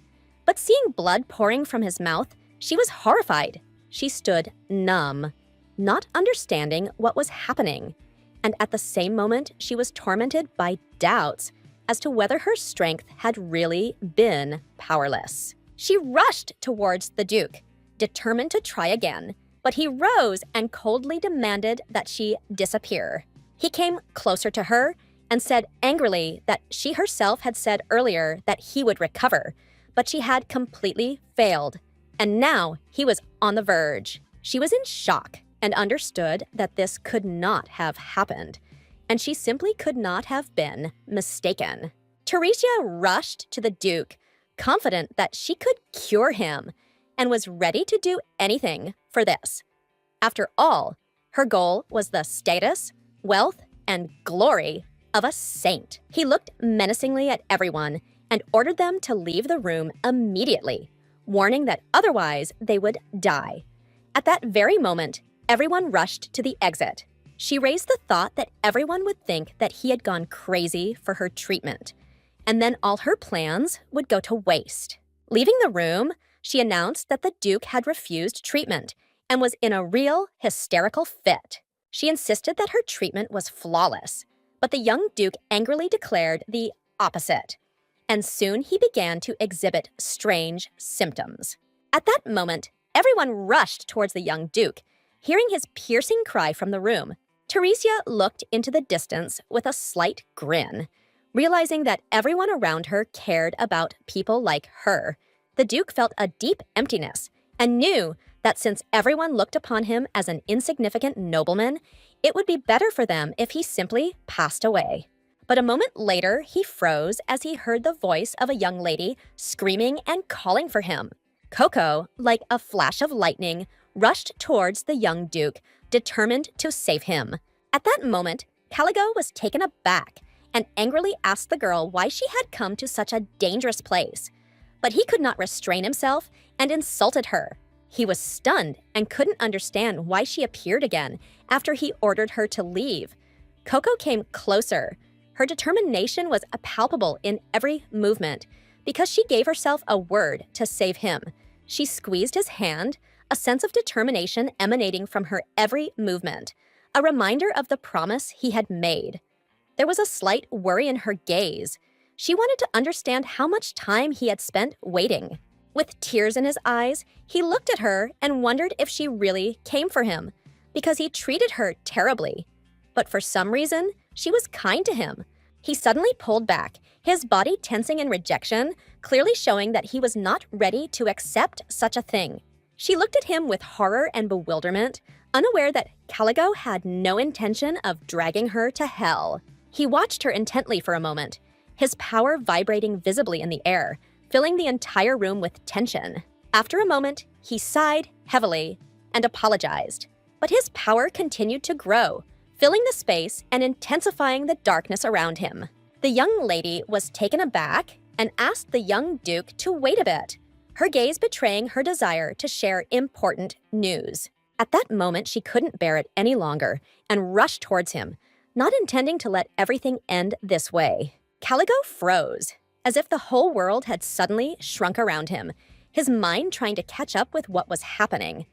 But seeing blood pouring from his mouth, she was horrified. She stood numb, not understanding what was happening. And at the same moment, she was tormented by doubts as to whether her strength had really been powerless. She rushed towards the Duke, determined to try again, but he rose and coldly demanded that she disappear. He came closer to her and said angrily that she herself had said earlier that he would recover, but she had completely failed, and now he was on the verge. She was in shock and understood that this could not have happened, and she simply could not have been mistaken. Teresia rushed to the Duke, confident that she could cure him, and was ready to do anything for this. After all, her goal was the status, wealth, and glory of a saint. He looked menacingly at everyone and ordered them to leave the room immediately, warning that otherwise they would die. At that very moment, everyone rushed to the exit. She raised the thought that everyone would think that he had gone crazy for her treatment, and then all her plans would go to waste. Leaving the room, she announced that the Duke had refused treatment and was in a real hysterical fit. She insisted that her treatment was flawless, but the young Duke angrily declared the opposite, and soon he began to exhibit strange symptoms. At that moment, everyone rushed towards the young Duke, hearing his piercing cry from the room. Teresia looked into the distance with a slight grin, realizing that everyone around her cared about people like her. The Duke felt a deep emptiness and knew that since everyone looked upon him as an insignificant nobleman, it would be better for them if he simply passed away. But a moment later, he froze as he heard the voice of a young lady screaming and calling for him. Coco, like a flash of lightning, rushed towards the young Duke, determined to save him. At that moment, Caligo was taken aback and angrily asked the girl why she had come to such a dangerous place. But he could not restrain himself and insulted her. He was stunned and couldn't understand why she appeared again after he ordered her to leave. Coco came closer. Her determination was palpable in every movement because she gave herself a word to save him. She squeezed his hand, a sense of determination emanating from her every movement, a reminder of the promise he had made. There was a slight worry in her gaze. She wanted to understand how much time he had spent waiting. With tears in his eyes, he looked at her and wondered if she really came for him, because he treated her terribly. But for some reason, she was kind to him. He suddenly pulled back, his body tensing in rejection, clearly showing that he was not ready to accept such a thing. She looked at him with horror and bewilderment, unaware that Caligo had no intention of dragging her to hell. He watched her intently for a moment, his power vibrating visibly in the air, filling the entire room with tension. After a moment, he sighed heavily and apologized. But his power continued to grow, filling the space and intensifying the darkness around him. The young lady was taken aback and asked the young duke to wait a bit, her gaze betraying her desire to share important news. At that moment, she couldn't bear it any longer and rushed towards him, not intending to let everything end this way. Caligo froze, as if the whole world had suddenly shrunk around him, his mind trying to catch up with what was happening.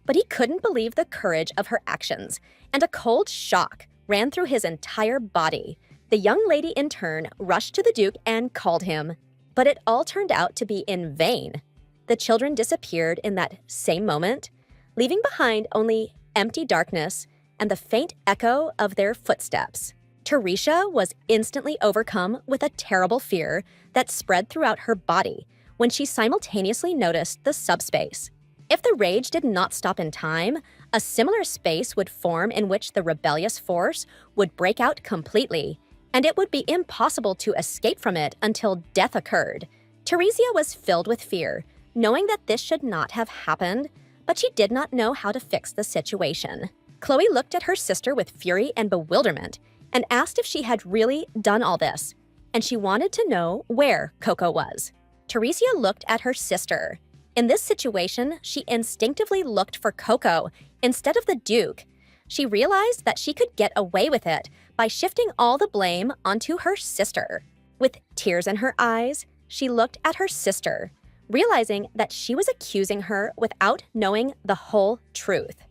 But he couldn't believe the courage of her actions, and a cold shock ran through his entire body. The young lady in turn rushed to the Duke and called him, but it all turned out to be in vain. The children disappeared in that same moment, leaving behind only empty darkness and the faint echo of their footsteps. Teresia was instantly overcome with a terrible fear that spread throughout her body when she simultaneously noticed the subspace. If the rage did not stop in time, a similar space would form in which the rebellious force would break out completely, and it would be impossible to escape from it until death occurred. Teresia was filled with fear, knowing that this should not have happened, but she did not know how to fix the situation. Chloe looked at her sister with fury and bewilderment and asked if she had really done all this, and she wanted to know where Coco was. Teresia looked at her sister. In this situation, she instinctively looked for Coco instead of the Duke. She realized that she could get away with it by shifting all the blame onto her sister. With tears in her eyes, she looked at her sister, realizing that she was accusing her without knowing the whole truth.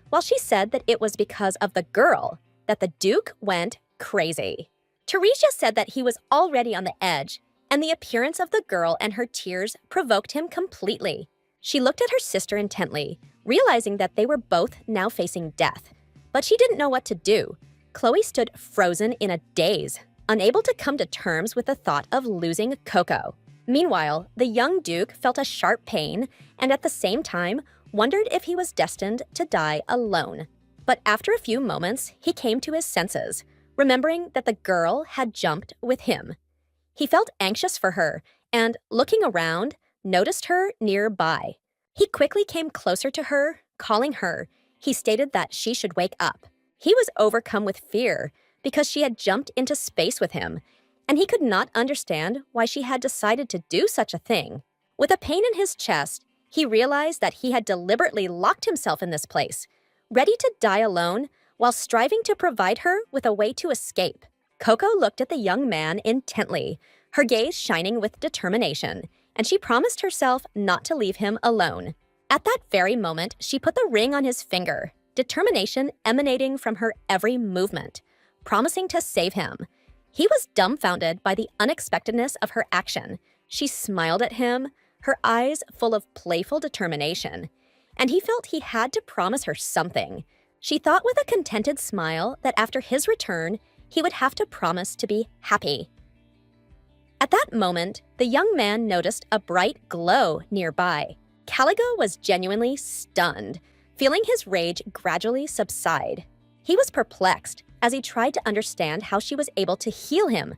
While she said that it was because of the girl that the Duke went crazy. Teresia said that he was already on the edge, and the appearance of the girl and her tears provoked him completely. She looked at her sister intently, realizing that they were both now facing death. But she didn't know what to do. Chloe stood frozen in a daze, unable to come to terms with the thought of losing Coco. Meanwhile, the young Duke felt a sharp pain and at the same time wondered if he was destined to die alone. But after a few moments, he came to his senses, remembering that the girl had jumped with him. He felt anxious for her and, looking around, noticed her nearby. He quickly came closer to her, calling her. He stated that she should wake up. He was overcome with fear because she had jumped into space with him, and he could not understand why she had decided to do such a thing. With a pain in his chest, he realized that he had deliberately locked himself in this place, ready to die alone while striving to provide her with a way to escape. Coco looked at the young man intently, her gaze shining with determination, and she promised herself not to leave him alone. At that very moment, she put the ring on his finger, determination emanating from her every movement, promising to save him. He was dumbfounded by the unexpectedness of her action. She smiled at him, her eyes full of playful determination, and he felt he had to promise her something. She thought with a contented smile that after his return, he would have to promise to be happy. At that moment, the young man noticed a bright glow nearby. Caligo was genuinely stunned, feeling his rage gradually subside. He was perplexed as he tried to understand how she was able to heal him.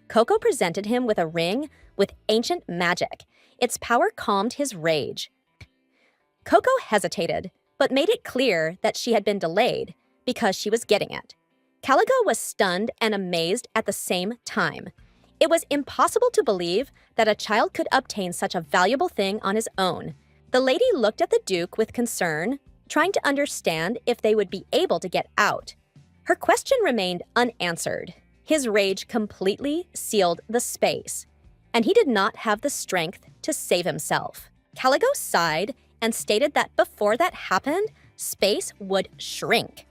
Coco presented him with a ring with ancient magic. Its power calmed his rage. Coco hesitated, but made it clear that she had been delayed because she was getting it. Caligo was stunned and amazed at the same time. It was impossible to believe that a child could obtain such a valuable thing on his own. The lady looked at the Duke with concern, trying to understand if they would be able to get out. Her question remained unanswered. His rage completely sealed the space, and he did not have the strength to save himself. Caligo sighed and stated that before that happened, space would shrink.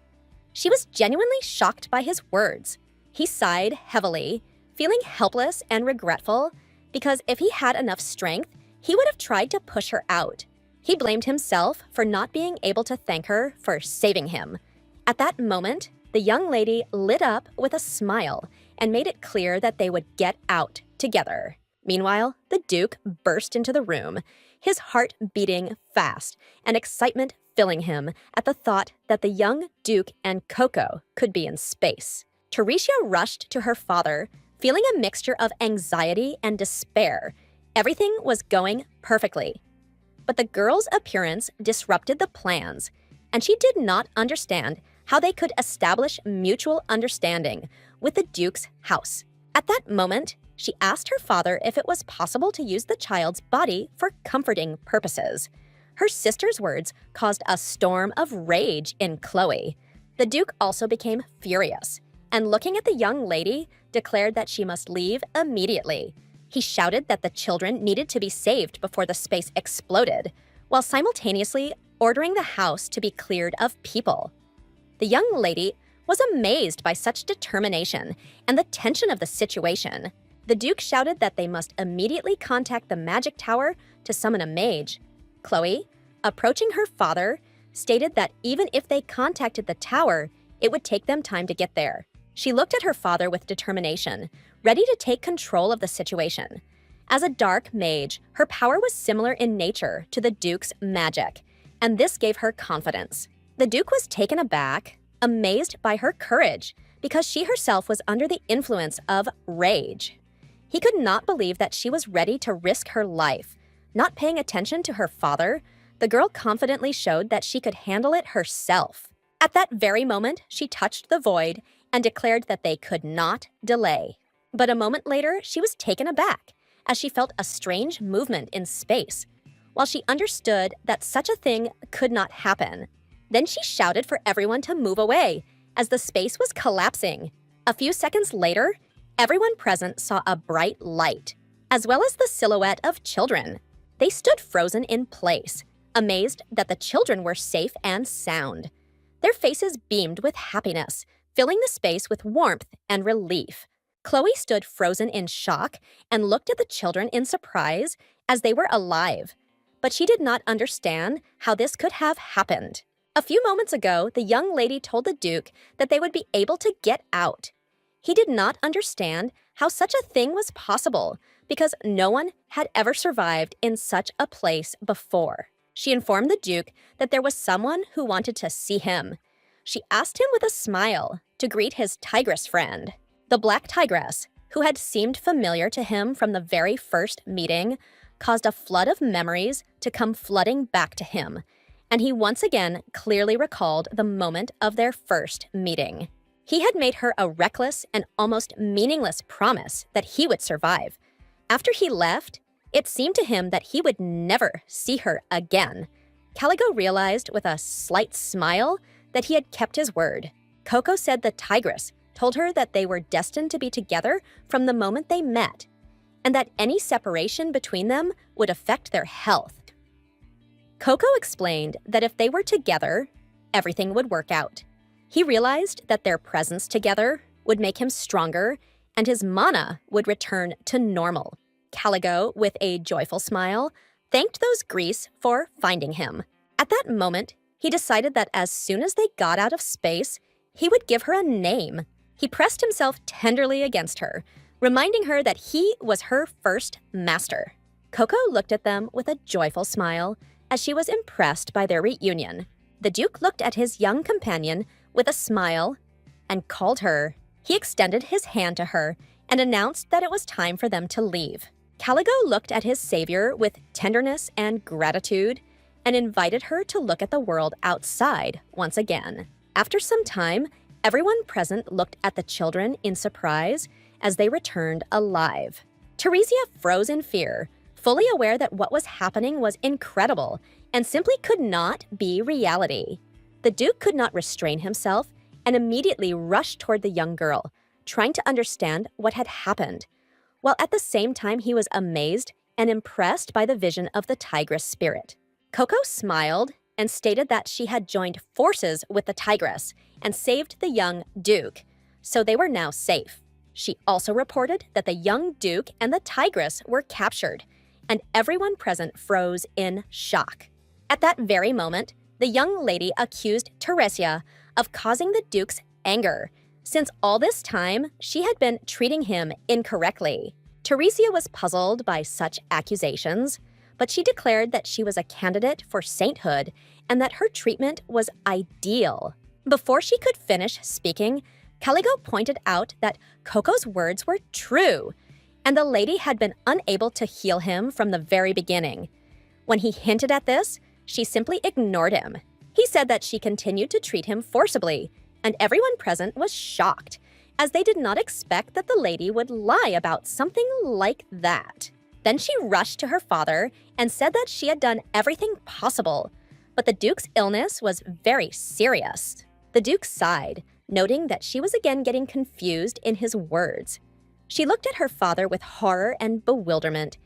She was genuinely shocked by his words. He sighed heavily, feeling helpless and regretful, because if he had enough strength, he would have tried to push her out. He blamed himself for not being able to thank her for saving him. At that moment, the young lady lit up with a smile and made it clear that they would get out together. Meanwhile, the Duke burst into the room, his heart beating fast and excitement filling him at the thought that the young Duke and Coco could be in space. Teresia rushed to her father, feeling a mixture of anxiety and despair. Everything was going perfectly. But the girl's appearance disrupted the plans, and she did not understand how they could establish mutual understanding with the Duke's house. At that moment, she asked her father if it was possible to use the child's body for comforting purposes. Her sister's words caused a storm of rage in Chloe. The Duke also became furious, and looking at the young lady, declared that she must leave immediately. He shouted that the children needed to be saved before the space exploded, while simultaneously ordering the house to be cleared of people. The young lady was amazed by such determination and the tension of the situation. The Duke shouted that they must immediately contact the magic tower to summon a mage. Chloe, approaching her father, stated that even if they contacted the tower, it would take them time to get there. She looked at her father with determination, ready to take control of the situation. As a dark mage, her power was similar in nature to the Duke's magic, and this gave her confidence. The Duke was taken aback, amazed by her courage, because she herself was under the influence of rage. He could not believe that she was ready to risk her life. Not paying attention to her father, the girl confidently showed that she could handle it herself. At that very moment, she touched the void and declared that they could not delay. But a moment later, she was taken aback, as she felt a strange movement in space. While she understood that such a thing could not happen, then she shouted for everyone to move away, as the space was collapsing. A few seconds later, everyone present saw a bright light, as well as the silhouette of children. They stood frozen in place, amazed that the children were safe and sound. Their faces beamed with happiness, filling the space with warmth and relief. Chloe stood frozen in shock and looked at the children in surprise as they were alive. But she did not understand how this could have happened. A few moments ago, the young lady told the Duke that they would be able to get out. He did not understand how such a thing was possible because no one had ever survived in such a place before. She informed the Duke that there was someone who wanted to see him. She asked him with a smile to greet his tigress friend. The black tigress, who had seemed familiar to him from the very first meeting, caused a flood of memories to come flooding back to him, and he once again clearly recalled the moment of their first meeting. He had made her a reckless and almost meaningless promise that he would survive. After he left, it seemed to him that he would never see her again. Caligo realized with a slight smile that he had kept his word. Coco said the tigress told her that they were destined to be together from the moment they met, and that any separation between them would affect their health. Coco explained that if they were together, everything would work out. He realized that their presence together would make him stronger and his mana would return to normal. Caligo, with a joyful smile, thanked those Grease for finding him. At that moment, he decided that as soon as they got out of space, he would give her a name. He pressed himself tenderly against her, reminding her that he was her first master. Coco looked at them with a joyful smile as she was impressed by their reunion. The Duke looked at his young companion with a smile and called her. He extended his hand to her and announced that it was time for them to leave. Caligo looked at his savior with tenderness and gratitude and invited her to look at the world outside once again. After some time, everyone present looked at the children in surprise as they returned alive. Teresia froze in fear, fully aware that what was happening was incredible and simply could not be reality. The Duke could not restrain himself and immediately rushed toward the young girl, trying to understand what had happened, while at the same time he was amazed and impressed by the vision of the tigress spirit. Coco smiled and stated that she had joined forces with the tigress and saved the young Duke, so they were now safe. She also reported that the young Duke and the tigress were captured, and everyone present froze in shock. At that very moment, the young lady accused Teresia of causing the Duke's anger, since all this time she had been treating him incorrectly. Teresia was puzzled by such accusations, but she declared that she was a candidate for sainthood and that her treatment was ideal. Before she could finish speaking, Caligo pointed out that Coco's words were true, and the lady had been unable to heal him from the very beginning. When he hinted at this, she simply ignored him. He said that she continued to treat him forcibly and everyone present was shocked, as they did not expect that the lady would lie about something like that. Then she rushed to her father and said that she had done everything possible, but the Duke's illness was very serious. The Duke sighed, noting that she was again getting confused in his words. She looked at her father with horror and bewilderment,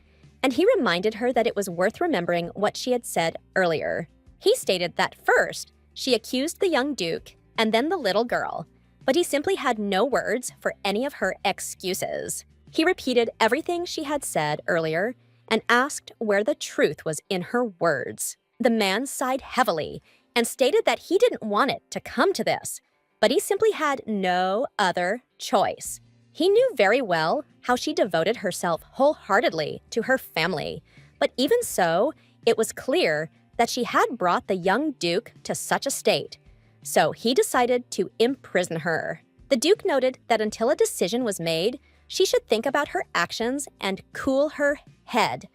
and he reminded her that it was worth remembering what she had said earlier. He stated that first, she accused the young Duke and then the little girl, but he simply had no words for any of her excuses. He repeated everything she had said earlier and asked where the truth was in her words. The man sighed heavily and stated that he didn't want it to come to this, but he simply had no other choice. He knew very well how she devoted herself wholeheartedly to her family, but even so, it was clear that she had brought the young Duke to such a state, so he decided to imprison her. The Duke noted that until a decision was made, she should think about her actions and cool her head.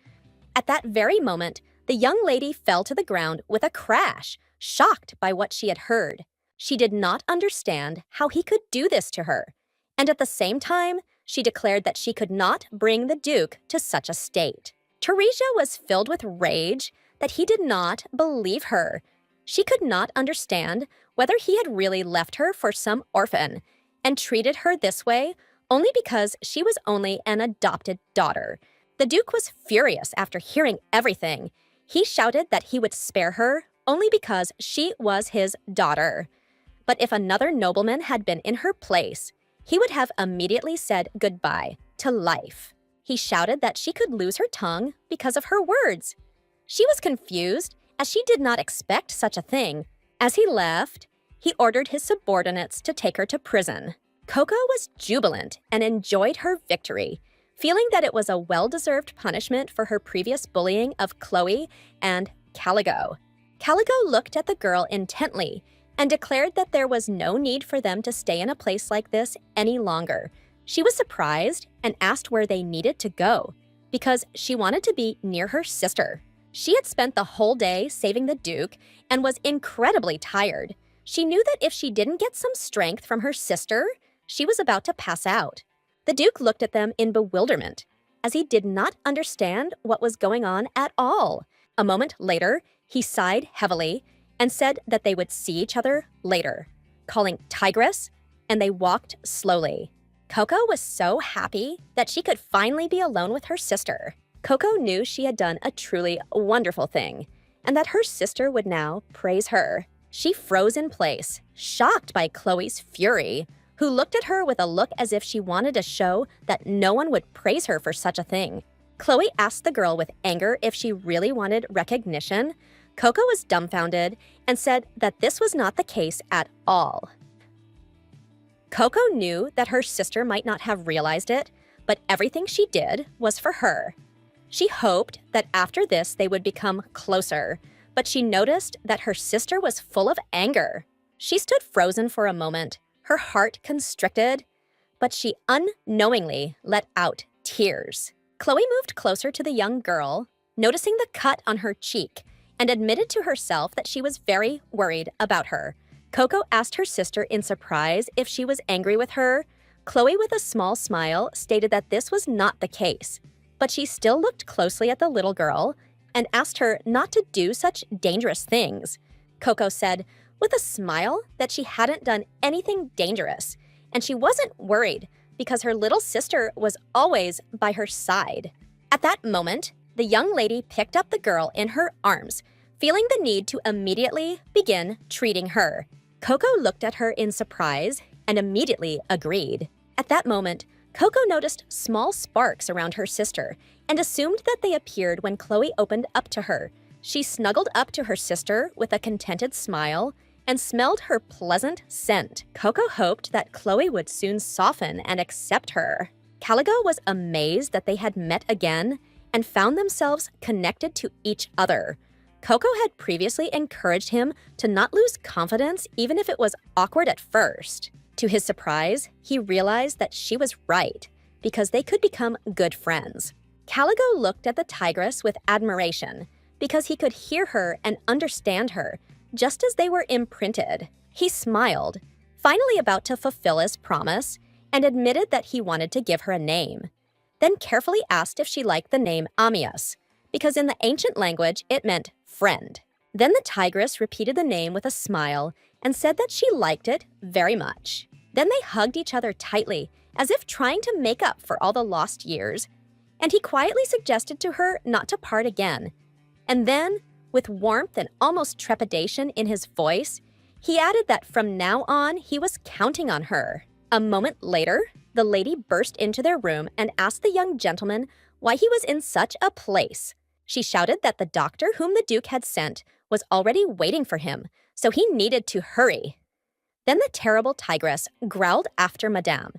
At that very moment, the young lady fell to the ground with a crash, shocked by what she had heard. She did not understand how he could do this to her, and at the same time, she declared that she could not bring the Duke to such a state. Teresia was filled with rage that he did not believe her. She could not understand whether he had really left her for some orphan and treated her this way only because she was only an adopted daughter. The Duke was furious after hearing everything. He shouted that he would spare her only because she was his daughter. But if another nobleman had been in her place, he would have immediately said goodbye to life. He shouted that she could lose her tongue because of her words. She was confused, as she did not expect such a thing. As he left, he ordered his subordinates to take her to prison. Coco was jubilant and enjoyed her victory, feeling that it was a well-deserved punishment for her previous bullying of Chloe and Caligo. Caligo looked at the girl intently and declared that there was no need for them to stay in a place like this any longer. She was surprised and asked where they needed to go, because she wanted to be near her sister. She had spent the whole day saving the Duke and was incredibly tired. She knew that if she didn't get some strength from her sister, she was about to pass out. The Duke looked at them in bewilderment, as he did not understand what was going on at all. A moment later, he sighed heavily and said that they would see each other later, calling Tigress, and they walked slowly. Coco was so happy that she could finally be alone with her sister. Coco knew she had done a truly wonderful thing, and that her sister would now praise her. She froze in place, shocked by Chloe's fury, who looked at her with a look as if she wanted to show that no one would praise her for such a thing. Chloe asked the girl with anger if she really wanted recognition. Coco was dumbfounded and said that this was not the case at all. Coco knew that her sister might not have realized it, but everything she did was for her. She hoped that after this they would become closer, but she noticed that her sister was full of anger. She stood frozen for a moment, her heart constricted, but she unknowingly let out tears. Chloe moved closer to the young girl, noticing the cut on her cheek, and admitted to herself that she was very worried about her. Coco asked her sister in surprise if she was angry with her. Chloe, with a small smile, stated that this was not the case, but she still looked closely at the little girl and asked her not to do such dangerous things. Coco said, with a smile, that she hadn't done anything dangerous, and she wasn't worried because her little sister was always by her side. At that moment, the young lady picked up the girl in her arms, feeling the need to immediately begin treating her. Coco looked at her in surprise and immediately agreed. At that moment, Coco noticed small sparks around her sister and assumed that they appeared when Chloe opened up to her. She snuggled up to her sister with a contented smile and smelled her pleasant scent. Coco hoped that Chloe would soon soften and accept her. Caligo was amazed that they had met again and found themselves connected to each other. Coco had previously encouraged him to not lose confidence even if it was awkward at first. To his surprise, he realized that she was right, because they could become good friends. Caligo looked at the tigress with admiration, because he could hear her and understand her, just as they were imprinted. He smiled, finally about to fulfill his promise, and admitted that he wanted to give her a name. Then carefully asked if she liked the name Amias, because in the ancient language it meant friend. Then the tigress repeated the name with a smile and said that she liked it very much. Then they hugged each other tightly, as if trying to make up for all the lost years, and he quietly suggested to her not to part again. And then, with warmth and almost trepidation in his voice, he added that from now on he was counting on her. A moment later, the lady burst into their room and asked the young gentleman why he was in such a place. She shouted that the doctor whom the Duke had sent was already waiting for him, so he needed to hurry. Then the terrible tigress growled after Madame.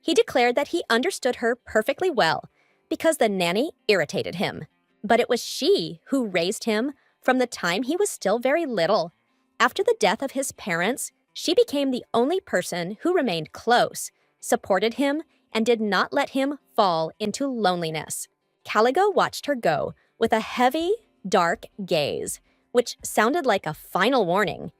He declared that he understood her perfectly well, because the nanny irritated him. But it was she who raised him from the time he was still very little. After the death of his parents, she became the only person who remained close, supported him, and did not let him fall into loneliness. Caligo watched her go with a heavy, dark gaze, which sounded like a final warning.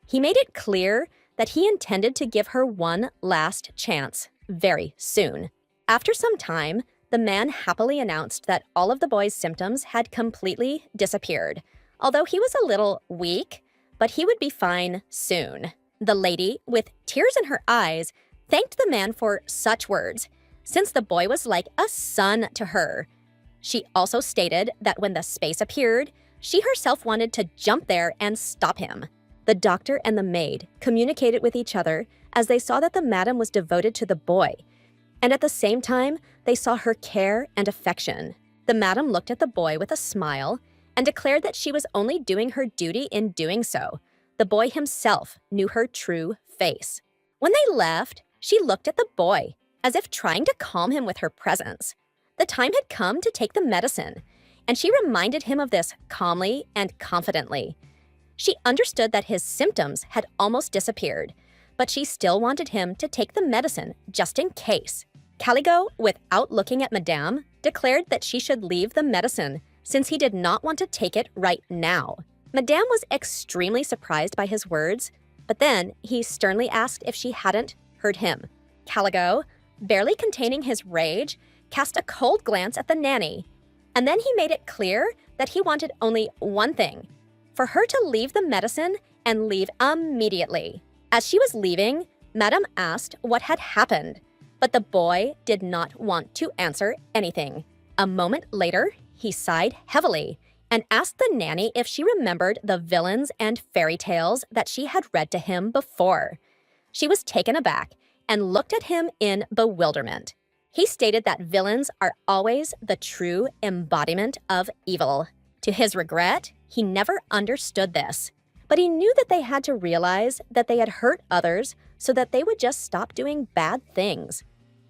He made it clear that he intended to give her one last chance very soon. After some time, the man happily announced that all of the boy's symptoms had completely disappeared, although he was a little weak, but he would be fine soon. The lady, with tears in her eyes, thanked the man for such words, since the boy was like a son to her. She also stated that when the space appeared, she herself wanted to jump there and stop him. The doctor and the maid communicated with each other as they saw that the madam was devoted to the boy, and at the same time, they saw her care and affection. The madam looked at the boy with a smile and declared that she was only doing her duty in doing so. The boy himself knew her true face. When they left, she looked at the boy, as if trying to calm him with her presence. The time had come to take the medicine, and she reminded him of this calmly and confidently. She understood that his symptoms had almost disappeared, but she still wanted him to take the medicine just in case. Caligo, without looking at Madame, declared that she should leave the medicine since he did not want to take it right now. Madame was extremely surprised by his words, but then he sternly asked if she hadn't heard him. Caligo, barely containing his rage, cast a cold glance at the nanny, and then he made it clear that he wanted only one thing: for her to leave the medicine and leave immediately. As she was leaving, Madame asked what had happened, but the boy did not want to answer anything. A moment later, he sighed heavily and asked the nanny if she remembered the villains and fairy tales that she had read to him before. She was taken aback and looked at him in bewilderment. He stated that villains are always the true embodiment of evil. To his regret, he never understood this, but he knew that they had to realize that they had hurt others so that they would just stop doing bad things.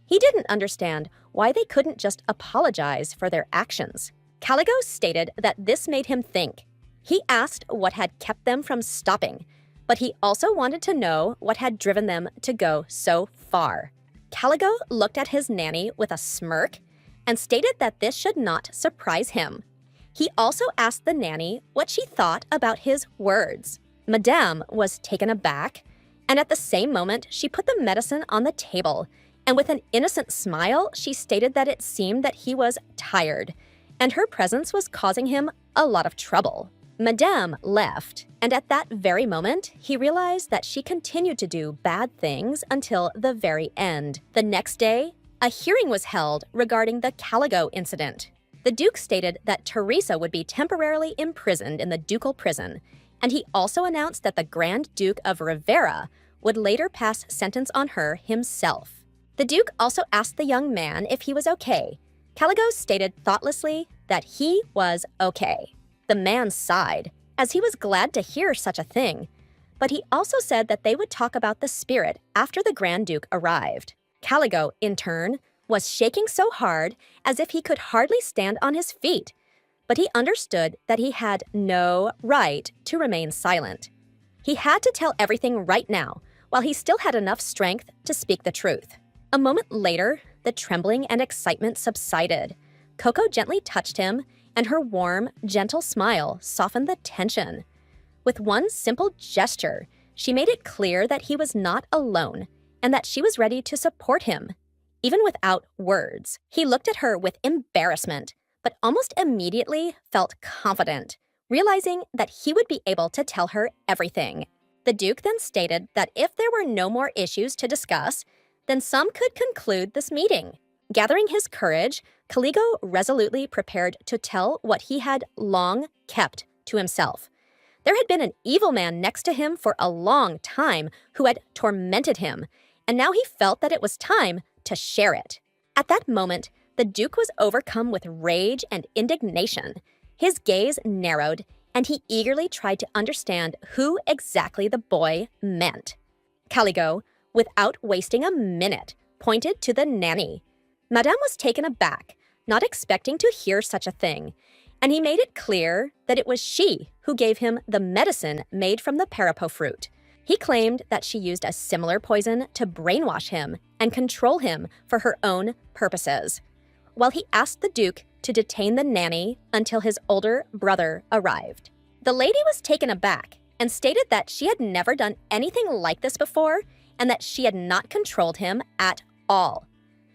He didn't understand why they couldn't just apologize for their actions. Caligo stated that this made him think. He asked what had kept them from stopping, but he also wanted to know what had driven them to go so far. Caligo looked at his nanny with a smirk and stated that this should not surprise him. He also asked the nanny what she thought about his words. Madame was taken aback, and at the same moment, she put the medicine on the table, and with an innocent smile, she stated that it seemed that he was tired, and her presence was causing him a lot of trouble. Madame left, and at that very moment, he realized that she continued to do bad things until the very end. The next day, a hearing was held regarding the Caligo incident. The Duke stated that Teresa would be temporarily imprisoned in the ducal prison, and he also announced that the Grand Duke of Rivera would later pass sentence on her himself. The Duke also asked the young man if he was okay. Caligo stated thoughtlessly that he was okay. The man sighed, as he was glad to hear such a thing, but he also said that they would talk about the spirit after the Grand Duke arrived. Caligo, in turn, was shaking so hard as if he could hardly stand on his feet, but he understood that he had no right to remain silent. He had to tell everything right now, while he still had enough strength to speak the truth. A moment later, the trembling and excitement subsided. Coco gently touched him, and her warm, gentle smile softened the tension. With one simple gesture, She made it clear that he was not alone and that she was ready to support him, even without words. He looked at her with embarrassment, but almost immediately felt confident, realizing that he would be able to tell her everything. The Duke then stated that if there were no more issues to discuss, then some could conclude this meeting. Gathering his courage, Caligo resolutely prepared to tell what he had long kept to himself. There had been an evil man next to him for a long time who had tormented him, and now he felt that it was time to share it. At that moment, the Duke was overcome with rage and indignation. His gaze narrowed, and he eagerly tried to understand who exactly the boy meant. Caligo, without wasting a minute, pointed to the nanny. Madame was taken aback, not expecting to hear such a thing, and he made it clear that it was she who gave him the medicine made from the parapo fruit. He claimed that she used a similar poison to brainwash him and control him for her own purposes, while he asked the Duke to detain the nanny until his older brother arrived. The lady was taken aback and stated that she had never done anything like this before and that she had not controlled him at all.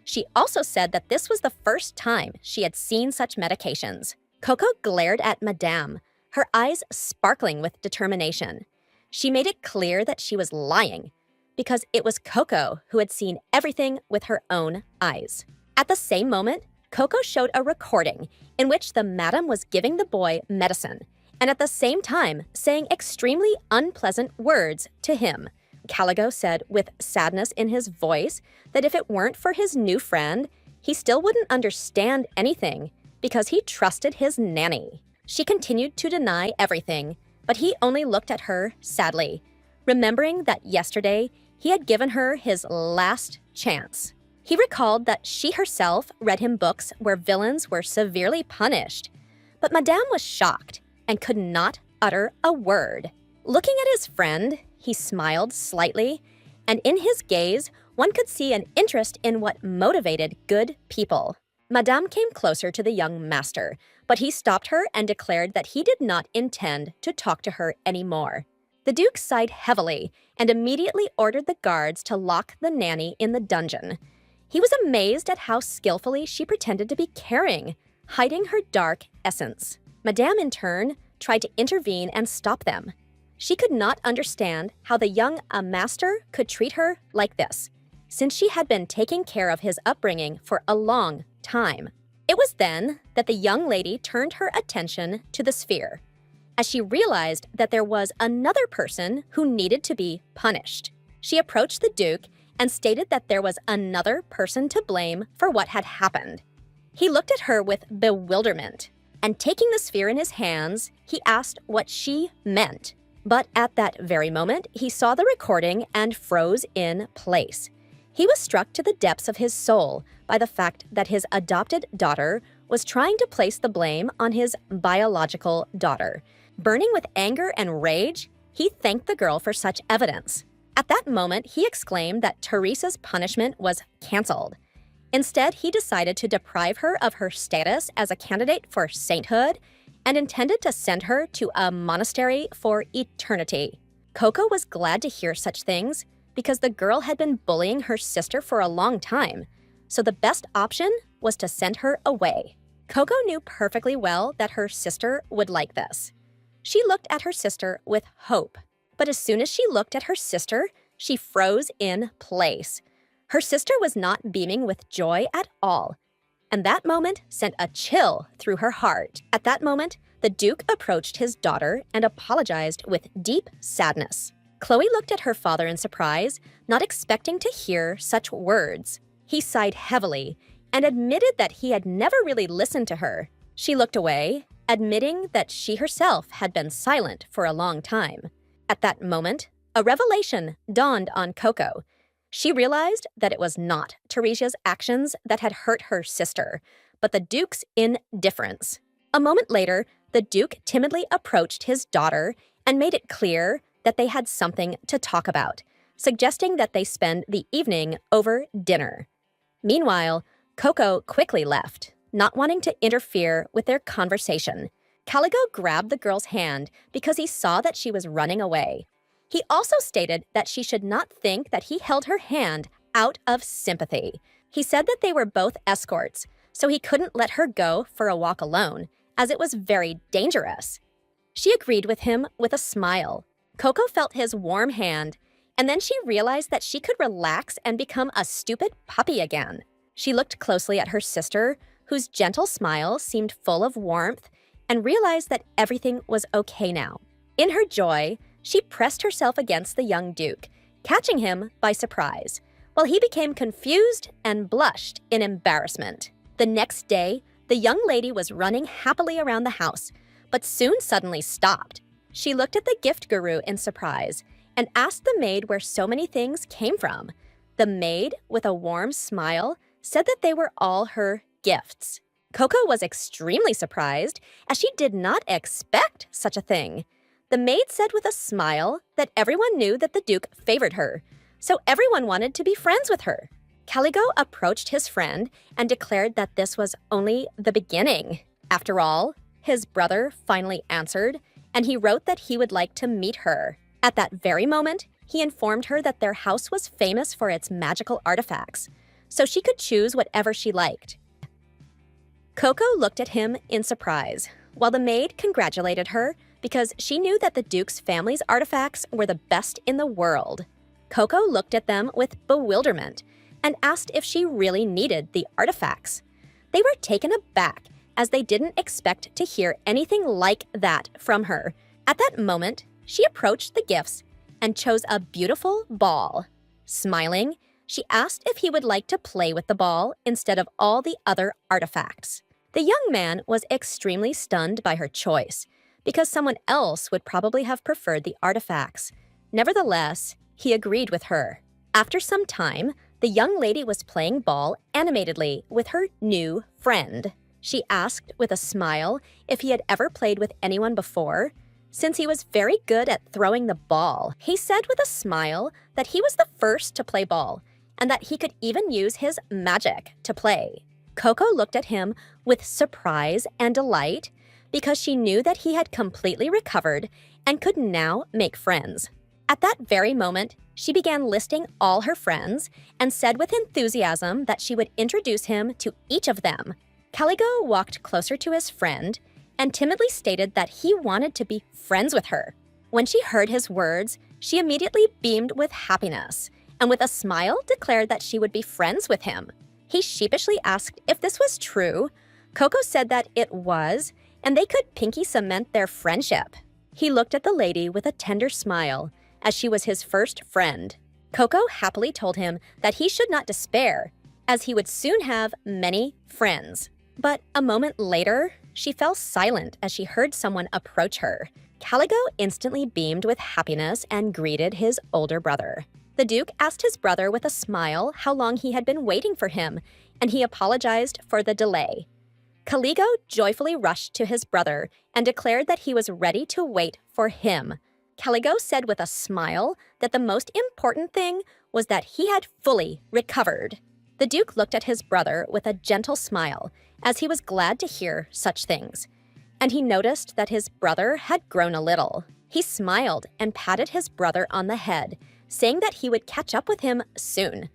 She also said that this was the first time she had seen such medications. Coco glared at Madame, her eyes sparkling with determination. She made it clear that she was lying, because it was Coco who had seen everything with her own eyes. At the same moment, Coco showed a recording in which the madam was giving the boy medicine, and at the same time saying extremely unpleasant words to him. Caligo said with sadness in his voice that if it weren't for his new friend, he still wouldn't understand anything because he trusted his nanny. She continued to deny everything, but he only looked at her sadly, remembering that yesterday he had given her his last chance. He recalled that she herself read him books where villains were severely punished, but Madame was shocked and could not utter a word. Looking at his friend, he smiled slightly, and in his gaze, one could see an interest in what motivated good people. Madame came closer to the young master, but he stopped her and declared that he did not intend to talk to her anymore. The Duke sighed heavily and immediately ordered the guards to lock the nanny in the dungeon. He was amazed at how skillfully she pretended to be caring, hiding her dark essence. Madame, in turn, tried to intervene and stop them. She could not understand how the young master could treat her like this, since she had been taking care of his upbringing for a long time. It was then that the young lady turned her attention to the sphere, as she realized that there was another person who needed to be punished. She approached the Duke and stated that there was another person to blame for what had happened. He looked at her with bewilderment, and taking the sphere in his hands, he asked what she meant. But at that very moment, he saw the recording and froze in place. He was struck to the depths of his soul by the fact that his adopted daughter was trying to place the blame on his biological daughter. Burning with anger and rage, he thanked the girl for such evidence. At that moment, he exclaimed that Teresa's punishment was canceled. Instead, he decided to deprive her of her status as a candidate for sainthood and intended to send her to a monastery for eternity. Coco was glad to hear such things because the girl had been bullying her sister for a long time, so the best option was to send her away. Coco knew perfectly well that her sister would like this. She looked at her sister with hope, but as soon as she looked at her sister, she froze in place. Her sister was not beaming with joy at all, and that moment sent a chill through her heart. At that moment, the Duke approached his daughter and apologized with deep sadness. Chloe looked at her father in surprise, not expecting to hear such words. He sighed heavily and admitted that he had never really listened to her. She looked away, admitting that she herself had been silent for a long time. At that moment, a revelation dawned on Coco. She realized that it was not Teresa's actions that had hurt her sister, but the Duke's indifference. A moment later, the Duke timidly approached his daughter and made it clear that they had something to talk about, suggesting that they spend the evening over dinner. Meanwhile, Coco quickly left, not wanting to interfere with their conversation. Caligo grabbed the girl's hand because he saw that she was running away. He also stated that she should not think that he held her hand out of sympathy. He said that they were both escorts, so he couldn't let her go for a walk alone, as it was very dangerous. She agreed with him with a smile. Coco felt his warm hand, and then she realized that she could relax and become a stupid puppy again. She looked closely at her sister, whose gentle smile seemed full of warmth, and realized that everything was okay now. In her joy, she pressed herself against the young duke, catching him by surprise, while he became confused and blushed in embarrassment. The next day, the young lady was running happily around the house, but soon suddenly stopped. She looked at the gift guru in surprise and asked the maid where so many things came from. The maid, with a warm smile, said that they were all her gifts. Coco was extremely surprised, as she did not expect such a thing. The maid said with a smile that everyone knew that the Duke favored her, so everyone wanted to be friends with her. Caligo approached his friend and declared that this was only the beginning. After all, his brother finally answered, and he wrote that he would like to meet her. At that very moment, he informed her that their house was famous for its magical artifacts, so she could choose whatever she liked. Coco looked at him in surprise, while the maid congratulated her because she knew that the Duke's family's artifacts were the best in the world. Coco looked at them with bewilderment and asked if she really needed the artifacts. They were taken aback, as they didn't expect to hear anything like that from her. At that moment, she approached the gifts and chose a beautiful ball. Smiling, she asked if he would like to play with the ball instead of all the other artifacts. The young man was extremely stunned by her choice, because someone else would probably have preferred the artifacts. Nevertheless, he agreed with her. After some time, the young lady was playing ball animatedly with her new friend. She asked with a smile if he had ever played with anyone before. Since he was very good at throwing the ball, he said with a smile that he was the first to play ball, and that he could even use his magic to play. Coco looked at him with surprise and delight because she knew that he had completely recovered and could now make friends. At that very moment, she began listing all her friends and said with enthusiasm that she would introduce him to each of them. Caligo walked closer to his friend and timidly stated that he wanted to be friends with her. When she heard his words, she immediately beamed with happiness and with a smile declared that she would be friends with him. He sheepishly asked if this was true. Coco said that it was, and they could pinky cement their friendship. He looked at the lady with a tender smile, as she was his first friend. Coco happily told him that he should not despair, as he would soon have many friends. But a moment later, she fell silent as she heard someone approach her. Caligo instantly beamed with happiness and greeted his older brother. The Duke asked his brother with a smile how long he had been waiting for him, and he apologized for the delay. Caligo joyfully rushed to his brother and declared that he was ready to wait for him. Caligo said with a smile that the most important thing was that he had fully recovered. The Duke looked at his brother with a gentle smile, as he was glad to hear such things, and he noticed that his brother had grown a little. He smiled and patted his brother on the head, saying that he would catch up with him soon.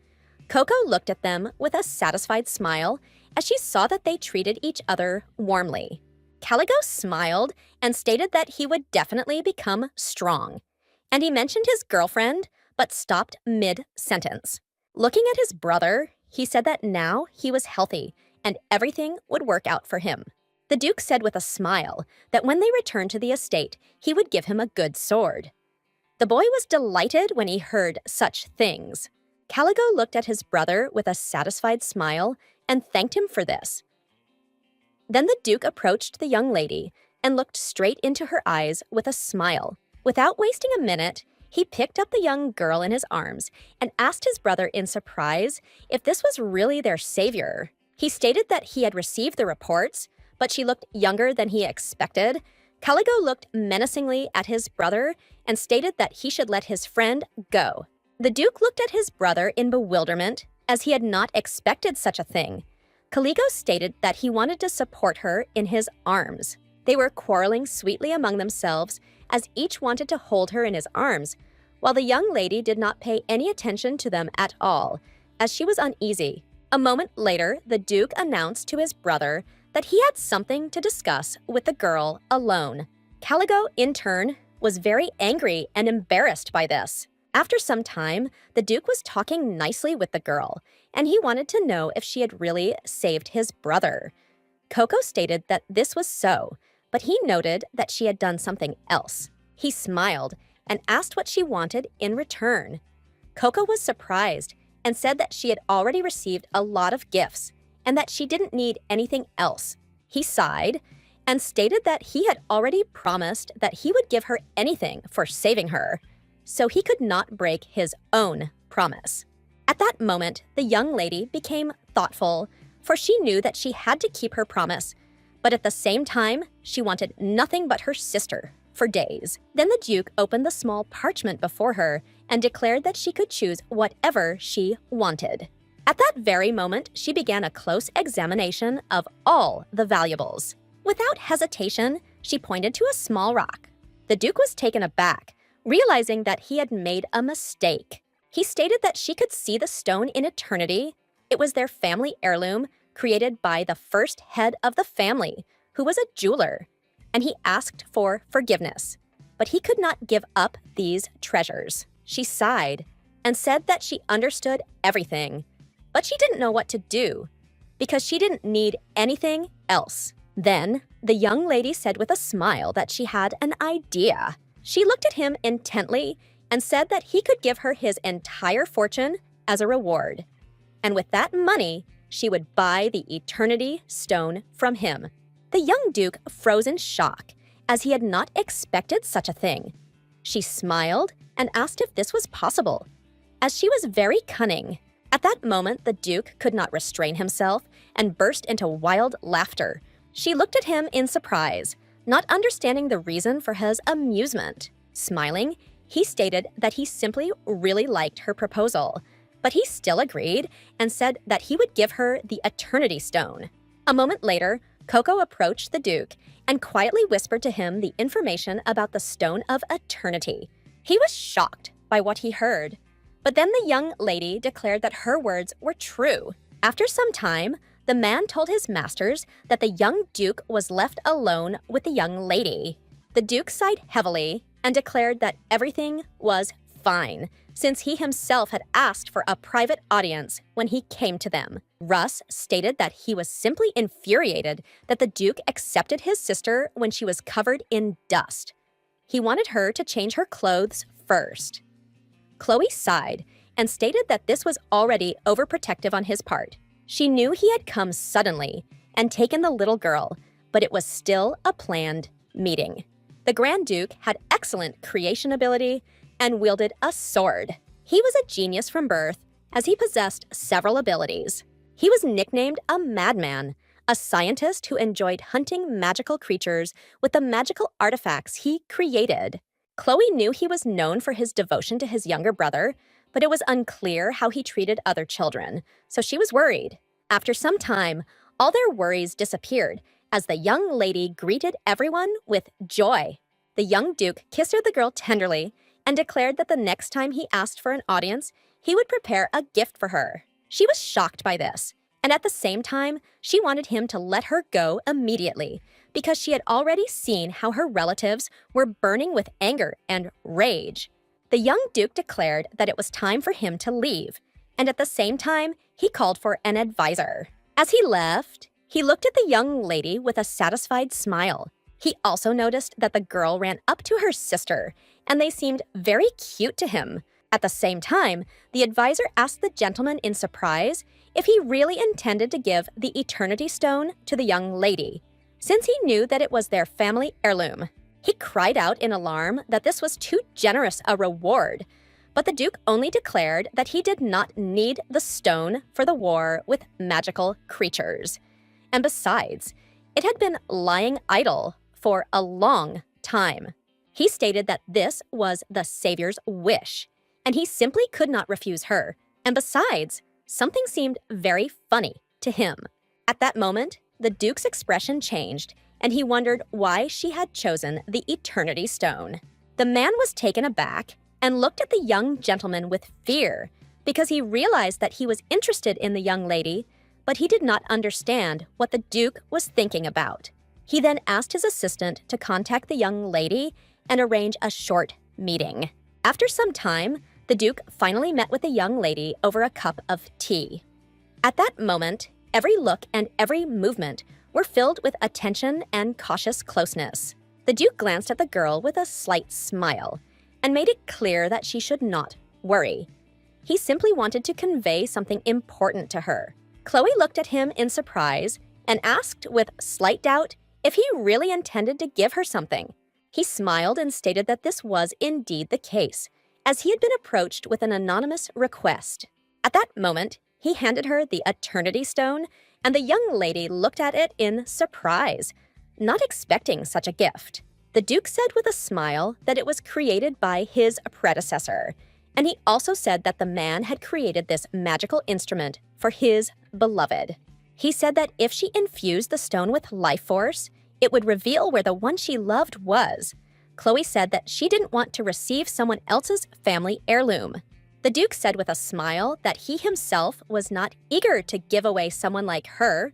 Coco looked at them with a satisfied smile as she saw that they treated each other warmly. Caligo smiled and stated that he would definitely become strong, and he mentioned his girlfriend but stopped mid-sentence. Looking at his brother, he said that now he was healthy and everything would work out for him. The Duke said with a smile that when they returned to the estate, he would give him a good sword. The boy was delighted when he heard such things. Caligo looked at his brother with a satisfied smile and thanked him for this. Then the Duke approached the young lady and looked straight into her eyes with a smile. Without wasting a minute, he picked up the young girl in his arms and asked his brother in surprise if this was really their savior. He stated that he had received the reports, but she looked younger than he expected. Caligo looked menacingly at his brother and stated that he should let his friend go. The Duke looked at his brother in bewilderment, as he had not expected such a thing. Caligo stated that he wanted to support her in his arms. They were quarreling sweetly among themselves, as each wanted to hold her in his arms, while the young lady did not pay any attention to them at all, as she was uneasy. A moment later, the Duke announced to his brother that he had something to discuss with the girl alone. Caligo, in turn, was very angry and embarrassed by this. After some time, the Duke was talking nicely with the girl, and he wanted to know if she had really saved his brother. Coco stated that this was so, but he noted that she had done something else. He smiled and asked what she wanted in return. Coco was surprised and said that she had already received a lot of gifts and that she didn't need anything else. He sighed and stated that he had already promised that he would give her anything for saving her, so he could not break his own promise. At that moment, the young lady became thoughtful, for she knew that she had to keep her promise, but at the same time, she wanted nothing but her sister for days. Then the Duke opened the small parchment before her and declared that she could choose whatever she wanted. At that very moment, she began a close examination of all the valuables. Without hesitation, she pointed to a small rock. The Duke was taken aback, realizing that he had made a mistake. He stated that she could see the stone in eternity. It was their family heirloom, created by the first head of the family, who was a jeweler, and he asked for forgiveness. But he could not give up these treasures. She sighed and said that she understood everything, but she didn't know what to do because she didn't need anything else. Then, the young lady said with a smile that she had an idea. She looked at him intently and said that he could give her his entire fortune as a reward. And with that money, she would buy the Eternity Stone from him. The young Duke froze in shock, as he had not expected such a thing. She smiled and asked if this was possible, as she was very cunning. At that moment, the Duke could not restrain himself and burst into wild laughter. She looked at him in surprise, not understanding the reason for his amusement. Smiling, he stated that he simply really liked her proposal, but he still agreed and said that he would give her the Eternity Stone. A moment later, Coco approached the Duke and quietly whispered to him the information about the Stone of Eternity. He was shocked by what he heard, but then the young lady declared that her words were true. After some time, the man told his masters that the young Duke was left alone with the young lady. The Duke sighed heavily and declared that everything was fine, since he himself had asked for a private audience when he came to them. Russ stated that he was simply infuriated that the Duke accepted his sister when she was covered in dust. He wanted her to change her clothes first. Chloe sighed and stated that this was already overprotective on his part. She knew he had come suddenly and taken the little girl, but it was still a planned meeting. The Grand Duke had excellent creation ability and wielded a sword. He was a genius from birth, as he possessed several abilities. He was nicknamed a madman, a scientist who enjoyed hunting magical creatures with the magical artifacts he created. Chloe knew he was known for his devotion to his younger brother, but it was unclear how he treated other children, so she was worried. After some time, all their worries disappeared as the young lady greeted everyone with joy. The young Duke kissed the girl tenderly and declared that the next time he asked for an audience, he would prepare a gift for her. She was shocked by this, and at the same time, she wanted him to let her go immediately because she had already seen how her relatives were burning with anger and rage. The young Duke declared that it was time for him to leave, and at the same time, he called for an advisor. As he left, he looked at the young lady with a satisfied smile. He also noticed that the girl ran up to her sister, and they seemed very cute to him. At the same time, the advisor asked the gentleman in surprise if he really intended to give the Eternity Stone to the young lady, since he knew that it was their family heirloom. He cried out in alarm that this was too generous a reward, but the Duke only declared that he did not need the stone for the war with magical creatures. And besides, it had been lying idle for a long time. He stated that this was the Savior's wish, and he simply could not refuse her. And besides, something seemed very funny to him. At that moment, the Duke's expression changed, and he wondered why she had chosen the Eternity Stone. The man was taken aback and looked at the young gentleman with fear because he realized that he was interested in the young lady, but he did not understand what the Duke was thinking about. He then asked his assistant to contact the young lady and arrange a short meeting. After some time, the Duke finally met with the young lady over a cup of tea. At that moment, every look and every movement were filled with attention and cautious closeness. The Duke glanced at the girl with a slight smile and made it clear that she should not worry. He simply wanted to convey something important to her. Chloe looked at him in surprise and asked with slight doubt if he really intended to give her something. He smiled and stated that this was indeed the case, as he had been approached with an anonymous request. At that moment, he handed her the Eternity Stone, and the young lady looked at it in surprise, not expecting such a gift. The Duke said with a smile that it was created by his predecessor, and he also said that the man had created this magical instrument for his beloved. He said that if she infused the stone with life force, it would reveal where the one she loved was. Chloe said that she didn't want to receive someone else's family heirloom. The Duke said with a smile that he himself was not eager to give away someone like her,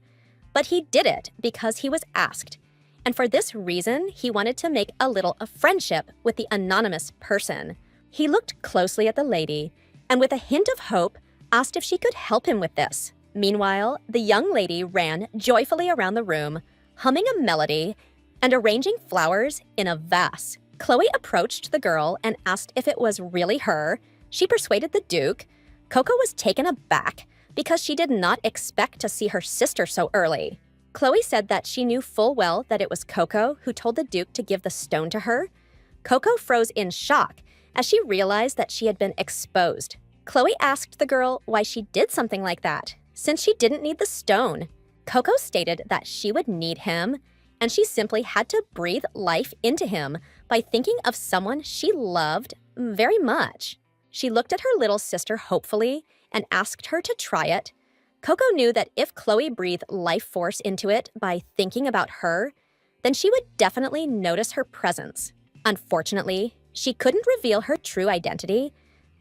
but he did it because he was asked. And for this reason, he wanted to make a little of friendship with the anonymous person. He looked closely at the lady and with a hint of hope asked if she could help him with this. Meanwhile, the young lady ran joyfully around the room, humming a melody and arranging flowers in a vase. Chloe approached the girl and asked if it was really her. She persuaded the Duke. Coco was taken aback because she did not expect to see her sister so early. Chloe said that she knew full well that it was Coco who told the Duke to give the stone to her. Coco froze in shock as she realized that she had been exposed. Chloe asked the girl why she did something like that, since she didn't need the stone. Coco stated that she would need him, and she simply had to breathe life into him by thinking of someone she loved very much. She looked at her little sister hopefully and asked her to try it. Coco knew that if Chloe breathed life force into it by thinking about her, then she would definitely notice her presence. Unfortunately, she couldn't reveal her true identity,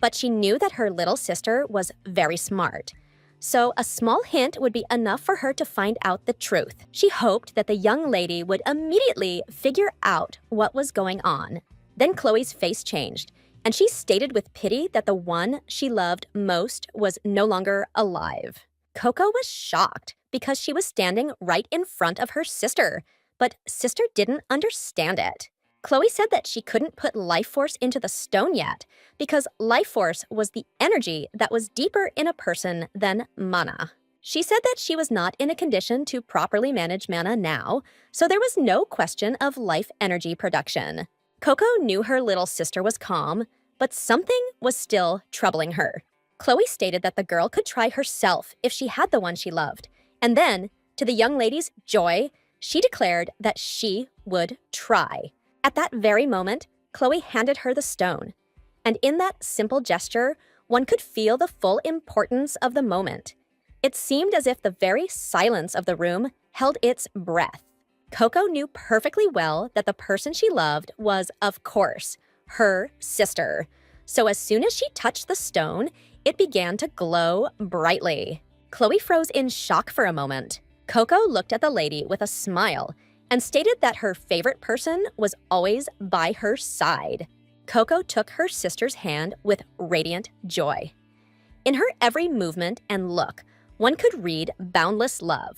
but she knew that her little sister was very smart. So a small hint would be enough for her to find out the truth. She hoped that the young lady would immediately figure out what was going on. Then Chloe's face changed, and she stated with pity that the one she loved most was no longer alive. Coco was shocked because she was standing right in front of her sister, but sister didn't understand it. Chloe said that she couldn't put life force into the stone yet because life force was the energy that was deeper in a person than mana. She said that she was not in a condition to properly manage mana now, so there was no question of life energy production. Coco knew her little sister was calm, but something was still troubling her. Chloe stated that the girl could try herself if she had the one she loved, and then, to the young lady's joy, she declared that she would try. At that very moment, Chloe handed her the stone, and in that simple gesture, one could feel the full importance of the moment. It seemed as if the very silence of the room held its breath. Coco knew perfectly well that the person she loved was, of course, her sister. So as soon as she touched the stone, it began to glow brightly. Chloe froze in shock for a moment. Coco looked at the lady with a smile and stated that her favorite person was always by her side. Coco took her sister's hand with radiant joy. In her every movement and look, one could read boundless love.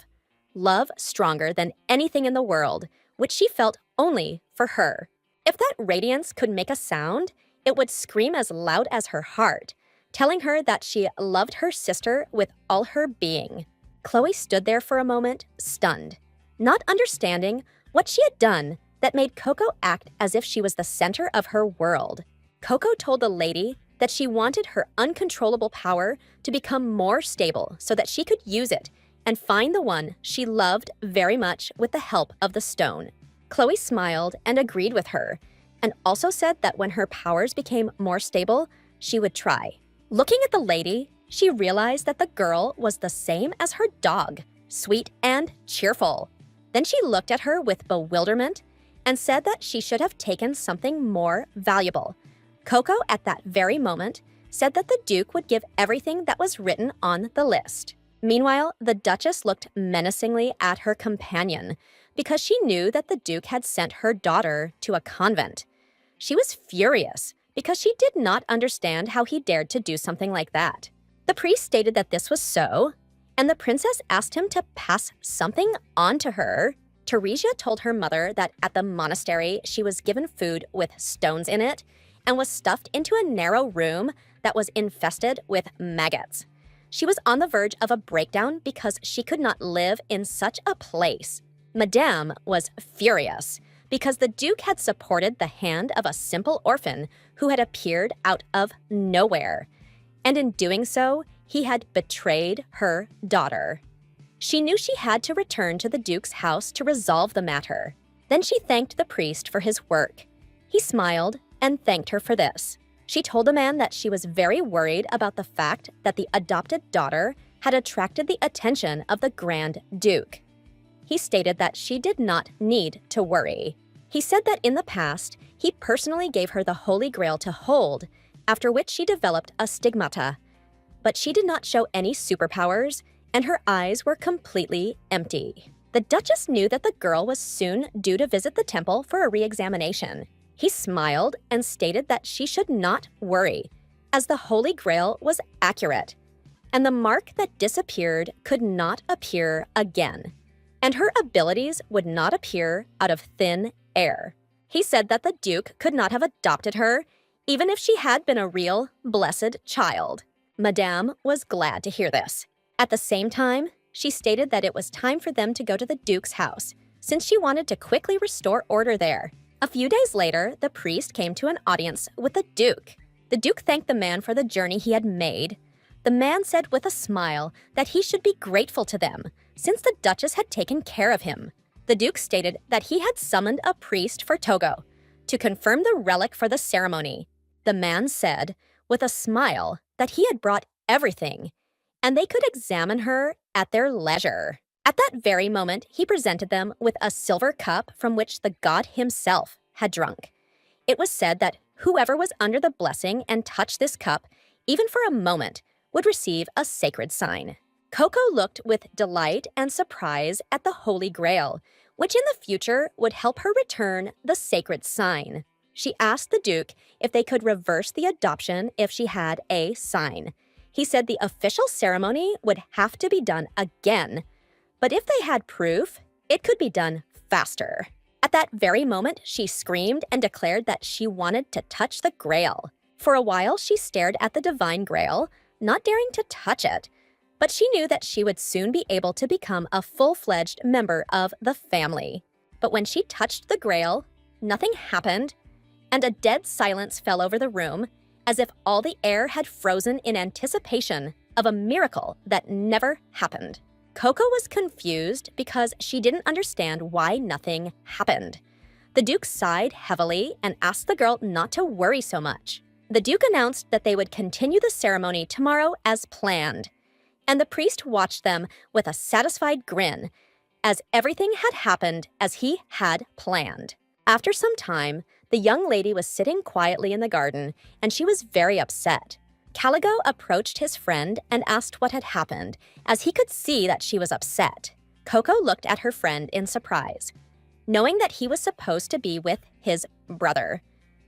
Love stronger than anything in the world, which she felt only for her. If that radiance could make a sound, it would scream as loud as her heart, telling her that she loved her sister with all her being. Chloe stood there for a moment, stunned, not understanding what she had done that made Coco act as if she was the center of her world. Coco told the lady that she wanted her uncontrollable power to become more stable so that she could use it and find the one she loved very much with the help of the stone. Chloe smiled and agreed with her, and also said that when her powers became more stable, she would try. Looking at the lady, she realized that the girl was the same as her dog, sweet and cheerful. Then she looked at her with bewilderment and said that she should have taken something more valuable. Coco, at that very moment, said that the Duke would give everything that was written on the list. Meanwhile, the Duchess looked menacingly at her companion because she knew that the Duke had sent her daughter to a convent. She was furious because she did not understand how he dared to do something like that. The priest stated that this was so, and the princess asked him to pass something on to her. Teresia told her mother that at the monastery she was given food with stones in it and was stuffed into a narrow room that was infested with maggots. She was on the verge of a breakdown because she could not live in such a place. Madame was furious because the Duke had supported the hand of a simple orphan who had appeared out of nowhere. And in doing so, he had betrayed her daughter. She knew she had to return to the Duke's house to resolve the matter. Then she thanked the priest for his work. He smiled and thanked her for this. She told the man that she was very worried about the fact that the adopted daughter had attracted the attention of the Grand Duke. He stated that she did not need to worry. He said that in the past, he personally gave her the Holy Grail to hold, after which she developed a stigmata. But she did not show any superpowers, and her eyes were completely empty. The Duchess knew that the girl was soon due to visit the temple for a re-examination. He smiled and stated that she should not worry, as the Holy Grail was accurate, and the mark that disappeared could not appear again, and her abilities would not appear out of thin air. He said that the Duke could not have adopted her, even if she had been a real, blessed child. Madame was glad to hear this. At the same time, she stated that it was time for them to go to the Duke's house, since she wanted to quickly restore order there. A few days later, the priest came to an audience with the Duke. The Duke thanked the man for the journey he had made. The man said with a smile that he should be grateful to them, since the Duchess had taken care of him. The Duke stated that he had summoned a priest for Togo to confirm the relic for the ceremony. The man said, with a smile, that he had brought everything, and they could examine her at their leisure. At that very moment, he presented them with a silver cup from which the god himself had drunk. It was said that whoever was under the blessing and touched this cup, even for a moment, would receive a sacred sign. Coco looked with delight and surprise at the Holy Grail, which in the future would help her return the sacred sign. She asked the Duke if they could reverse the adoption if she had a sign. He said the official ceremony would have to be done again, but if they had proof, it could be done faster. At that very moment, she screamed and declared that she wanted to touch the Grail. For a while, she stared at the divine Grail, not daring to touch it, but she knew that she would soon be able to become a full-fledged member of the family. But when she touched the Grail, nothing happened, and a dead silence fell over the room, as if all the air had frozen in anticipation of a miracle that never happened. Coco was confused because she didn't understand why nothing happened. The Duke sighed heavily and asked the girl not to worry so much. The Duke announced that they would continue the ceremony tomorrow as planned, and the priest watched them with a satisfied grin, as everything had happened as he had planned. After some time, the young lady was sitting quietly in the garden, and she was very upset. Caligo approached his friend and asked what had happened, as he could see that she was upset. Coco looked at her friend in surprise, knowing that he was supposed to be with his brother.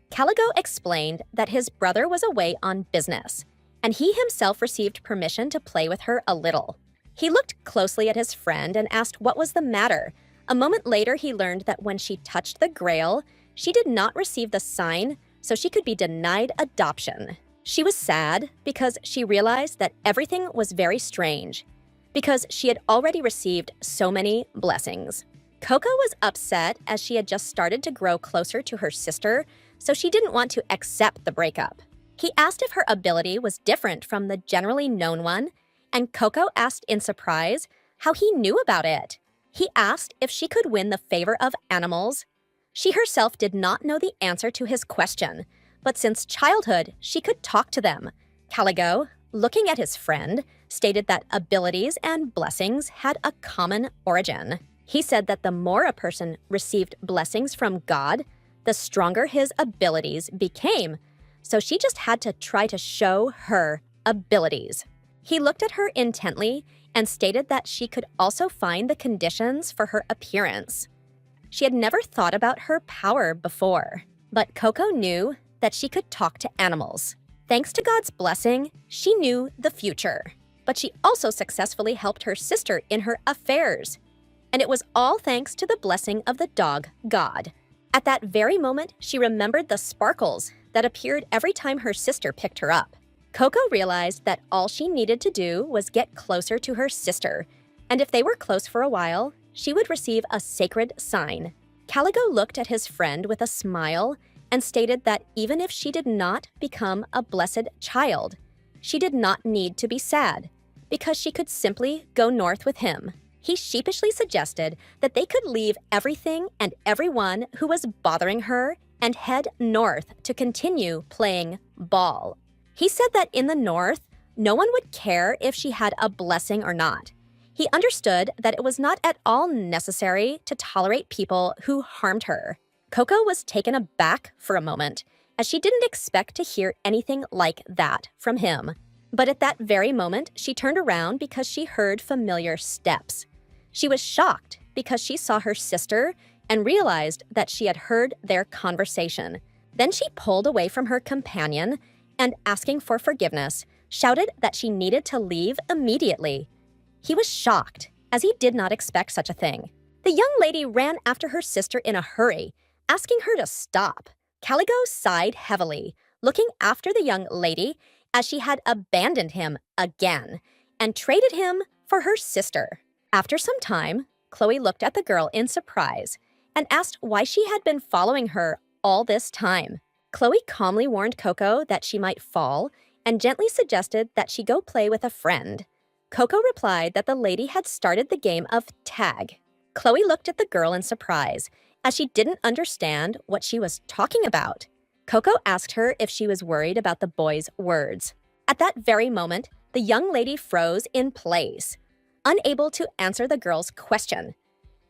Caligo explained that his brother was away on business, and he himself received permission to play with her a little. He looked closely at his friend and asked what was the matter. A moment later, he learned that when she touched the Grail, she did not receive the sign, so she could be denied adoption. She was sad because she realized that everything was very strange, because she had already received so many blessings. Coco was upset as she had just started to grow closer to her sister, so she didn't want to accept the breakup. He asked if her ability was different from the generally known one, and Coco asked in surprise how he knew about it. He asked if she could win the favor of animals. She herself did not know the answer to his question, but since childhood, she could talk to them. Caligo, looking at his friend, stated that abilities and blessings had a common origin. He said that the more a person received blessings from God, the stronger his abilities became. so she just had to try to show her abilities. He looked at her intently and stated that she could also find the conditions for her appearance. She had never thought about her power before, but Coco knew that she could talk to animals. Thanks to God's blessing, she knew the future, but she also successfully helped her sister in her affairs. And it was all thanks to the blessing of the dog God. At that very moment, she remembered the sparkles that appeared every time her sister picked her up. Coco realized that all she needed to do was get closer to her sister, and if they were close for a while, she would receive a sacred sign. Caligo looked at his friend with a smile and stated that even if she did not become a blessed child, she did not need to be sad, because she could simply go north with him. He sheepishly suggested that they could leave everything and everyone who was bothering her and head north to continue playing ball. He said that in the north, no one would care if she had a blessing or not. He understood that it was not at all necessary to tolerate people who harmed her. Coco was taken aback for a moment, as she didn't expect to hear anything like that from him. But at that very moment, she turned around because she heard familiar steps. She was shocked because she saw her sister and realized that she had heard their conversation. Then she pulled away from her companion and, asking for forgiveness, shouted that she needed to leave immediately. He was shocked, as he did not expect such a thing. The young lady ran after her sister in a hurry, asking her to stop. Caligo sighed heavily, looking after the young lady as she had abandoned him again and traded him for her sister. After some time, Chloe looked at the girl in surprise and asked why she had been following her all this time. Chloe calmly warned Coco that she might fall and gently suggested that she go play with a friend. Coco replied that the lady had started the game of tag. Chloe looked at the girl in surprise, as she didn't understand what she was talking about. Coco asked her if she was worried about the boy's words. At that very moment, the young lady froze in place, unable to answer the girl's question.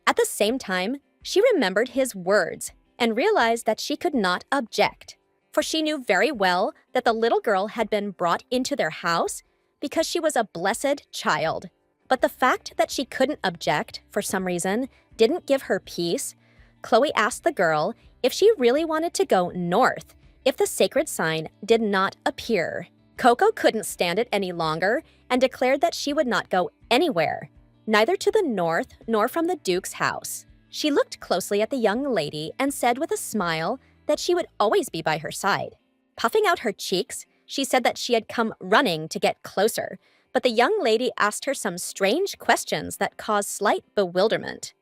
At the same time, she remembered his words and realized that she could not object, for she knew very well that the little girl had been brought into their house because she was a blessed child. But the fact that she couldn't object, for some reason, didn't give her peace. Chloe asked the girl if she really wanted to go north if the sacred sign did not appear. Coco couldn't stand it any longer and declared that she would not go anywhere, neither to the north nor from the Duke's house. She looked closely at the young lady and said with a smile that she would always be by her side. Puffing out her cheeks, she said that she had come running to get closer, but the young lady asked her some strange questions that caused slight bewilderment.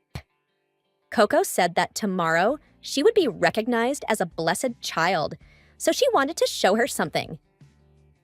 Coco said that tomorrow she would be recognized as a blessed child, so she wanted to show her something.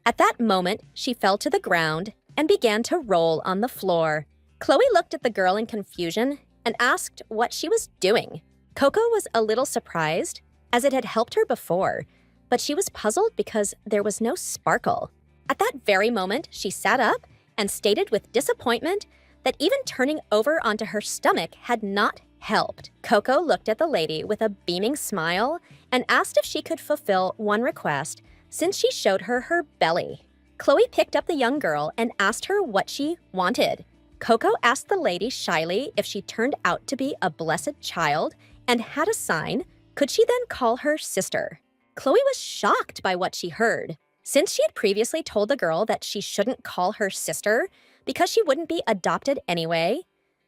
At that moment, she fell to the ground and began to roll on the floor. Chloe looked at the girl in confusion and asked what she was doing. Coco was a little surprised, as it had helped her before, but she was puzzled because there was no sparkle. At that very moment, she sat up and stated with disappointment that even turning over onto her stomach had not helped. Coco looked at the lady with a beaming smile and asked if she could fulfill one request since she showed her her belly. Chloe picked up the young girl and asked her what she wanted. Coco asked the lady shyly if she turned out to be a blessed child and had a sign, could she then call her sister? Chloe was shocked by what she heard. Since she had previously told the girl that she shouldn't call her sister because she wouldn't be adopted anyway,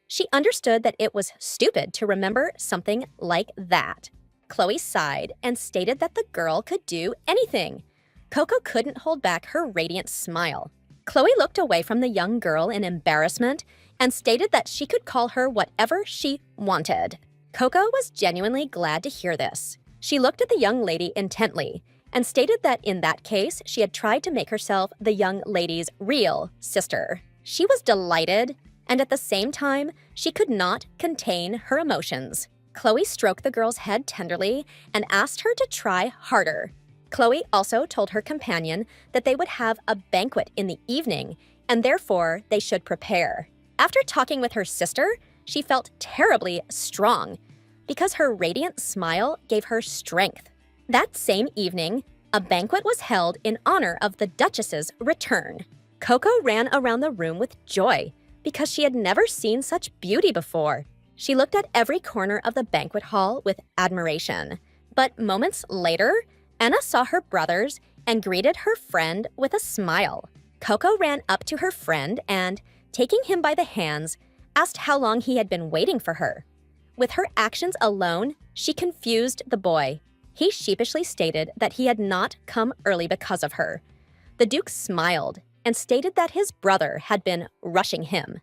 she understood that it was stupid to remember something like that. Chloe sighed and stated that the girl could do anything. Coco couldn't hold back her radiant smile. Chloe looked away from the young girl in embarrassment and stated that she could call her whatever she wanted. Coco was genuinely glad to hear this. She looked at the young lady intently and stated that in that case, she had tried to make herself the young lady's real sister. She was delighted, and at the same time, she could not contain her emotions. Chloe stroked the girl's head tenderly and asked her to try harder. Chloe also told her companion that they would have a banquet in the evening, and therefore they should prepare. After talking with her sister, she felt terribly strong because her radiant smile gave her strength. That same evening, A banquet was held in honor of the Duchess's return. Coco ran around the room with joy because she had never seen such beauty before. She looked at every corner of the banquet hall with admiration. But moments later, Anna saw her brothers and greeted her friend with a smile. Coco ran up to her friend and, taking him by the hands, asked how long he had been waiting for her. With her actions alone, she confused the boy. He sheepishly stated that he had not come early because of her. The Duke smiled and stated that his brother had been rushing him,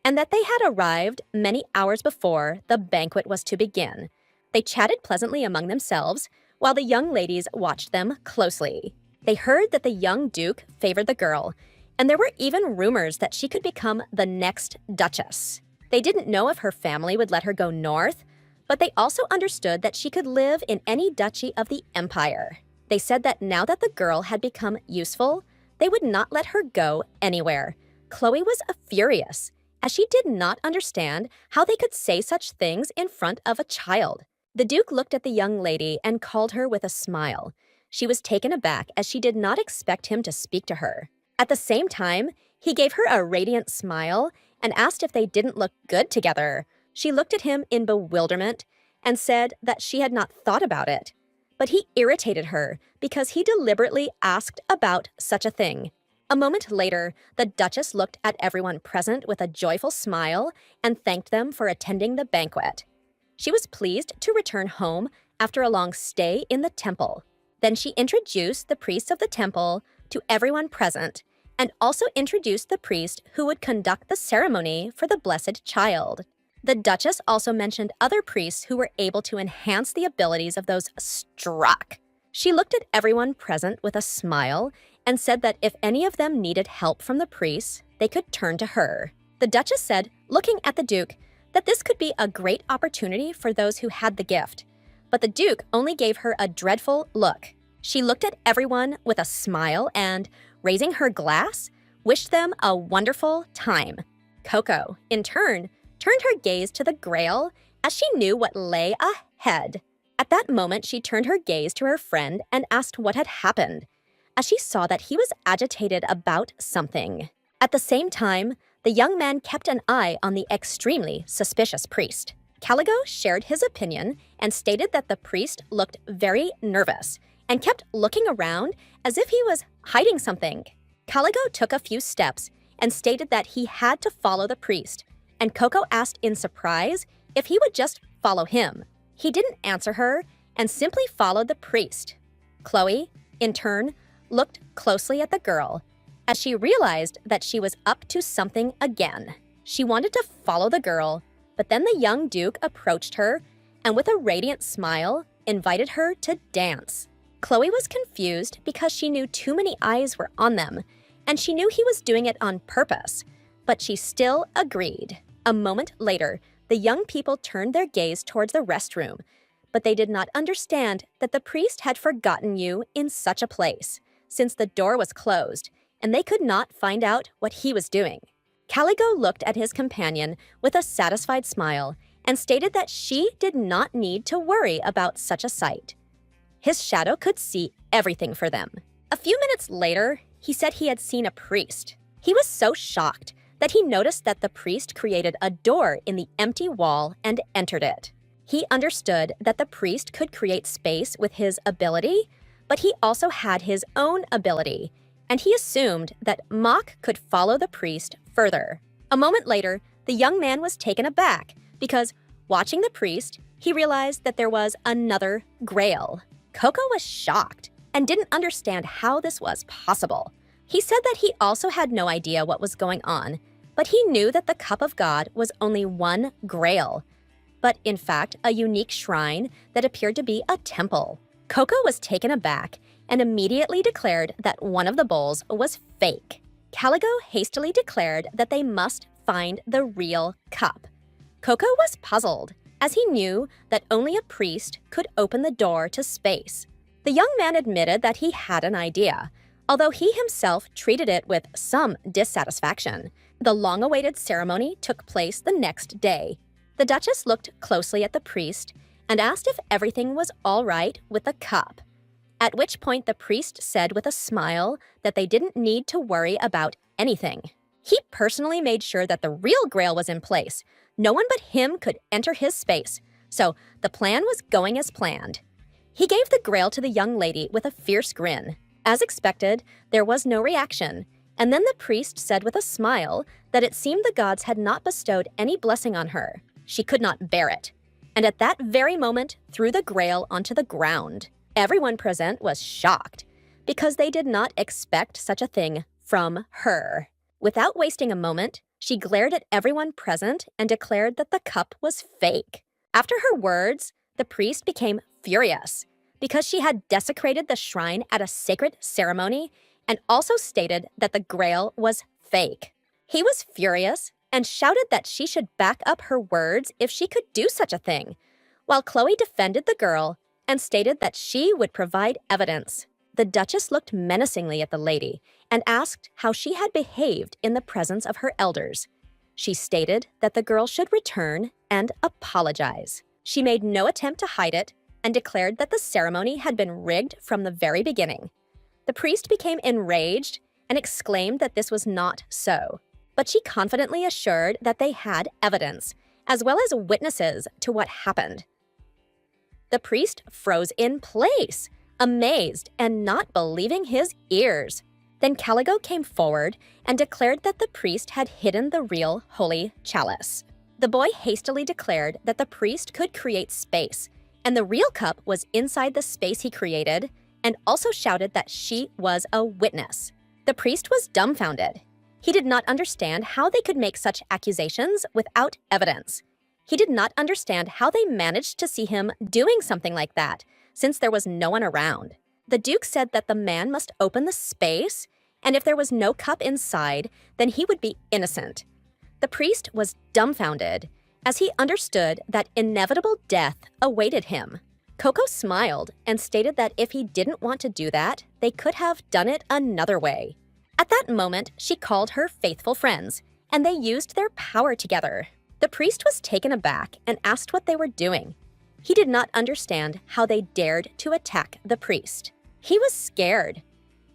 and that they had arrived many hours before the banquet was to begin. They chatted pleasantly among themselves, while the young ladies watched them closely. They heard that the young Duke favored the girl, and there were even rumors that she could become the next Duchess. They didn't know if her family would let her go north, but they also understood that she could live in any duchy of the empire. They said that now that the girl had become useful, they would not let her go anywhere. Chloe was furious, as she did not understand how they could say such things in front of a child. The Duke looked at the young lady and called her with a smile. She was taken aback as she did not expect him to speak to her. At the same time, he gave her a radiant smile and asked if they didn't look good together. She looked at him in bewilderment and said that she had not thought about it. But he irritated her because he deliberately asked about such a thing. A moment later, the Duchess looked at everyone present with a joyful smile and thanked them for attending the banquet. She was pleased to return home after a long stay in the temple. Then she introduced the priests of the temple to everyone present and also introduced the priest who would conduct the ceremony for the Blessed Child. The Duchess also mentioned other priests who were able to enhance the abilities of those struck. She looked at everyone present with a smile and said that if any of them needed help from the priests, they could turn to her. The Duchess said, looking at the Duke, that this could be a great opportunity for those who had the gift. But the Duke only gave her a dreadful look. She looked at everyone with a smile and, raising her glass, wished them a wonderful time. Coco, in turn, turned her gaze to the Grail as she knew what lay ahead. At that moment, she turned her gaze to her friend and asked what had happened, as she saw that he was agitated about something. At the same time, the young man kept an eye on the extremely suspicious priest. Caligo shared his opinion and stated that the priest looked very nervous and kept looking around as if he was hiding something. Caligo took a few steps and stated that he had to follow the priest, and Coco asked in surprise if he would just follow him. He didn't answer her and simply followed the priest. Chloe, in turn, looked closely at the girl as she realized that she was up to something again. She wanted to follow the girl, but then the young Duke approached her and with a radiant smile invited her to dance. Chloe was confused because she knew too many eyes were on them, and she knew he was doing it on purpose, but she still agreed. A moment later, the young people turned their gaze towards the restroom, but they did not understand that the priest had forgotten you in such a place, since the door was closed, and they could not find out what he was doing. Caligo looked at his companion with a satisfied smile and stated that she did not need to worry about such a sight. His shadow could see everything for them. A few minutes later, he said he had seen a priest. He was so shocked that he noticed that the priest created a door in the empty wall and entered it. He understood that the priest could create space with his ability, but he also had his own ability, and he assumed that Mock could follow the priest further. A moment later, the young man was taken aback because, watching the priest, he realized that there was another Grail. Coco was shocked and didn't understand how this was possible. He said that he also had no idea what was going on, but he knew that the Cup of God was only one Grail, but in fact a unique shrine that appeared to be a temple. Coco was taken aback and immediately declared that one of the bowls was fake. Caligo hastily declared that they must find the real cup. Coco was puzzled, as he knew that only a priest could open the door to space. The young man admitted that he had an idea, although he himself treated it with some dissatisfaction. The long-awaited ceremony took place the next day. The Duchess looked closely at the priest and asked if everything was all right with the cup. At which point the priest said with a smile that they didn't need to worry about anything. He personally made sure that the real grail was in place. No one but him could enter his space, so the plan was going as planned. He gave the grail to the young lady with a fierce grin. As expected, there was no reaction, and then the priest said with a smile that it seemed the gods had not bestowed any blessing on her. She could not bear it, and at that very moment threw the grail onto the ground. Everyone present was shocked, because they did not expect such a thing from her. Without wasting a moment, she glared at everyone present and declared that the cup was fake. After her words, the priest became furious, because she had desecrated the shrine at a sacred ceremony and also stated that the grail was fake. He was furious and shouted that she should back up her words if she could do such a thing, while Chloe defended the girl and stated that she would provide evidence. The Duchess looked menacingly at the lady and asked how she had behaved in the presence of her elders. She stated that the girl should return and apologize. She made no attempt to hide it and declared that the ceremony had been rigged from the very beginning. The priest became enraged and exclaimed that this was not so, but she confidently assured that they had evidence, as well as witnesses to what happened. The priest froze in place, amazed and not believing his ears. Then Caligo came forward and declared that the priest had hidden the real holy chalice. The boy hastily declared that the priest could create space, and the real cup was inside the space he created, and also shouted that she was a witness. The priest was dumbfounded. He did not understand how they could make such accusations without evidence. He did not understand how they managed to see him doing something like that, since there was no one around. The Duke said that the man must open the space, and if there was no cup inside, then he would be innocent. The priest was dumbfounded, as he understood that inevitable death awaited him. Coco smiled and stated that if he didn't want to do that, they could have done it another way. At that moment, she called her faithful friends, and they used their power together. The priest was taken aback and asked what they were doing. He did not understand how they dared to attack the priest. He was scared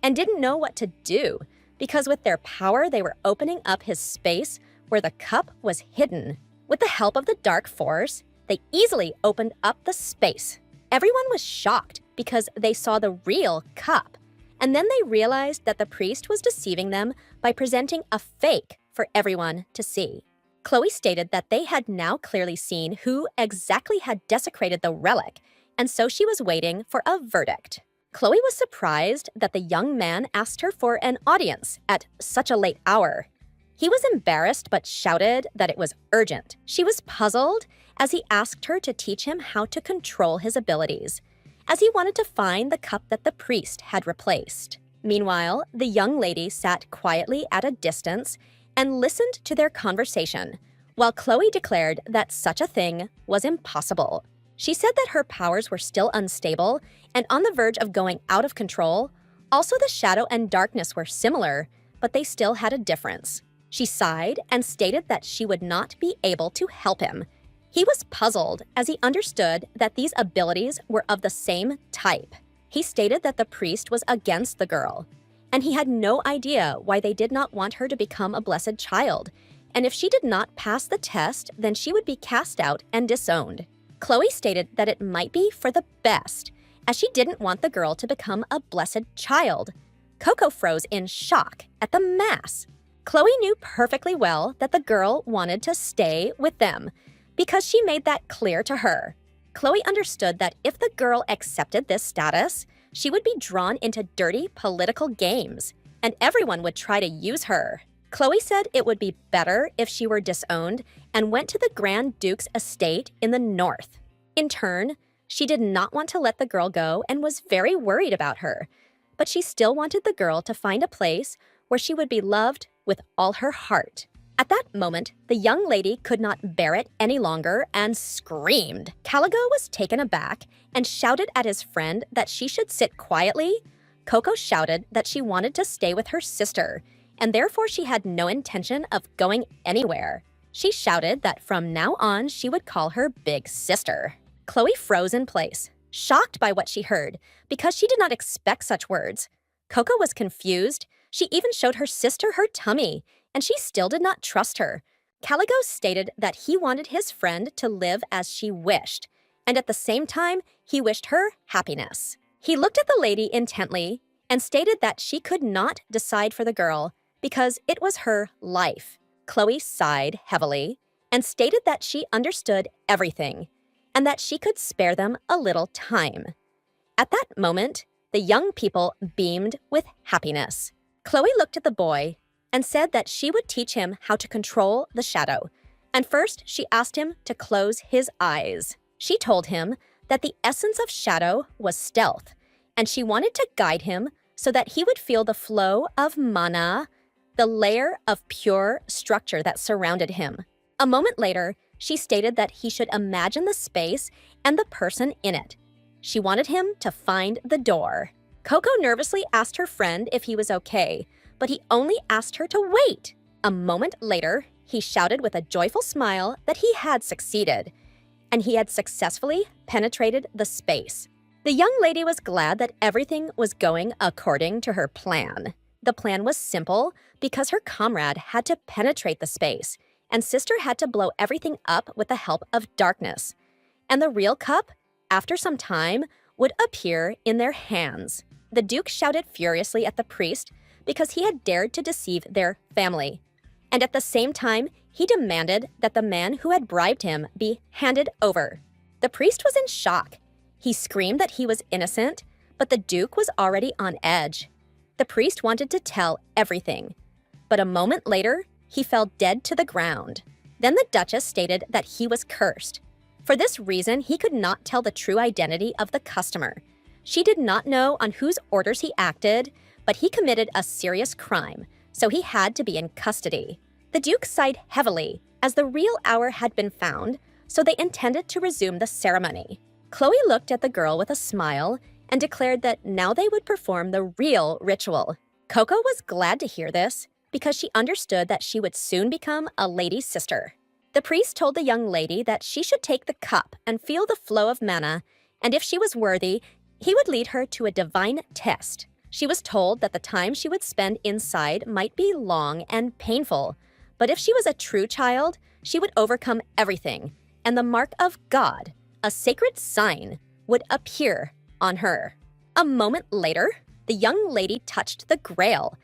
and didn't know what to do, because with their power they were opening up his space where the cup was hidden. With the help of the dark force, they easily opened up the space. Everyone was shocked because they saw the real cup, and then they realized that the priest was deceiving them by presenting a fake for everyone to see. Chloe stated that they had now clearly seen who exactly had desecrated the relic, and so she was waiting for a verdict. Chloe was surprised that the young man asked her for an audience at such a late hour. He was embarrassed but shouted that it was urgent. She was puzzled as he asked her to teach him how to control his abilities, as he wanted to find the cup that the priest had replaced. Meanwhile, the young lady sat quietly at a distance and listened to their conversation, while Chloe declared that such a thing was impossible. She said that her powers were still unstable and on the verge of going out of control. Also, the shadow and darkness were similar, but they still had a difference. She sighed and stated that she would not be able to help him. He was puzzled as he understood that these abilities were of the same type. He stated that the priest was against the girl, and he had no idea why they did not want her to become a blessed child, and if she did not pass the test, then she would be cast out and disowned. Chloe stated that it might be for the best, as she didn't want the girl to become a blessed child. Coco froze in shock at the mass. Chloe knew perfectly well that the girl wanted to stay with them, because she made that clear to her. Chloe understood that if the girl accepted this status, she would be drawn into dirty political games, and everyone would try to use her. Chloe said it would be better if she were disowned and went to the Grand Duke's estate in the north. In turn, she did not want to let the girl go and was very worried about her, but she still wanted the girl to find a place where she would be loved with all her heart. At that moment, the young lady could not bear it any longer and screamed. Caligo was taken aback and shouted at his friend that she should sit quietly. Coco shouted that she wanted to stay with her sister, and therefore she had no intention of going anywhere. She shouted that from now on she would call her big sister. Chloe froze in place. shocked by what she heard because she did not expect such words. Coco was confused. She even showed her sister her tummy, and she still did not trust her. Caligo stated that he wanted his friend to live as she wished, and at the same time, he wished her happiness. He looked at the lady intently and stated that she could not decide for the girl because it was her life. Chloe sighed heavily and stated that she understood everything and that she could spare them a little time. At that moment, the young people beamed with happiness. Chloe looked at the boy and said that she would teach him how to control the shadow. And first, she asked him to close his eyes. She told him that the essence of shadow was stealth, and she wanted to guide him so that he would feel the flow of mana, the layer of pure structure that surrounded him. A moment later, she stated that he should imagine the space and the person in it. She wanted him to find the door. Coco nervously asked her friend if he was okay, but he only asked her to wait. A moment later, he shouted with a joyful smile that he had succeeded, and he had successfully penetrated the space. The young lady was glad that everything was going according to her plan. The plan was simple because her comrade had to penetrate the space, and sister had to blow everything up with the help of darkness. And the real cup, after some time, would appear in their hands. The Duke shouted furiously at the priest because he had dared to deceive their family. And at the same time, he demanded that the man who had bribed him be handed over. The priest was in shock. He screamed that he was innocent, but the Duke was already on edge. The priest wanted to tell everything, but a moment later, he fell dead to the ground. Then the Duchess stated that he was cursed. For this reason, he could not tell the true identity of the customer. She did not know on whose orders he acted, but he committed a serious crime, so he had to be in custody. The Duke sighed heavily as the real hour had been found, so they intended to resume the ceremony. Chloe looked at the girl with a smile and declared that now they would perform the real ritual. Coco was glad to hear this because she understood that she would soon become a lady's sister. The priest told the young lady that she should take the cup and feel the flow of mana, and if she was worthy, he would lead her to a divine test. She was told that the time she would spend inside might be long and painful, but if she was a true child, she would overcome everything, and the mark of God, a sacred sign, would appear on her. A moment later, the young lady touched the grail,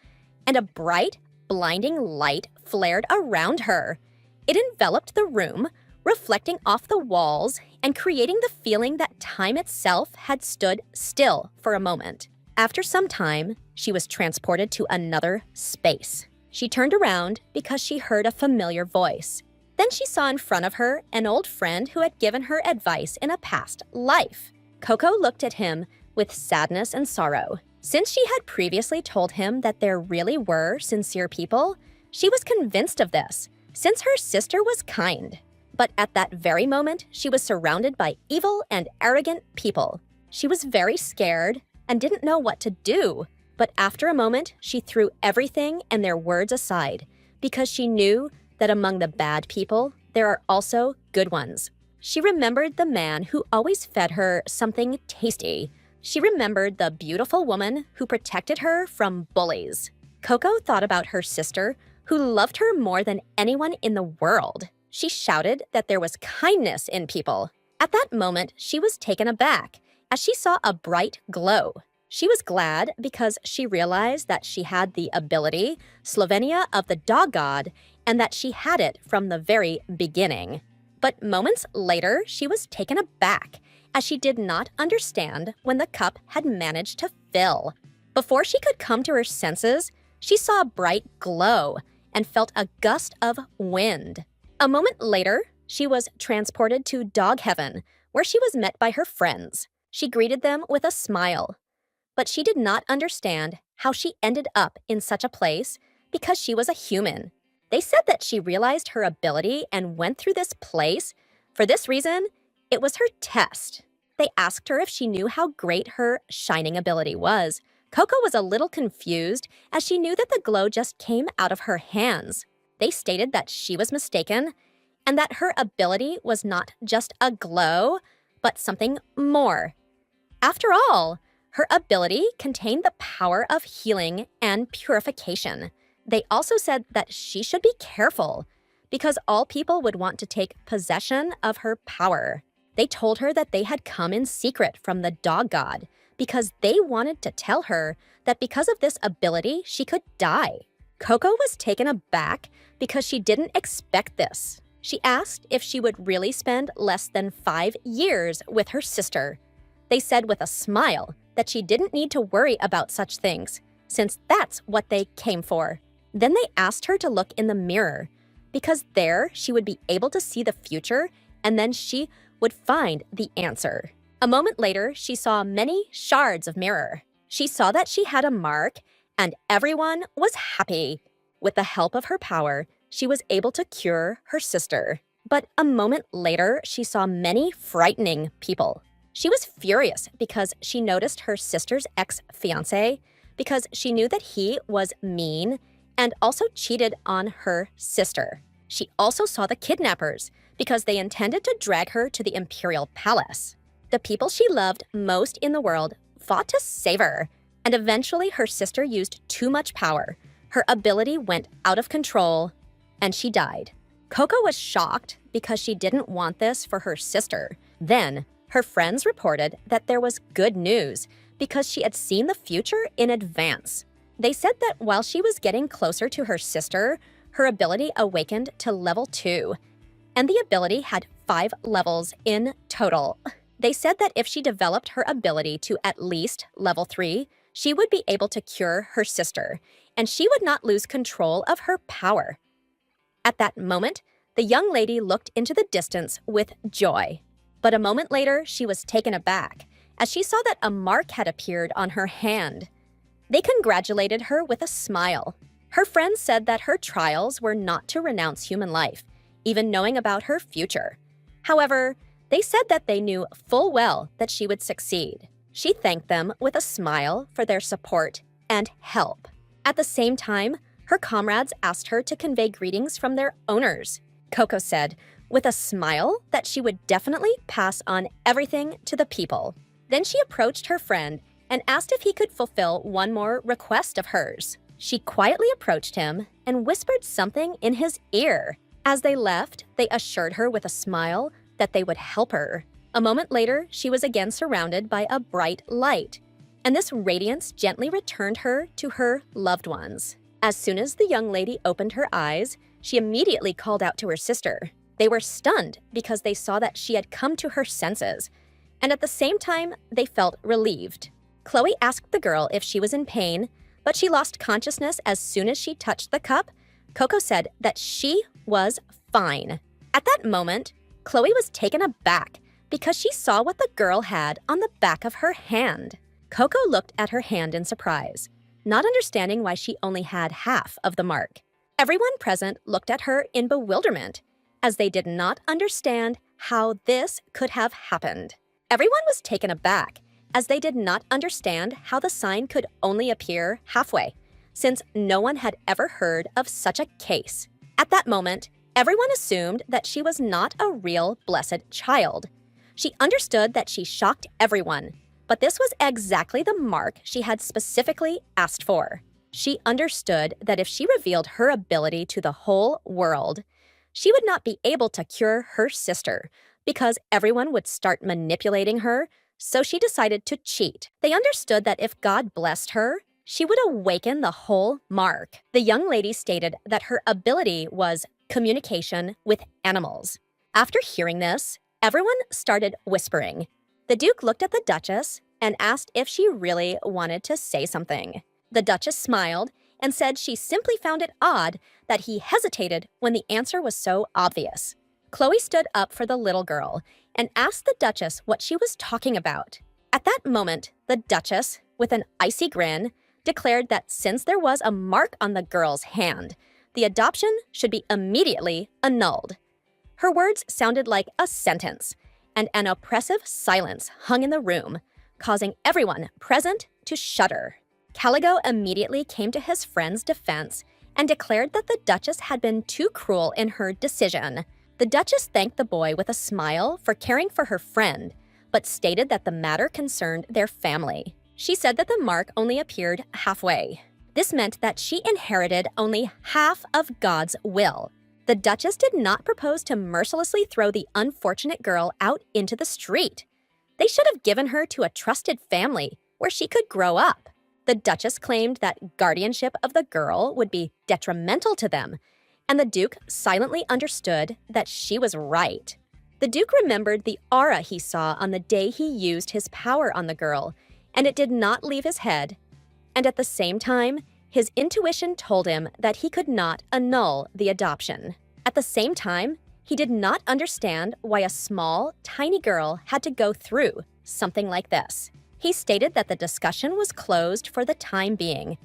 and a bright, blinding light flared around her. It enveloped the room, reflecting off the walls and creating the feeling that time itself had stood still for a moment. After some time, she was transported to another space. She turned around because she heard a familiar voice. Then she saw in front of her an old friend who had given her advice in a past life. Coco looked at him with sadness and sorrow. Since she had previously told him that there really were sincere people, she was convinced of this, since her sister was kind. But at that very moment, she was surrounded by evil and arrogant people. She was very scared and didn't know what to do. But after a moment, she threw everything and their words aside because she knew that among the bad people, there are also good ones. She remembered the man who always fed her something tasty. She remembered the beautiful woman who protected her from bullies. Coco thought about her sister, who loved her more than anyone in the world. She shouted that there was kindness in people. At that moment, she was taken aback as she saw a bright glow. She was glad because she realized that she had the ability, Slovenia of the dog god, and that she had it from the very beginning. But moments later, she was taken aback as she did not understand when the cup had managed to fill. Before she could come to her senses, she saw a bright glow and felt a gust of wind. A moment later, she was transported to dog heaven, where she was met by her friends. She greeted them with a smile. But she did not understand how she ended up in such a place because she was a human. They said that she realized her ability and went through this place. For this reason, it was her test. They asked her if she knew how great her shining ability was. Coco was a little confused as she knew that the glow just came out of her hands. They stated that she was mistaken and that her ability was not just a glow, but something more. After all, her ability contained the power of healing and purification. They also said that she should be careful because all people would want to take possession of her power. They told her that they had come in secret from the dog god because they wanted to tell her that because of this ability, she could die. Coco was taken aback because she didn't expect this. She asked if she would really spend less than 5 years with her sister. They said with a smile that she didn't need to worry about such things, since that's what they came for. Then they asked her to look in the mirror, because there she would be able to see the future, and then she would find the answer. A moment later, she saw many shards of mirror. She saw that she had a mark, and everyone was happy. With the help of her power, she was able to cure her sister. But a moment later, she saw many frightening people. She was furious because she noticed her sister's ex-fiancé because she knew that he was mean and also cheated on her sister. She also saw the kidnappers because they intended to drag her to the imperial palace. The people she loved most in the world fought to save her, and eventually her sister used too much power. Her ability went out of control, and she died. Coco was shocked because she didn't want this for her sister. Then, her friends reported that there was good news because she had seen the future in advance. They said that while she was getting closer to her sister, her ability awakened to level 2, and the ability had 5 levels in total. They said that if she developed her ability to at least level 3, she would be able to cure her sister, and she would not lose control of her power. At that moment, the young lady looked into the distance with joy. But a moment later, she was taken aback as she saw that a mark had appeared on her hand. They congratulated her with a smile. Her friends said that her trials were not to renounce human life, even knowing about her future. However, they said that they knew full well that she would succeed. She thanked them with a smile for their support and help. At the same time, her comrades asked her to convey greetings from their owners. Coco said, with a smile, that she would definitely pass on everything to the people. Then she approached her friend and asked if he could fulfill one more request of hers. She quietly approached him and whispered something in his ear. As they left, they assured her with a smile that they would help her. A moment later, she was again surrounded by a bright light, and this radiance gently returned her to her loved ones. As soon as the young lady opened her eyes, she immediately called out to her sister. They were stunned because they saw that she had come to her senses, and at the same time, they felt relieved. Chloe asked the girl if she was in pain, but she lost consciousness as soon as she touched the cup. Coco said that she was fine. At that moment, Chloe was taken aback because she saw what the girl had on the back of her hand. Coco looked at her hand in surprise, not understanding why she only had half of the mark. Everyone present looked at her in bewilderment, as they did not understand how this could have happened. Everyone was taken aback, as they did not understand how the sign could only appear halfway, since no one had ever heard of such a case. At that moment, everyone assumed that she was not a real blessed child. She understood that she shocked everyone, but this was exactly the mark she had specifically asked for. She understood that if she revealed her ability to the whole world, she would not be able to cure her sister because everyone would start manipulating her, so she decided to cheat. They understood that if God blessed her, she would awaken the whole mark. The young lady stated that her ability was communication with animals. After hearing this, everyone started whispering. The Duke looked at the Duchess and asked if she really wanted to say something. The Duchess smiled and said she simply found it odd that he hesitated when the answer was so obvious. Chloe stood up for the little girl and asked the Duchess what she was talking about. At that moment, the Duchess, with an icy grin, declared that since there was a mark on the girl's hand, the adoption should be immediately annulled. Her words sounded like a sentence, and an oppressive silence hung in the room, causing everyone present to shudder. Caligo immediately came to his friend's defense and declared that the Duchess had been too cruel in her decision. The Duchess thanked the boy with a smile for caring for her friend, but stated that the matter concerned their family. She said that the mark only appeared halfway. This meant that she inherited only half of God's will. The Duchess did not propose to mercilessly throw the unfortunate girl out into the street. They should have given her to a trusted family where she could grow up. The Duchess claimed that guardianship of the girl would be detrimental to them, and the Duke silently understood that she was right. The Duke remembered the aura he saw on the day he used his power on the girl, and it did not leave his head. And at the same time, his intuition told him that he could not annul the adoption. At the same time, he did not understand why a small, tiny girl had to go through something like this. He stated that the discussion was closed for the time being,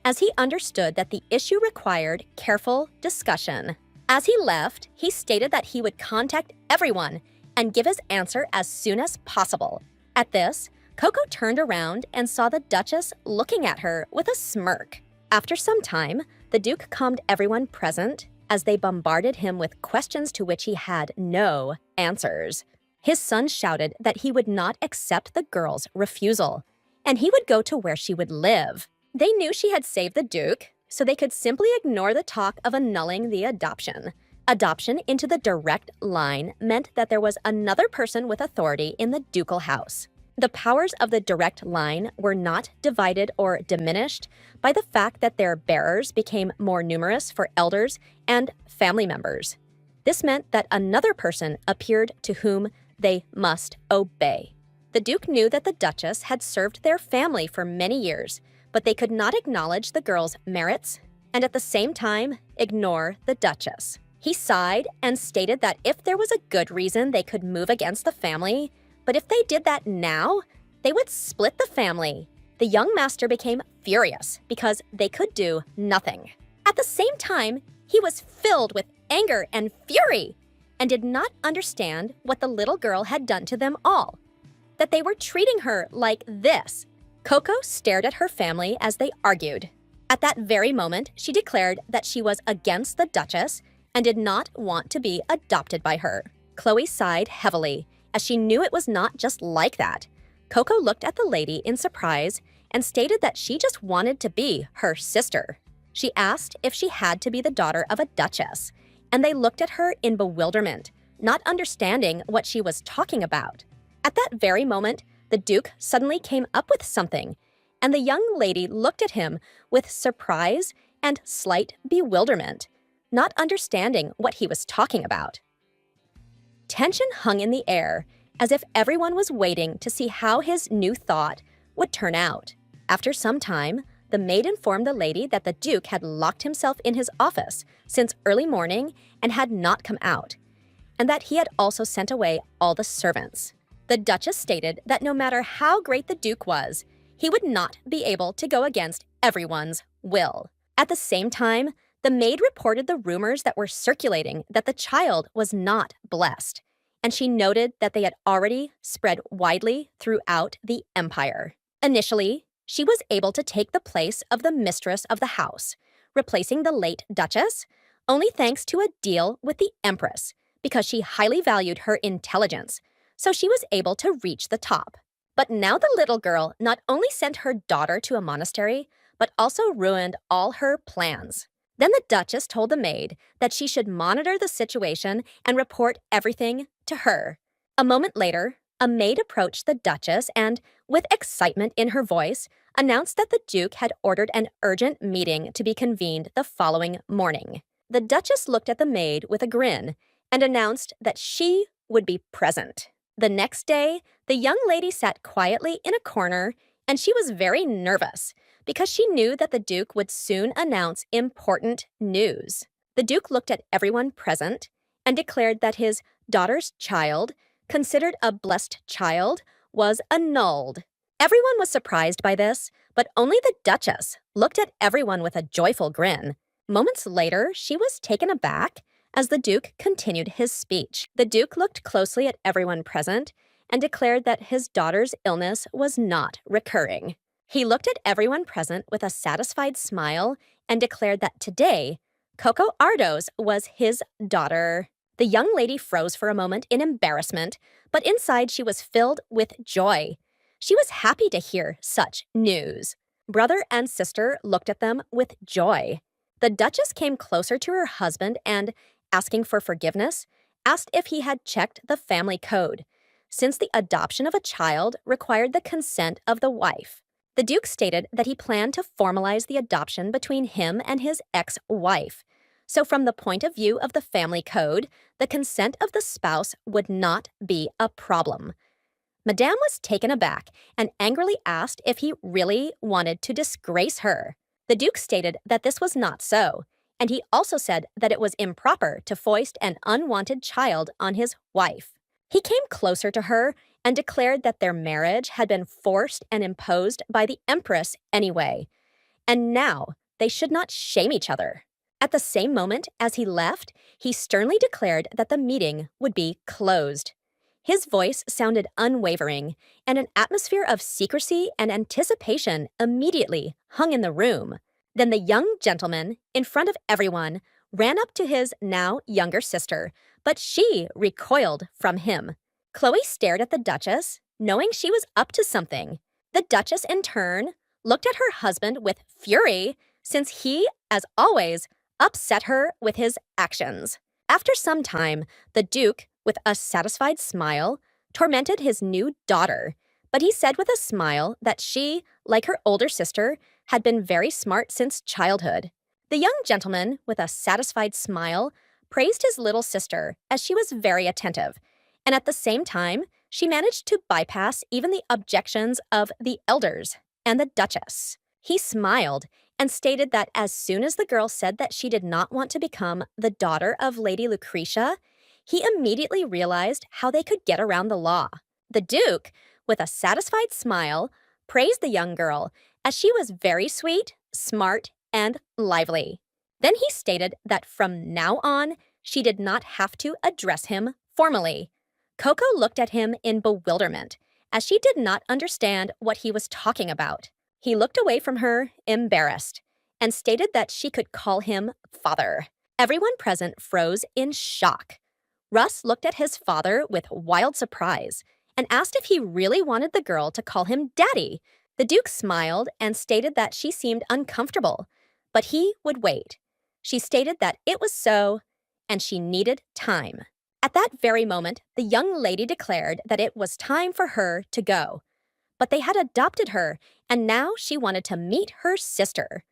as he understood that the issue required careful discussion. As he left, he stated that he would contact everyone and give his answer as soon as possible. At this, Coco turned around and saw the Duchess looking at her with a smirk. After some time, the Duke calmed everyone present as they bombarded him with questions to which he had no answers. His son shouted that he would not accept the girl's refusal, and he would go to where she would live. They knew she had saved the Duke, so they could simply ignore the talk of annulling the adoption. Adoption into the direct line meant that there was another person with authority in the ducal house. The powers of the direct line were not divided or diminished by the fact that their bearers became more numerous for elders and family members. This meant that another person appeared to whom they must obey. The Duke knew that the Duchess had served their family for many years, but they could not acknowledge the girl's merits and at the same time ignore the Duchess. He sighed and stated that if there was a good reason they could move against the family, but if they did that now, they would split the family. The young master became furious because they could do nothing. At the same time, he was filled with anger and fury and did not understand what the little girl had done to them all, that they were treating her like this. Coco stared at her family as they argued. At that very moment, she declared that she was against the Duchess and did not want to be adopted by her. Chloe sighed heavily, as she knew it was not just like that. Coco looked at the lady in surprise and stated that she just wanted to be her sister. She asked if she had to be the daughter of a duchess, and they looked at her in bewilderment, not understanding what she was talking about. At that very moment, the Duke suddenly came up with something, and the young lady looked at him with surprise and slight bewilderment, not understanding what he was talking about. Tension hung in the air, as if everyone was waiting to see how his new thought would turn out. After some time, the maid informed the lady that the Duke had locked himself in his office since early morning and had not come out, and that he had also sent away all the servants. The Duchess stated that no matter how great the Duke was, he would not be able to go against everyone's will. At the same time, the maid reported the rumors that were circulating that the child was not blessed, and she noted that they had already spread widely throughout the empire. Initially, she was able to take the place of the mistress of the house, replacing the late Duchess, only thanks to a deal with the Empress, because she highly valued her intelligence, so she was able to reach the top. But now the little girl not only sent her daughter to a monastery, but also ruined all her plans. Then the Duchess told the maid that she should monitor the situation and report everything to her. A moment later, a maid approached the Duchess and, with excitement in her voice, announced that the Duke had ordered an urgent meeting to be convened the following morning. The Duchess looked at the maid with a grin and announced that she would be present. The next day, the young lady sat quietly in a corner, and she was very nervous because she knew that the Duke would soon announce important news. The Duke looked at everyone present and declared that his daughter's child, considered a blessed child, was annulled. Everyone was surprised by this, but only the Duchess looked at everyone with a joyful grin. Moments later, she was taken aback as the Duke continued his speech. The Duke looked closely at everyone present and declared that his daughter's illness was not recurring. He looked at everyone present with a satisfied smile and declared that today, Coco Ardos was his daughter. The young lady froze for a moment in embarrassment, but inside she was filled with joy. She was happy to hear such news. Brother and sister looked at them with joy. The Duchess came closer to her husband and, asking for forgiveness, asked if he had checked the family code, since the adoption of a child required the consent of the wife. The Duke stated that he planned to formalize the adoption between him and his ex-wife. So from the point of view of the family code, the consent of the spouse would not be a problem. Madame was taken aback and angrily asked if he really wanted to disgrace her. The Duke stated that this was not so, and he also said that it was improper to foist an unwanted child on his wife. He came closer to her and declared that their marriage had been forced and imposed by the Empress anyway, and now they should not shame each other. At the same moment as he left, he sternly declared that the meeting would be closed. His voice sounded unwavering, and an atmosphere of secrecy and anticipation immediately hung in the room. Then the young gentleman, in front of everyone, ran up to his now younger sister, but she recoiled from him. Chloe stared at the Duchess, knowing she was up to something. The Duchess, in turn, looked at her husband with fury, since he, as always, upset her with his actions. After some time, the Duke, with a satisfied smile, tormented his new daughter, but he said with a smile that she, like her older sister, had been very smart since childhood. The young gentleman, with a satisfied smile, praised his little sister as she was very attentive, and at the same time, she managed to bypass even the objections of the elders and the Duchess. He smiled and stated that as soon as the girl said that she did not want to become the daughter of Lady Lucretia, he immediately realized how they could get around the law. The Duke, with a satisfied smile, praised the young girl as she was very sweet, smart, and lively. Then he stated that from now on, she did not have to address him formally. Coco looked at him in bewilderment, as she did not understand what he was talking about. He looked away from her, embarrassed, and stated that she could call him father. Everyone present froze in shock. Russ looked at his father with wild surprise and asked if he really wanted the girl to call him daddy. The Duke smiled and stated that she seemed uncomfortable, but he would wait. She stated that it was so, and she needed time. At that very moment, the young lady declared that it was time for her to go. But they had adopted her, and now she wanted to meet her sister.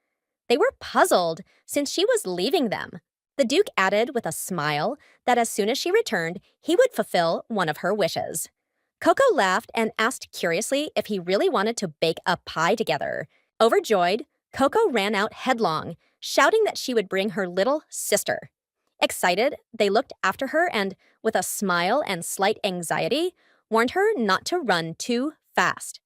They were puzzled, since she was leaving them. The Duke added with a smile that as soon as she returned, he would fulfill one of her wishes. Coco laughed and asked curiously if he really wanted to bake a pie together. Overjoyed, Coco ran out headlong, shouting that she would bring her little sister. Excited, they looked after her and, with a smile and slight anxiety, warned her not to run too fast.